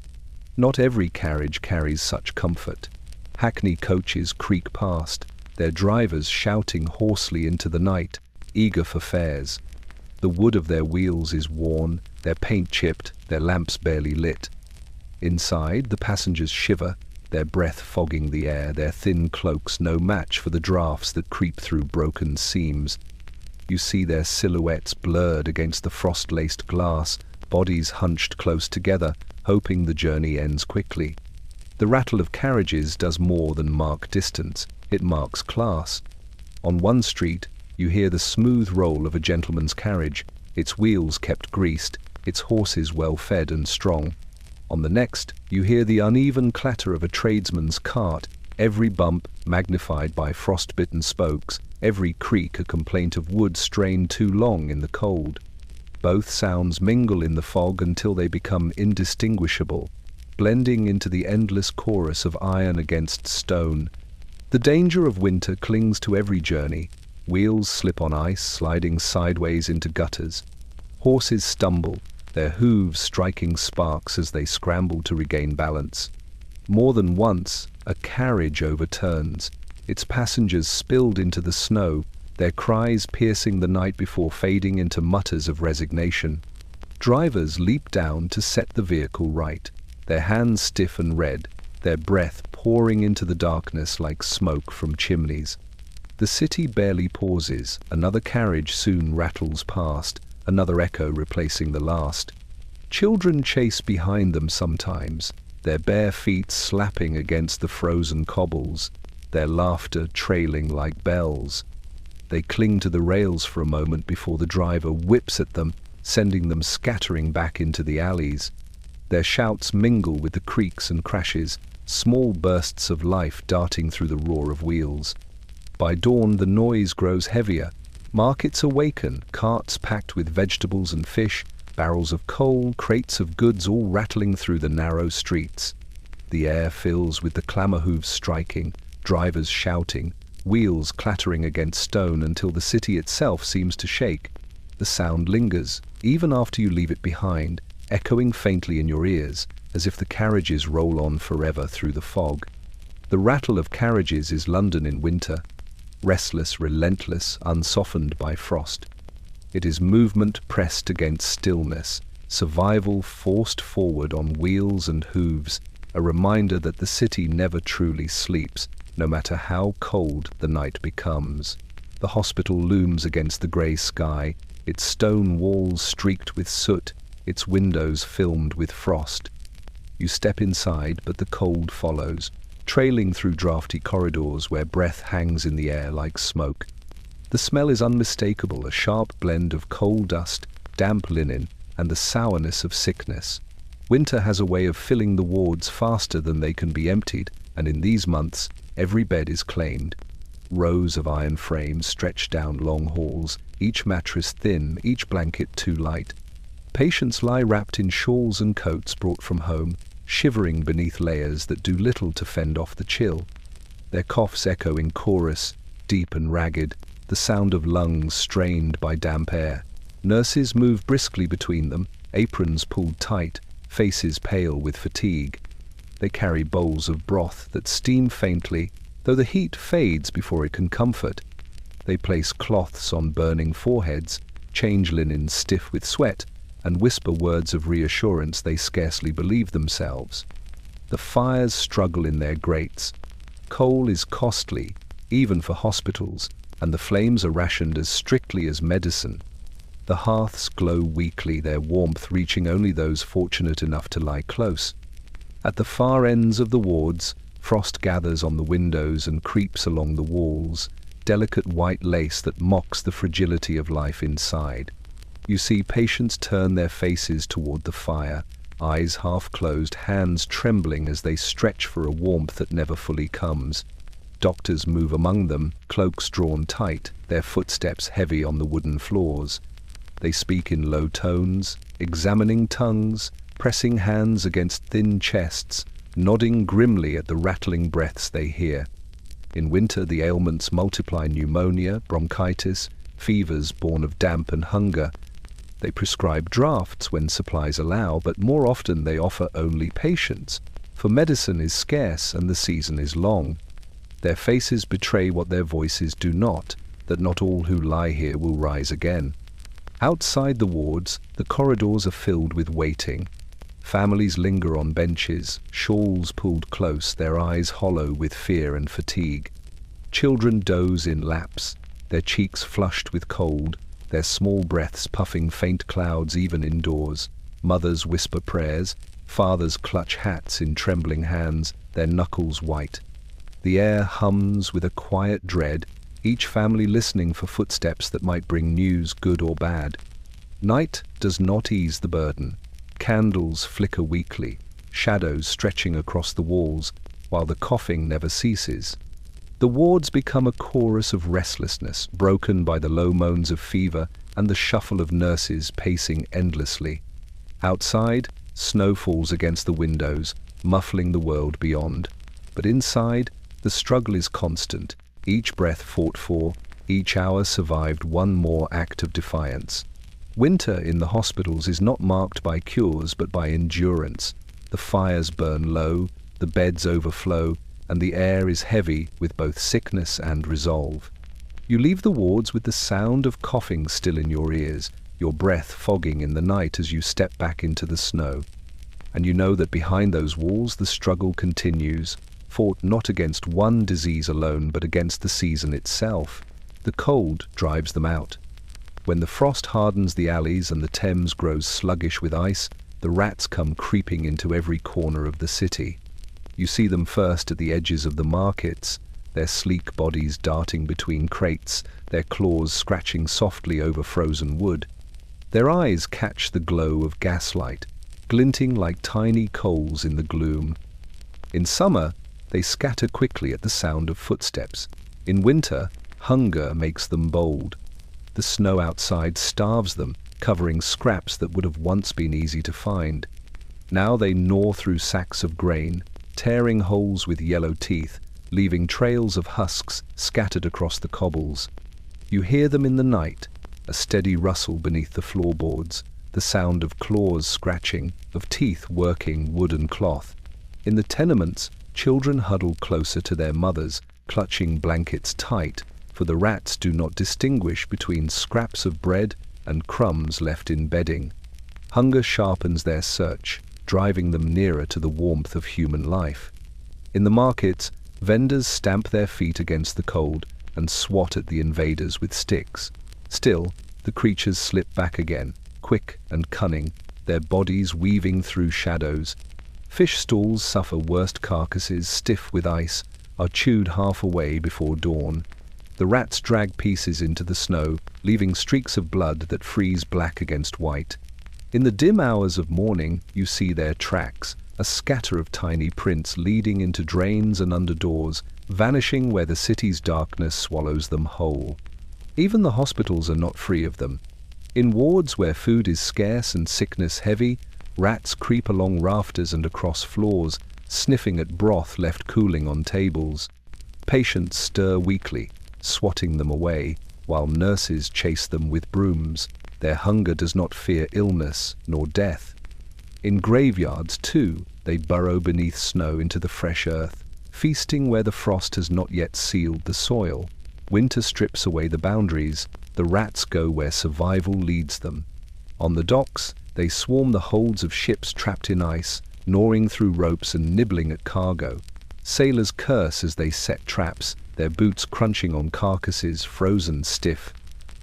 Not every carriage carries such comfort. Hackney coaches creak past, their drivers shouting hoarsely into the night, eager for fares. The wood of their wheels is worn, their paint chipped, their lamps barely lit. Inside, the passengers shiver, their breath fogging the air, their thin cloaks no match for the draughts that creep through broken seams. You see their silhouettes blurred against the frost-laced glass, bodies hunched close together, hoping the journey ends quickly. The rattle of carriages does more than mark distance, it marks class. On one street, you hear the smooth roll of a gentleman's carriage, its wheels kept greased, its horses well fed and strong. On the next, you hear the uneven clatter of a tradesman's cart, every bump magnified by frostbitten spokes, every creak a complaint of wood strained too long in the cold. Both sounds mingle in the fog until they become indistinguishable, blending into the endless chorus of iron against stone. The danger of winter clings to every journey. Wheels slip on ice, sliding sideways into gutters. Horses stumble, their hooves striking sparks as they scramble to regain balance. More than once, a carriage overturns, its passengers spilled into the snow, their cries piercing the night before fading into mutters of resignation. Drivers leap down to set the vehicle right, their hands stiff and red, their breath pouring into the darkness like smoke from chimneys. The city barely pauses, another carriage soon rattles past, another echo replacing the last. Children chase behind them sometimes, their bare feet slapping against the frozen cobbles, their laughter trailing like bells. They cling to the rails for a moment before the driver whips at them, sending them scattering back into the alleys. Their shouts mingle with the creaks and crashes, small bursts of life darting through the roar of wheels. By dawn the noise grows heavier. Markets awaken, carts packed with vegetables and fish, barrels of coal, crates of goods all rattling through the narrow streets. The air fills with the clamor hooves striking, drivers shouting, wheels clattering against stone until the city itself seems to shake. The sound lingers, even after you leave it behind, echoing faintly in your ears, as if the carriages roll on forever through the fog. The rattle of carriages is London in winter, restless, relentless, unsoftened by frost. It is movement pressed against stillness, survival forced forward on wheels and hooves, a reminder that the city never truly sleeps, no matter how cold the night becomes. The hospital looms against the grey sky, its stone walls streaked with soot, its windows filmed with frost. You step inside, but the cold follows, trailing through drafty corridors where breath hangs in the air like smoke. The smell is unmistakable, a sharp blend of coal dust, damp linen, and the sourness of sickness. Winter has a way of filling the wards faster than they can be emptied, and in these months, every bed is claimed. Rows of iron frames stretch down long halls, each mattress thin, each blanket too light. Patients lie wrapped in shawls and coats brought from home, shivering beneath layers that do little to fend off the chill. Their coughs echo in chorus, deep and ragged, the sound of lungs strained by damp air. Nurses move briskly between them, aprons pulled tight, faces pale with fatigue. They carry bowls of broth that steam faintly, though the heat fades before it can comfort. They place cloths on burning foreheads, change linen stiff with sweat, and whisper words of reassurance they scarcely believe themselves. The fires struggle in their grates. Coal is costly, even for hospitals, and the flames are rationed as strictly as medicine. The hearths glow weakly, their warmth reaching only those fortunate enough to lie close. At the far ends of the wards, frost gathers on the windows and creeps along the walls, delicate white lace that mocks the fragility of life inside. You see patients turn their faces toward the fire, eyes half closed, hands trembling as they stretch for a warmth that never fully comes. Doctors move among them, cloaks drawn tight, their footsteps heavy on the wooden floors. They speak in low tones, examining tongues, pressing hands against thin chests, nodding grimly at the rattling breaths they hear. In winter the ailments multiply: pneumonia, bronchitis, fevers born of damp and hunger. They prescribe drafts when supplies allow, but more often they offer only patience, for medicine is scarce and the season is long. Their faces betray what their voices do not, that not all who lie here will rise again. Outside the wards, the corridors are filled with waiting. Families linger on benches, shawls pulled close, their eyes hollow with fear and fatigue. Children doze in laps, their cheeks flushed with cold, their small breaths puffing faint clouds even indoors. Mothers whisper prayers, fathers clutch hats in trembling hands, their knuckles white. The air hums with a quiet dread, each family listening for footsteps that might bring news, good or bad. Night does not ease the burden. Candles flicker weakly, shadows stretching across the walls, while the coughing never ceases. The wards become a chorus of restlessness, broken by the low moans of fever and the shuffle of nurses pacing endlessly. Outside, snow falls against the windows, muffling the world beyond. But inside, the struggle is constant, each breath fought for, each hour survived one more act of defiance. Winter in the hospitals is not marked by cures but by endurance. The fires burn low, the beds overflow, and the air is heavy with both sickness and resolve. You leave the wards with the sound of coughing still in your ears, your breath fogging in the night as you step back into the snow. And you know that behind those walls the struggle continues, fought not against one disease alone but against the season itself. The cold drives them out. When the frost hardens the alleys and the Thames grows sluggish with ice, the rats come creeping into every corner of the city. You see them first at the edges of the markets, their sleek bodies darting between crates, their claws scratching softly over frozen wood. Their eyes catch the glow of gaslight, glinting like tiny coals in the gloom. In summer, they scatter quickly at the sound of footsteps. In winter, hunger makes them bold. The snow outside starves them, covering scraps that would have once been easy to find. Now they gnaw through sacks of grain, tearing holes with yellow teeth, leaving trails of husks scattered across the cobbles. You hear them in the night, a steady rustle beneath the floorboards, the sound of claws scratching, of teeth working wood and cloth. In the tenements, children huddle closer to their mothers, clutching blankets tight, for the rats do not distinguish between scraps of bread and crumbs left in bedding. Hunger sharpens their search, driving them nearer to the warmth of human life. In the markets, vendors stamp their feet against the cold and swat at the invaders with sticks. Still, the creatures slip back again, quick and cunning, their bodies weaving through shadows. Fish stalls suffer worst carcasses, stiff with ice, are chewed half away before dawn. The rats drag pieces into the snow, leaving streaks of blood that freeze black against white. In the dim hours of morning, you see their tracks, a scatter of tiny prints leading into drains and under doors, vanishing where the city's darkness swallows them whole. Even the hospitals are not free of them. In wards where food is scarce and sickness heavy, rats creep along rafters and across floors, sniffing at broth left cooling on tables. Patients stir weakly, swatting them away, while nurses chase them with brooms. Their hunger does not fear illness nor death. In graveyards, too, they burrow beneath snow into the fresh earth, feasting where the frost has not yet sealed the soil. Winter strips away the boundaries. The rats go where survival leads them. On the docks, they swarm the holds of ships trapped in ice, gnawing through ropes and nibbling at cargo. Sailors curse as they set traps, their boots crunching on carcasses frozen stiff.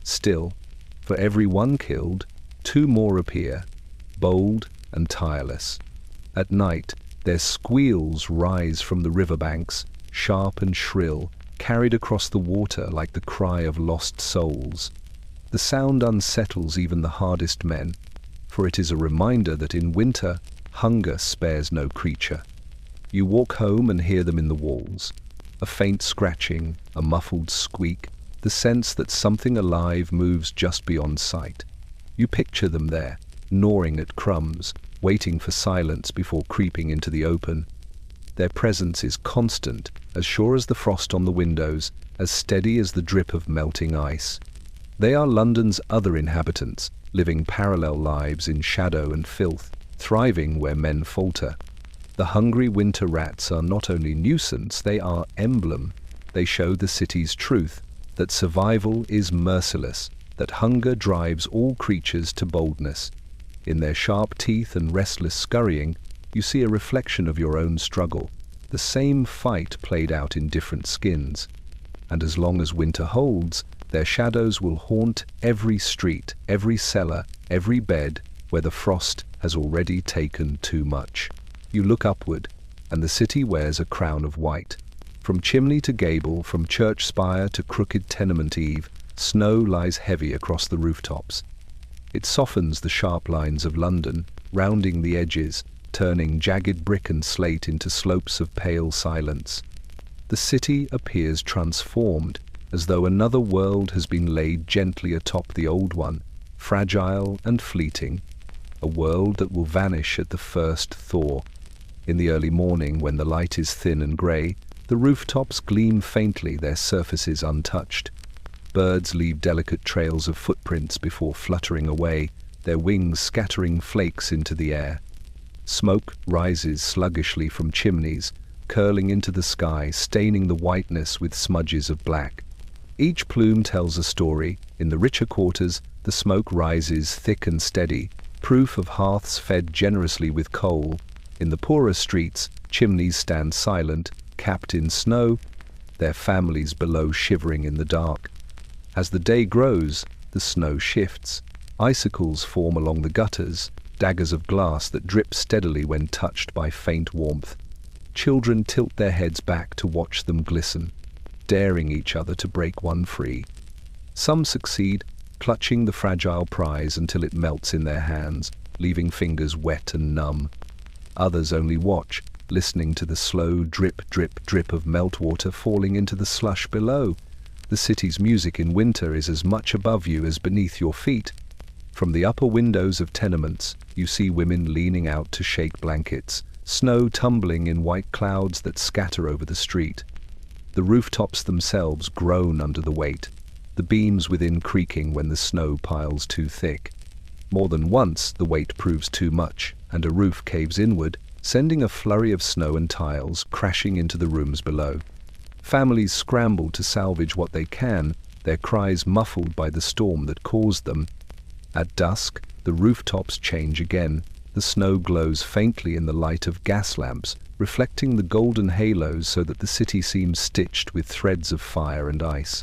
Still, for every one killed, two more appear, bold and tireless. At night, their squeals rise from the riverbanks, sharp and shrill, carried across the water like the cry of lost souls. The sound unsettles even the hardest men, for it is a reminder that in winter, hunger spares no creature. You walk home and hear them in the walls. A faint scratching, a muffled squeak, the sense that something alive moves just beyond sight. You picture them there, gnawing at crumbs, waiting for silence before creeping into the open. Their presence is constant, as sure as the frost on the windows, as steady as the drip of melting ice. They are London's other inhabitants, living parallel lives in shadow and filth, thriving where men falter. The hungry winter rats are not only nuisance, they are emblem. They show the city's truth, that survival is merciless, that hunger drives all creatures to boldness. In their sharp teeth and restless scurrying, you see a reflection of your own struggle, the same fight played out in different skins. And as long as winter holds, their shadows will haunt every street, every cellar, every bed where the frost has already taken too much. You look upward, and the city wears a crown of white. From chimney to gable, from church spire to crooked tenement eave, snow lies heavy across the rooftops. It softens the sharp lines of London, rounding the edges, turning jagged brick and slate into slopes of pale silence. The city appears transformed, as though another world has been laid gently atop the old one, fragile and fleeting, a world that will vanish at the first thaw. In the early morning, when the light is thin and grey, the rooftops gleam faintly, their surfaces untouched. Birds leave delicate trails of footprints before fluttering away, their wings scattering flakes into the air. Smoke rises sluggishly from chimneys, curling into the sky, staining the whiteness with smudges of black. Each plume tells a story. In the richer quarters, the smoke rises thick and steady, proof of hearths fed generously with coal. In the poorer streets, chimneys stand silent, capped in snow, their families below shivering in the dark. As the day grows, the snow shifts. Icicles form along the gutters, daggers of glass that drip steadily when touched by faint warmth. Children tilt their heads back to watch them glisten, daring each other to break one free. Some succeed, clutching the fragile prize until it melts in their hands, leaving fingers wet and numb. Others only watch, listening to the slow drip, drip, drip of meltwater falling into the slush below. The city's music in winter is as much above you as beneath your feet. From the upper windows of tenements, you see women leaning out to shake blankets, snow tumbling in white clouds that scatter over the street. The rooftops themselves groan under the weight, the beams within creaking when the snow piles too thick. More than once, the weight proves too much, and a roof caves inward, sending a flurry of snow and tiles crashing into the rooms below. Families scramble to salvage what they can, their cries muffled by the storm that caused them. At dusk, the rooftops change again. The snow glows faintly in the light of gas lamps, reflecting the golden halos so that the city seems stitched with threads of fire and ice.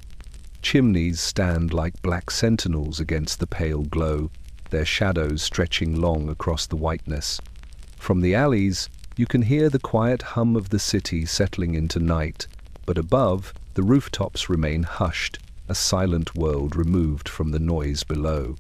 Chimneys stand like black sentinels against the pale glow, their shadows stretching long across the whiteness. From the alleys, you can hear the quiet hum of the city settling into night, but above, the rooftops remain hushed, a silent world removed from the noise below.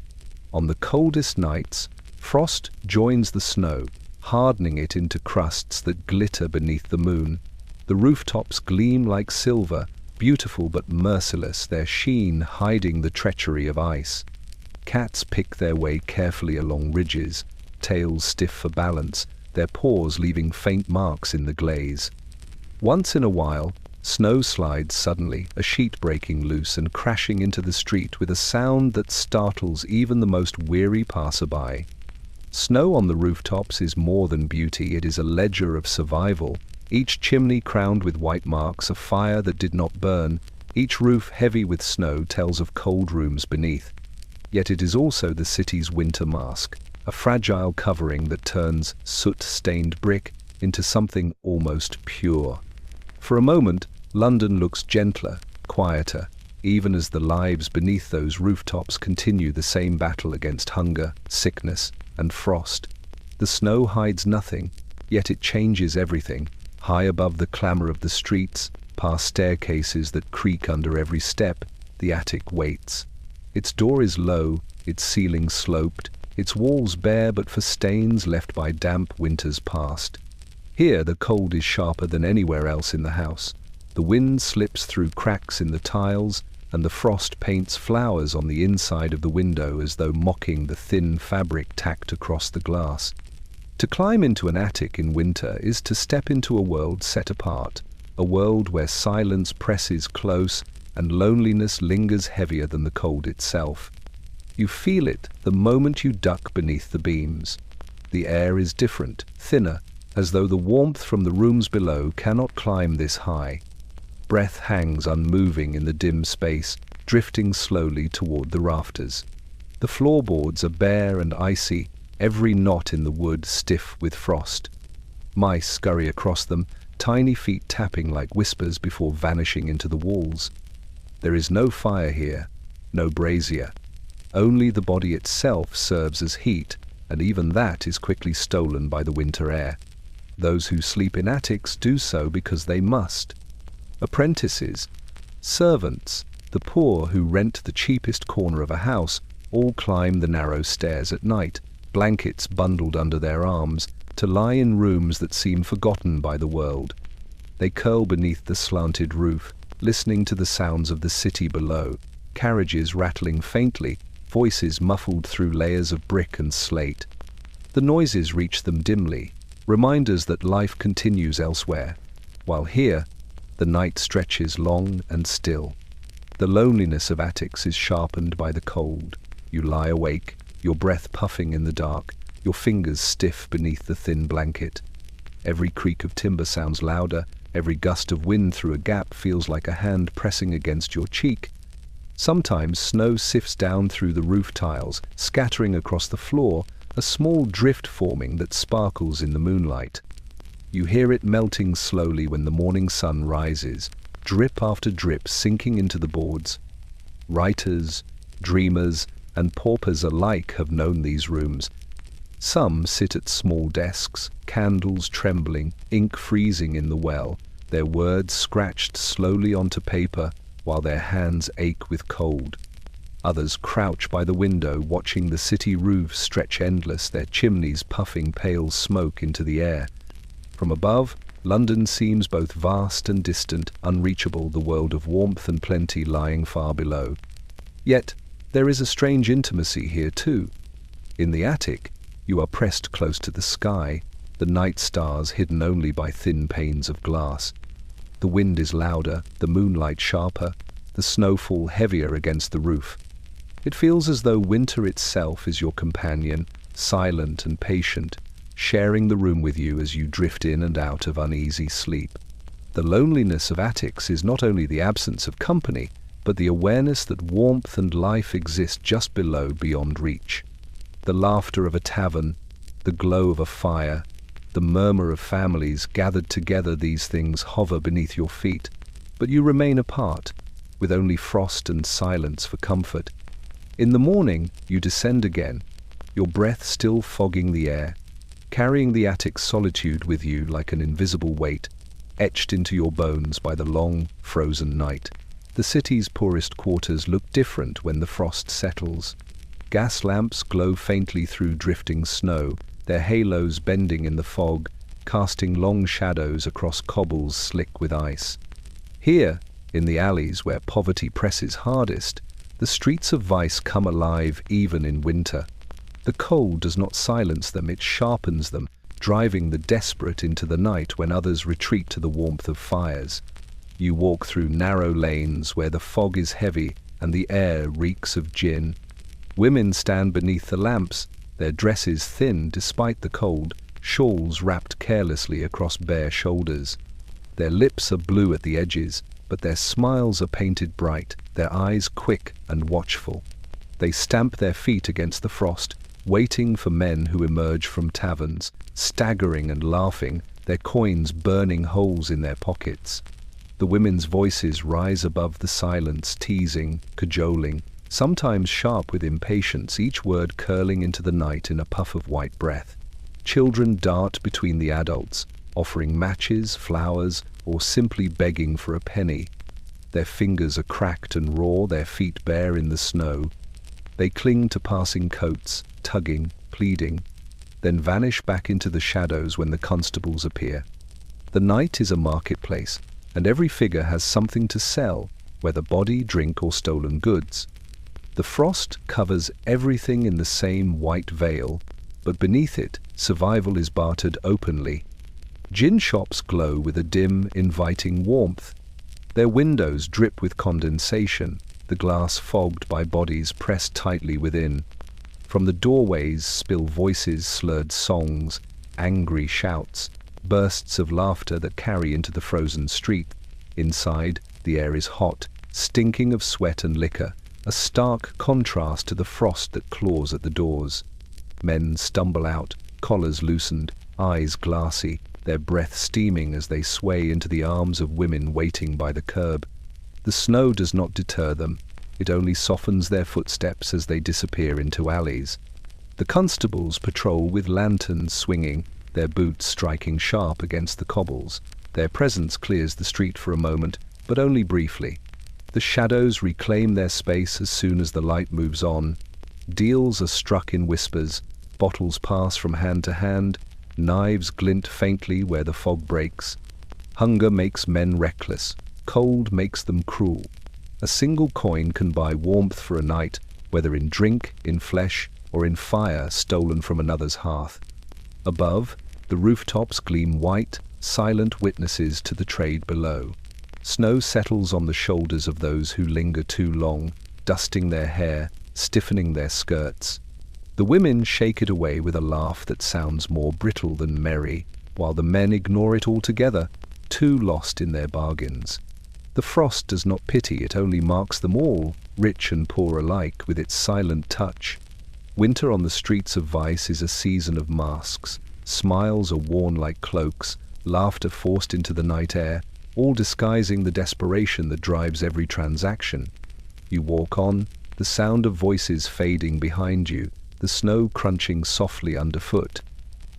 On the coldest nights, frost joins the snow, hardening it into crusts that glitter beneath the moon. The rooftops gleam like silver, beautiful but merciless, their sheen hiding the treachery of ice. Cats pick their way carefully along ridges, tails stiff for balance, their paws leaving faint marks in the glaze. Once in a while, snow slides suddenly, a sheet breaking loose and crashing into the street with a sound that startles even the most weary passerby. Snow on the rooftops is more than beauty, it is a ledger of survival. Each chimney crowned with white marks, a fire that did not burn. Each roof heavy with snow tells of cold rooms beneath. Yet it is also the city's winter mask, a fragile covering that turns soot-stained brick into something almost pure. For a moment, London looks gentler, quieter, even as the lives beneath those rooftops continue the same battle against hunger, sickness, and frost. The snow hides nothing, yet it changes everything. High above the clamour of the streets, past staircases that creak under every step, the attic waits. Its door is low, its ceiling sloped, its walls bare but for stains left by damp winters past. Here the cold is sharper than anywhere else in the house. The wind slips through cracks in the tiles, and the frost paints flowers on the inside of the window as though mocking the thin fabric tacked across the glass. To climb into an attic in winter is to step into a world set apart, a world where silence presses close and loneliness lingers heavier than the cold itself. You feel it the moment you duck beneath the beams. The air is different, thinner, as though the warmth from the rooms below cannot climb this high. Breath hangs unmoving in the dim space, drifting slowly toward the rafters. The floorboards are bare and icy, every knot in the wood stiff with frost. Mice scurry across them, tiny feet tapping like whispers before vanishing into the walls. There is no fire here, no brazier. Only the body itself serves as heat, and even that is quickly stolen by the winter air. Those who sleep in attics do so because they must. Apprentices, servants, the poor who rent the cheapest corner of a house, all climb the narrow stairs at night, blankets bundled under their arms, to lie in rooms that seem forgotten by the world. They curl beneath the slanted roof, listening to the sounds of the city below, carriages rattling faintly, voices muffled through layers of brick and slate. The noises reach them dimly, reminders that life continues elsewhere, while here, the night stretches long and still. The loneliness of attics is sharpened by the cold. You lie awake, your breath puffing in the dark, your fingers stiff beneath the thin blanket. Every creak of timber sounds louder, every gust of wind through a gap feels like a hand pressing against your cheek. Sometimes snow sifts down through the roof tiles, scattering across the floor, a small drift forming that sparkles in the moonlight. You hear it melting slowly when the morning sun rises, drip after drip sinking into the boards. Writers, dreamers, and paupers alike have known these rooms. Some sit at small desks, candles trembling, ink freezing in the well, their words scratched slowly onto paper while their hands ache with cold. Others crouch by the window, watching the city roofs stretch endless, their chimneys puffing pale smoke into the air. From above, London seems both vast and distant, unreachable, the world of warmth and plenty lying far below. Yet, there is a strange intimacy here too. In the attic, you are pressed close to the sky, the night stars hidden only by thin panes of glass. The wind is louder, the moonlight sharper, the snowfall heavier against the roof. It feels as though winter itself is your companion, silent and patient, sharing the room with you as you drift in and out of uneasy sleep. The loneliness of attics is not only the absence of company, but the awareness that warmth and life exist just below, beyond reach. The laughter of a tavern, the glow of a fire, the murmur of families gathered together, these things hover beneath your feet, but you remain apart, with only frost and silence for comfort. In the morning, you descend again, your breath still fogging the air, carrying the attic's solitude with you like an invisible weight, etched into your bones by the long, frozen night. The city's poorest quarters look different when the frost settles. Gas lamps glow faintly through drifting snow, their halos bending in the fog, casting long shadows across cobbles slick with ice. Here, in the alleys where poverty presses hardest, the streets of vice come alive even in winter. The cold does not silence them, it sharpens them, driving the desperate into the night when others retreat to the warmth of fires. You walk through narrow lanes where the fog is heavy and the air reeks of gin. Women stand beneath the lamps, their dresses thin despite the cold, shawls wrapped carelessly across bare shoulders. Their lips are blue at the edges, but their smiles are painted bright, their eyes quick and watchful. They stamp their feet against the frost, waiting for men who emerge from taverns, staggering and laughing, their coins burning holes in their pockets. The women's voices rise above the silence, teasing, cajoling, sometimes sharp with impatience, each word curling into the night in a puff of white breath. Children dart between the adults, offering matches, flowers, or simply begging for a penny. Their fingers are cracked and raw, their feet bare in the snow. They cling to passing coats, tugging, pleading, then vanish back into the shadows when the constables appear. The night is a marketplace, and every figure has something to sell, whether body, drink, or stolen goods. The frost covers everything in the same white veil, but beneath it, survival is bartered openly. Gin shops glow with a dim, inviting warmth. Their windows drip with condensation, the glass fogged by bodies pressed tightly within. From the doorways spill voices, slurred songs, angry shouts, bursts of laughter that carry into the frozen street. Inside, the air is hot, stinking of sweat and liquor, a stark contrast to the frost that claws at the doors. Men stumble out, collars loosened, eyes glassy, their breath steaming as they sway into the arms of women waiting by the curb. The snow does not deter them, it only softens their footsteps as they disappear into alleys. The constables patrol with lanterns swinging, their boots striking sharp against the cobbles. Their presence clears the street for a moment, but only briefly. The shadows reclaim their space as soon as the light moves on. Deals are struck in whispers, bottles pass from hand to hand, knives glint faintly where the fog breaks. Hunger makes men reckless, cold makes them cruel. A single coin can buy warmth for a night, whether in drink, in flesh, or in fire stolen from another's hearth. Above, the rooftops gleam white, silent witnesses to the trade below. Snow settles on the shoulders of those who linger too long, dusting their hair, stiffening their skirts. The women shake it away with a laugh that sounds more brittle than merry, while the men ignore it altogether, too lost in their bargains. The frost does not pity, it only marks them all, rich and poor alike, with its silent touch. Winter on the streets of Vice is a season of masks. Smiles are worn like cloaks, laughter forced into the night air, all disguising the desperation that drives every transaction. You walk on, the sound of voices fading behind you, the snow crunching softly underfoot.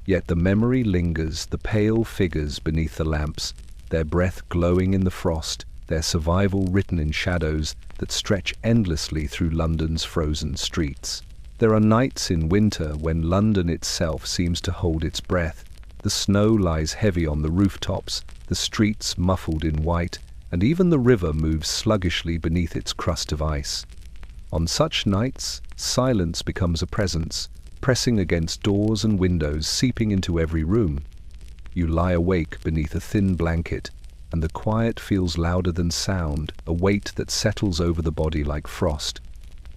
Yet the memory lingers, the pale figures beneath the lamps, their breath glowing in the frost, their survival written in shadows that stretch endlessly through London's frozen streets. There are nights in winter when London itself seems to hold its breath. The snow lies heavy on the rooftops, the streets muffled in white, and even the river moves sluggishly beneath its crust of ice. On such nights, silence becomes a presence, pressing against doors and windows, seeping into every room. You lie awake beneath a thin blanket, and the quiet feels louder than sound, a weight that settles over the body like frost.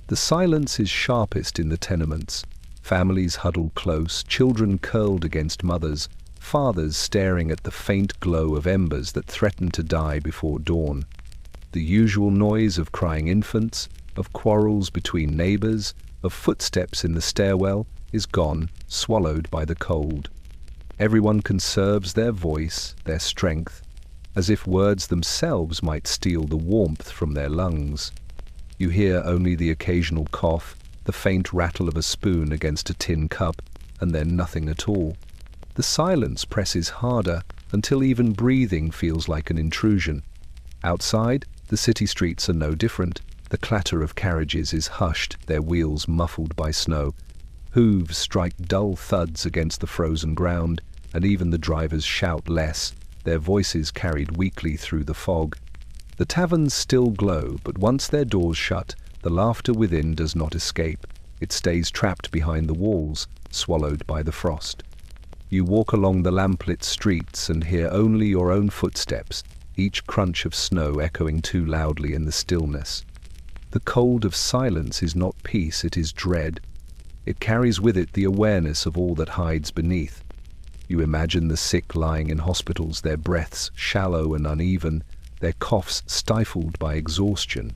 The silence is sharpest in the tenements. Families huddle close, children curled against mothers, fathers staring at the faint glow of embers that threaten to die before dawn. The usual noise of crying infants, of quarrels between neighbors, of footsteps in the stairwell is gone, swallowed by the cold. Everyone conserves their voice, their strength, as if words themselves might steal the warmth from their lungs. You hear only the occasional cough, the faint rattle of a spoon against a tin cup, and then nothing at all. The silence presses harder until even breathing feels like an intrusion. Outside, the city streets are no different. The clatter of carriages is hushed, their wheels muffled by snow. Hooves strike dull thuds against the frozen ground, and even the drivers shout less, their voices carried weakly through the fog. The taverns still glow, but once their doors shut, the laughter within does not escape. It stays trapped behind the walls, swallowed by the frost. You walk along the lamplit streets and hear only your own footsteps, each crunch of snow echoing too loudly in the stillness. The cold of silence is not peace, it is dread. It carries with it the awareness of all that hides beneath. You imagine the sick lying in hospitals, their breaths shallow and uneven, their coughs stifled by exhaustion.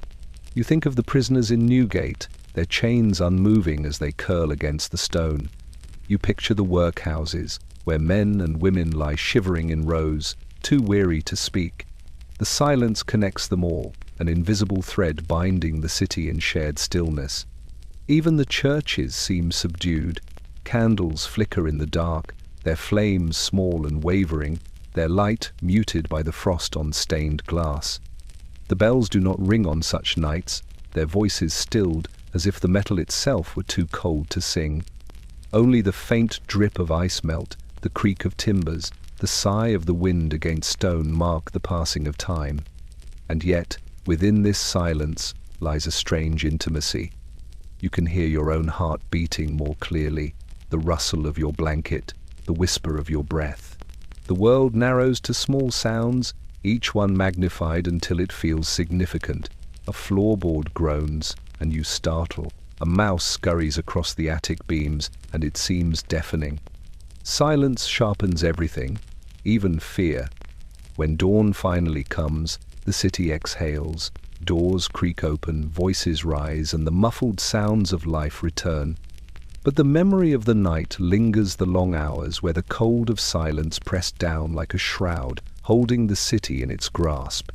You think of the prisoners in Newgate, their chains unmoving as they curl against the stone. You picture the workhouses, where men and women lie shivering in rows, too weary to speak. The silence connects them all, an invisible thread binding the city in shared stillness. Even the churches seem subdued. Candles flicker in the dark, their flames small and wavering, their light muted by the frost on stained glass. The bells do not ring on such nights, their voices stilled as if the metal itself were too cold to sing. Only the faint drip of ice melt, the creak of timbers, the sigh of the wind against stone mark the passing of time. And yet, within this silence lies a strange intimacy. You can hear your own heart beating more clearly, the rustle of your blanket, the whisper of your breath. The world narrows to small sounds, each one magnified until it feels significant. A floorboard groans, and you startle. A mouse scurries across the attic beams, and it seems deafening. Silence sharpens everything, even fear. When dawn finally comes, the city exhales. Doors creak open, voices rise, and the muffled sounds of life return. But the memory of the night lingers, the long hours where the cold of silence pressed down like a shroud, holding the city in its grasp.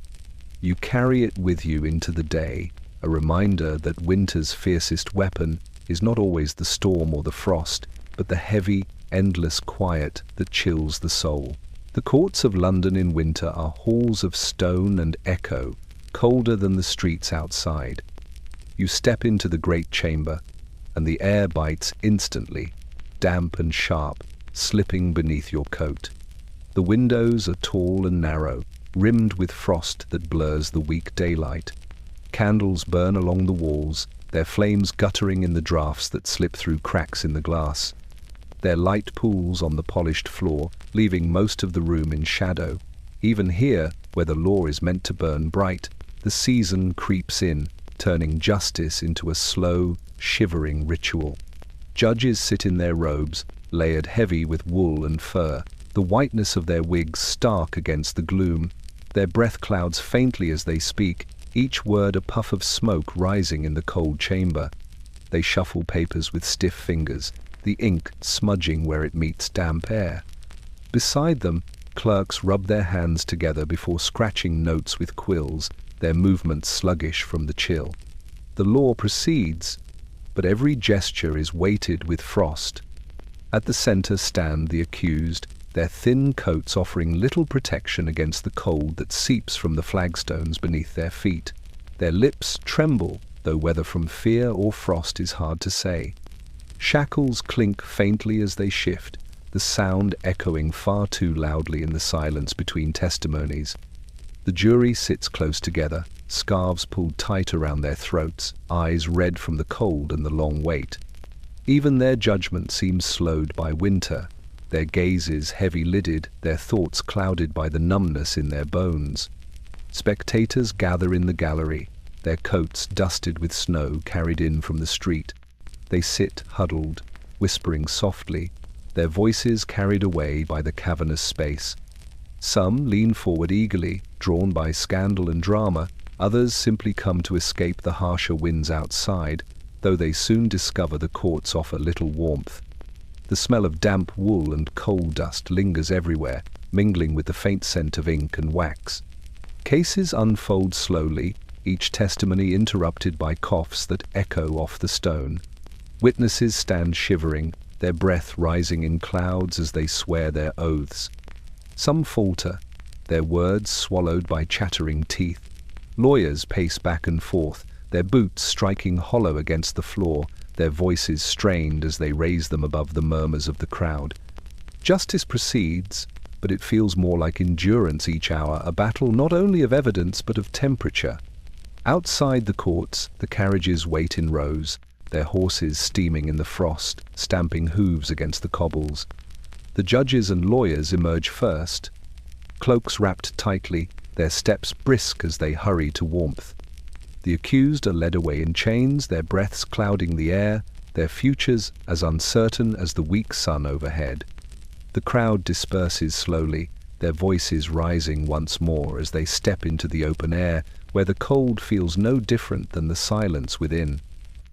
You carry it with you into the day, a reminder that winter's fiercest weapon is not always the storm or the frost, but the heavy, endless quiet that chills the soul. The courts of London in winter are halls of stone and echo, colder than the streets outside. You step into the great chamber, and the air bites instantly, damp and sharp, slipping beneath your coat. The windows are tall and narrow, rimmed with frost that blurs the weak daylight. Candles burn along the walls, their flames guttering in the draughts that slip through cracks in the glass. Their light pools on the polished floor, leaving most of the room in shadow. Even here, where the law is meant to burn bright, the season creeps in, turning justice into a slow, shivering ritual. Judges sit in their robes, layered heavy with wool and fur, the whiteness of their wigs stark against the gloom. Their breath clouds faintly as they speak, each word a puff of smoke rising in the cold chamber. They shuffle papers with stiff fingers, the ink smudging where it meets damp air. Beside them, clerks rub their hands together before scratching notes with quills, their movements sluggish from the chill. The law proceeds, but every gesture is weighted with frost. At the center stand the accused, their thin coats offering little protection against the cold that seeps from the flagstones beneath their feet. Their lips tremble, though whether from fear or frost is hard to say. Shackles clink faintly as they shift, the sound echoing far too loudly in the silence between testimonies. The jury sits close together, scarves pulled tight around their throats, eyes red from the cold and the long wait. Even their judgment seems slowed by winter, their gazes heavy-lidded, their thoughts clouded by the numbness in their bones. Spectators gather in the gallery, their coats dusted with snow carried in from the street. They sit huddled, whispering softly, their voices carried away by the cavernous space. Some lean forward eagerly, drawn by scandal and drama, others simply come to escape the harsher winds outside, though they soon discover the courts offer little warmth. The smell of damp wool and coal dust lingers everywhere, mingling with the faint scent of ink and wax. Cases unfold slowly, each testimony interrupted by coughs that echo off the stone. Witnesses stand shivering, their breath rising in clouds as they swear their oaths. Some falter, their words swallowed by chattering teeth. Lawyers pace back and forth, their boots striking hollow against the floor, their voices strained as they raise them above the murmurs of the crowd. Justice proceeds, but it feels more like endurance each hour, a battle not only of evidence but of temperature. Outside the courts, the carriages wait in rows, their horses steaming in the frost, stamping hooves against the cobbles. The judges and lawyers emerge first, cloaks wrapped tightly, their steps brisk as they hurry to warmth. The accused are led away in chains, their breaths clouding the air, their futures as uncertain as the weak sun overhead. The crowd disperses slowly, their voices rising once more as they step into the open air, where the cold feels no different than the silence within.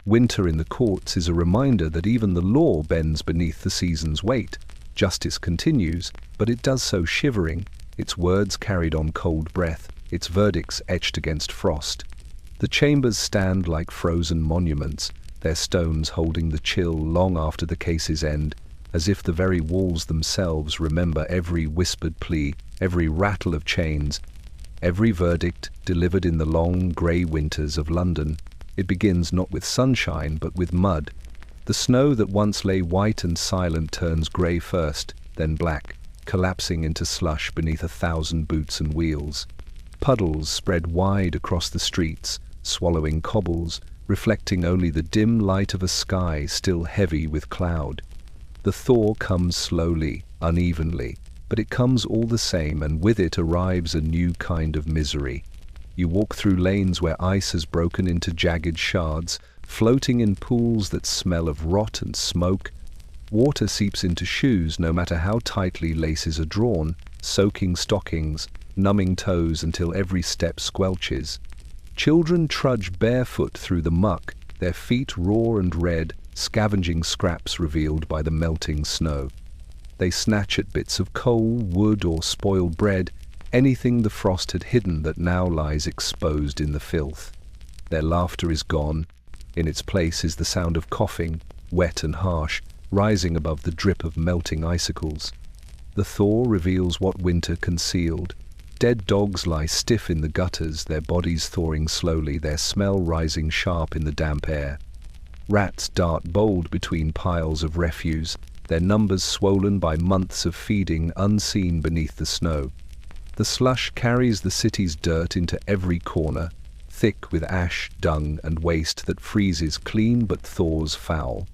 Winter in the courts is a reminder that even the law bends beneath the season's weight. Justice continues, but it does so shivering, its words carried on cold breath, its verdicts etched against frost. The chambers stand like frozen monuments, their stones holding the chill long after the case's end, as if the very walls themselves remember every whispered plea, every rattle of chains, every verdict delivered in the long, grey winters of London. It begins not with sunshine, but with mud. The snow that once lay white and silent turns grey first, then black, collapsing into slush beneath 1,000 boots and wheels. Puddles spread wide across the streets, swallowing cobbles, reflecting only the dim light of a sky still heavy with cloud. The thaw comes slowly, unevenly, but it comes all the same, and with it arrives a new kind of misery. You walk through lanes where ice has broken into jagged shards, floating in pools that smell of rot and smoke. Water seeps into shoes no matter how tightly laces are drawn, soaking stockings, numbing toes until every step squelches. Children trudge barefoot through the muck, their feet raw and red, scavenging scraps revealed by the melting snow. They snatch at bits of coal, wood, or spoiled bread, anything the frost had hidden that now lies exposed in the filth. Their laughter is gone. In its place is the sound of coughing, wet and harsh, rising above the drip of melting icicles. The thaw reveals what winter concealed. Dead dogs lie stiff in the gutters, their bodies thawing slowly, their smell rising sharp in the damp air. Rats dart bold between piles of refuse, their numbers swollen by months of feeding unseen beneath the snow. The slush carries the city's dirt into every corner, thick with ash, dung, and waste that freezes clean but thaws foul.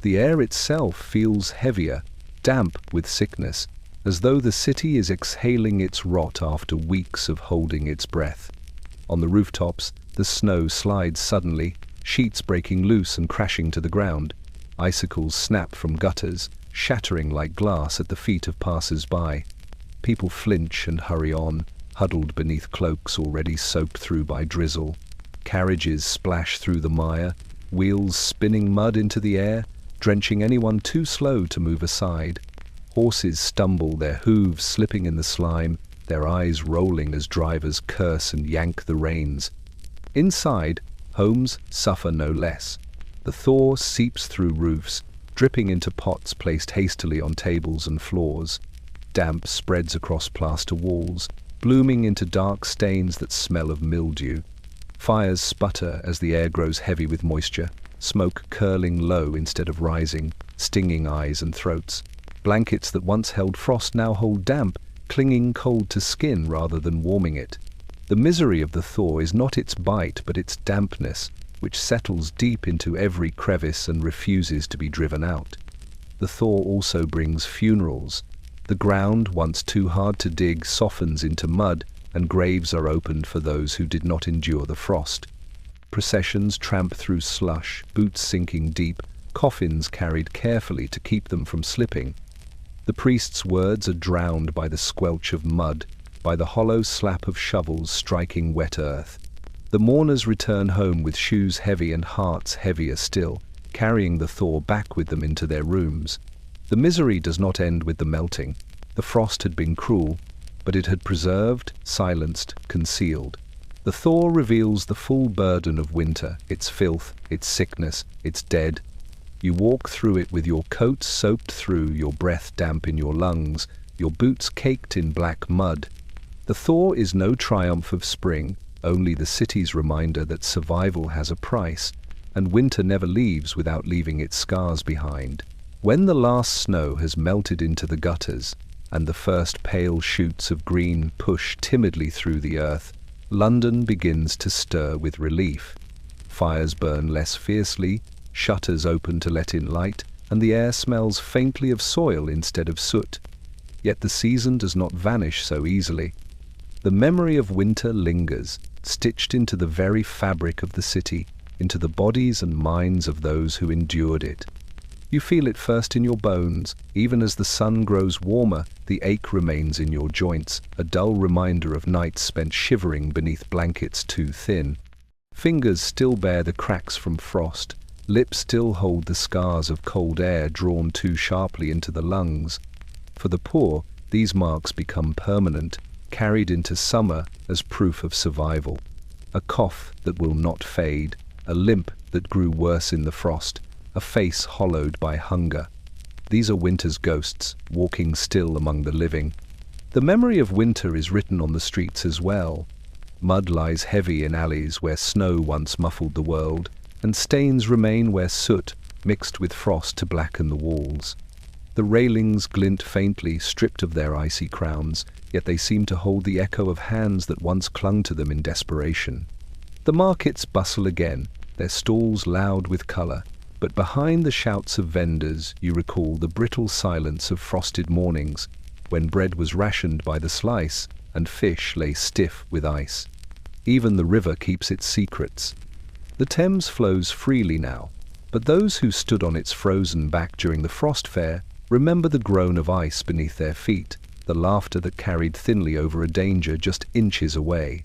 The air itself feels heavier, damp with sickness, as though the city is exhaling its rot after weeks of holding its breath. On the rooftops, the snow slides suddenly, sheets breaking loose and crashing to the ground. Icicles snap from gutters, shattering like glass at the feet of passers-by. People flinch and hurry on, huddled beneath cloaks already soaked through by drizzle. Carriages splash through the mire, wheels spinning mud into the air, drenching anyone too slow to move aside. Horses stumble, their hooves slipping in the slime, their eyes rolling as drivers curse and yank the reins. Inside, homes suffer no less. The thaw seeps through roofs, dripping into pots placed hastily on tables and floors. Damp spreads across plaster walls, blooming into dark stains that smell of mildew. Fires sputter as the air grows heavy with moisture, smoke curling low instead of rising, stinging eyes and throats. Blankets that once held frost now hold damp, clinging cold to skin rather than warming it. The misery of the thaw is not its bite but its dampness, which settles deep into every crevice and refuses to be driven out. The thaw also brings funerals. The ground, once too hard to dig, softens into mud, and graves are opened for those who did not endure the frost. Processions tramp through slush, boots sinking deep, coffins carried carefully to keep them from slipping. The priest's words are drowned by the squelch of mud, by the hollow slap of shovels striking wet earth. The mourners return home with shoes heavy and hearts heavier still, carrying the thaw back with them into their rooms. The misery does not end with the melting. The frost had been cruel, but it had preserved, silenced, concealed. The thaw reveals the full burden of winter, its filth, its sickness, its dead. You walk through it with your coat soaked through, your breath damp in your lungs, your boots caked in black mud. The thaw is no triumph of spring, only the city's reminder that survival has a price, and winter never leaves without leaving its scars behind. When the last snow has melted into the gutters, and the first pale shoots of green push timidly through the earth, London begins to stir with relief. Fires burn less fiercely, shutters open to let in light, and the air smells faintly of soil instead of soot. Yet the season does not vanish so easily. The memory of winter lingers, stitched into the very fabric of the city, into the bodies and minds of those who endured it. You feel it first in your bones. Even as the sun grows warmer, the ache remains in your joints, a dull reminder of nights spent shivering beneath blankets too thin. Fingers still bear the cracks from frost. Lips still hold the scars of cold air drawn too sharply into the lungs. For the poor, these marks become permanent, carried into summer as proof of survival. A cough that will not fade, a limp that grew worse in the frost, a face hollowed by hunger. These are winter's ghosts, walking still among the living. The memory of winter is written on the streets as well. Mud lies heavy in alleys where snow once muffled the world, and stains remain where soot mixed with frost to blacken the walls. The railings glint faintly, stripped of their icy crowns, yet they seem to hold the echo of hands that once clung to them in desperation. The markets bustle again, their stalls loud with colour, but behind the shouts of vendors you recall the brittle silence of frosted mornings, when bread was rationed by the slice and fish lay stiff with ice. Even the river keeps its secrets. The Thames flows freely now, but those who stood on its frozen back during the frost fair remember the groan of ice beneath their feet, the laughter that carried thinly over a danger just inches away.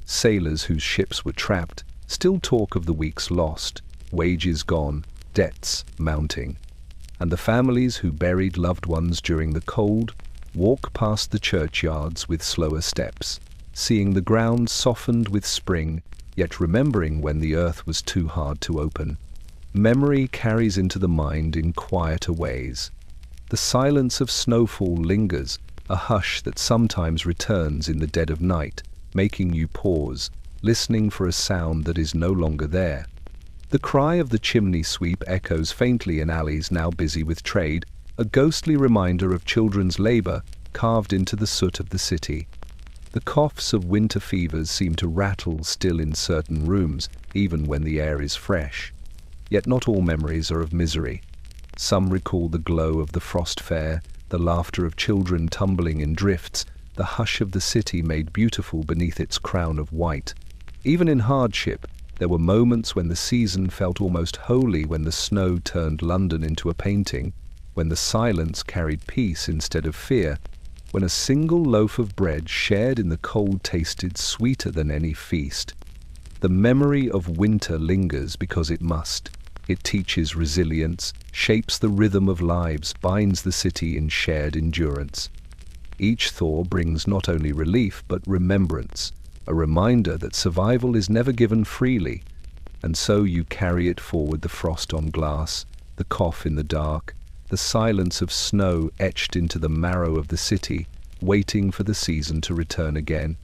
Sailors whose ships were trapped still talk of the weeks lost, wages gone, debts mounting. And the families who buried loved ones during the cold walk past the churchyards with slower steps, seeing the ground softened with spring, yet remembering when the earth was too hard to open. Memory carries into the mind in quieter ways. The silence of snowfall lingers, a hush that sometimes returns in the dead of night, making you pause, listening for a sound that is no longer there. The cry of the chimney sweep echoes faintly in alleys now busy with trade, a ghostly reminder of children's labor carved into the soot of the city. The coughs of winter fevers seem to rattle still in certain rooms, even when the air is fresh. Yet not all memories are of misery. Some recall the glow of the frost fair, the laughter of children tumbling in drifts, the hush of the city made beautiful beneath its crown of white. Even in hardship, there were moments when the season felt almost holy, when the snow turned London into a painting, when the silence carried peace instead of fear, when a single loaf of bread shared in the cold tasted sweeter than any feast. The memory of winter lingers because it must. It teaches resilience, shapes the rhythm of lives, binds the city in shared endurance. Each thaw brings not only relief but remembrance, a reminder that survival is never given freely, and so you carry it forward, the frost on glass, the cough in the dark, the silence of snow etched into the marrow of the city, waiting for the season to return again.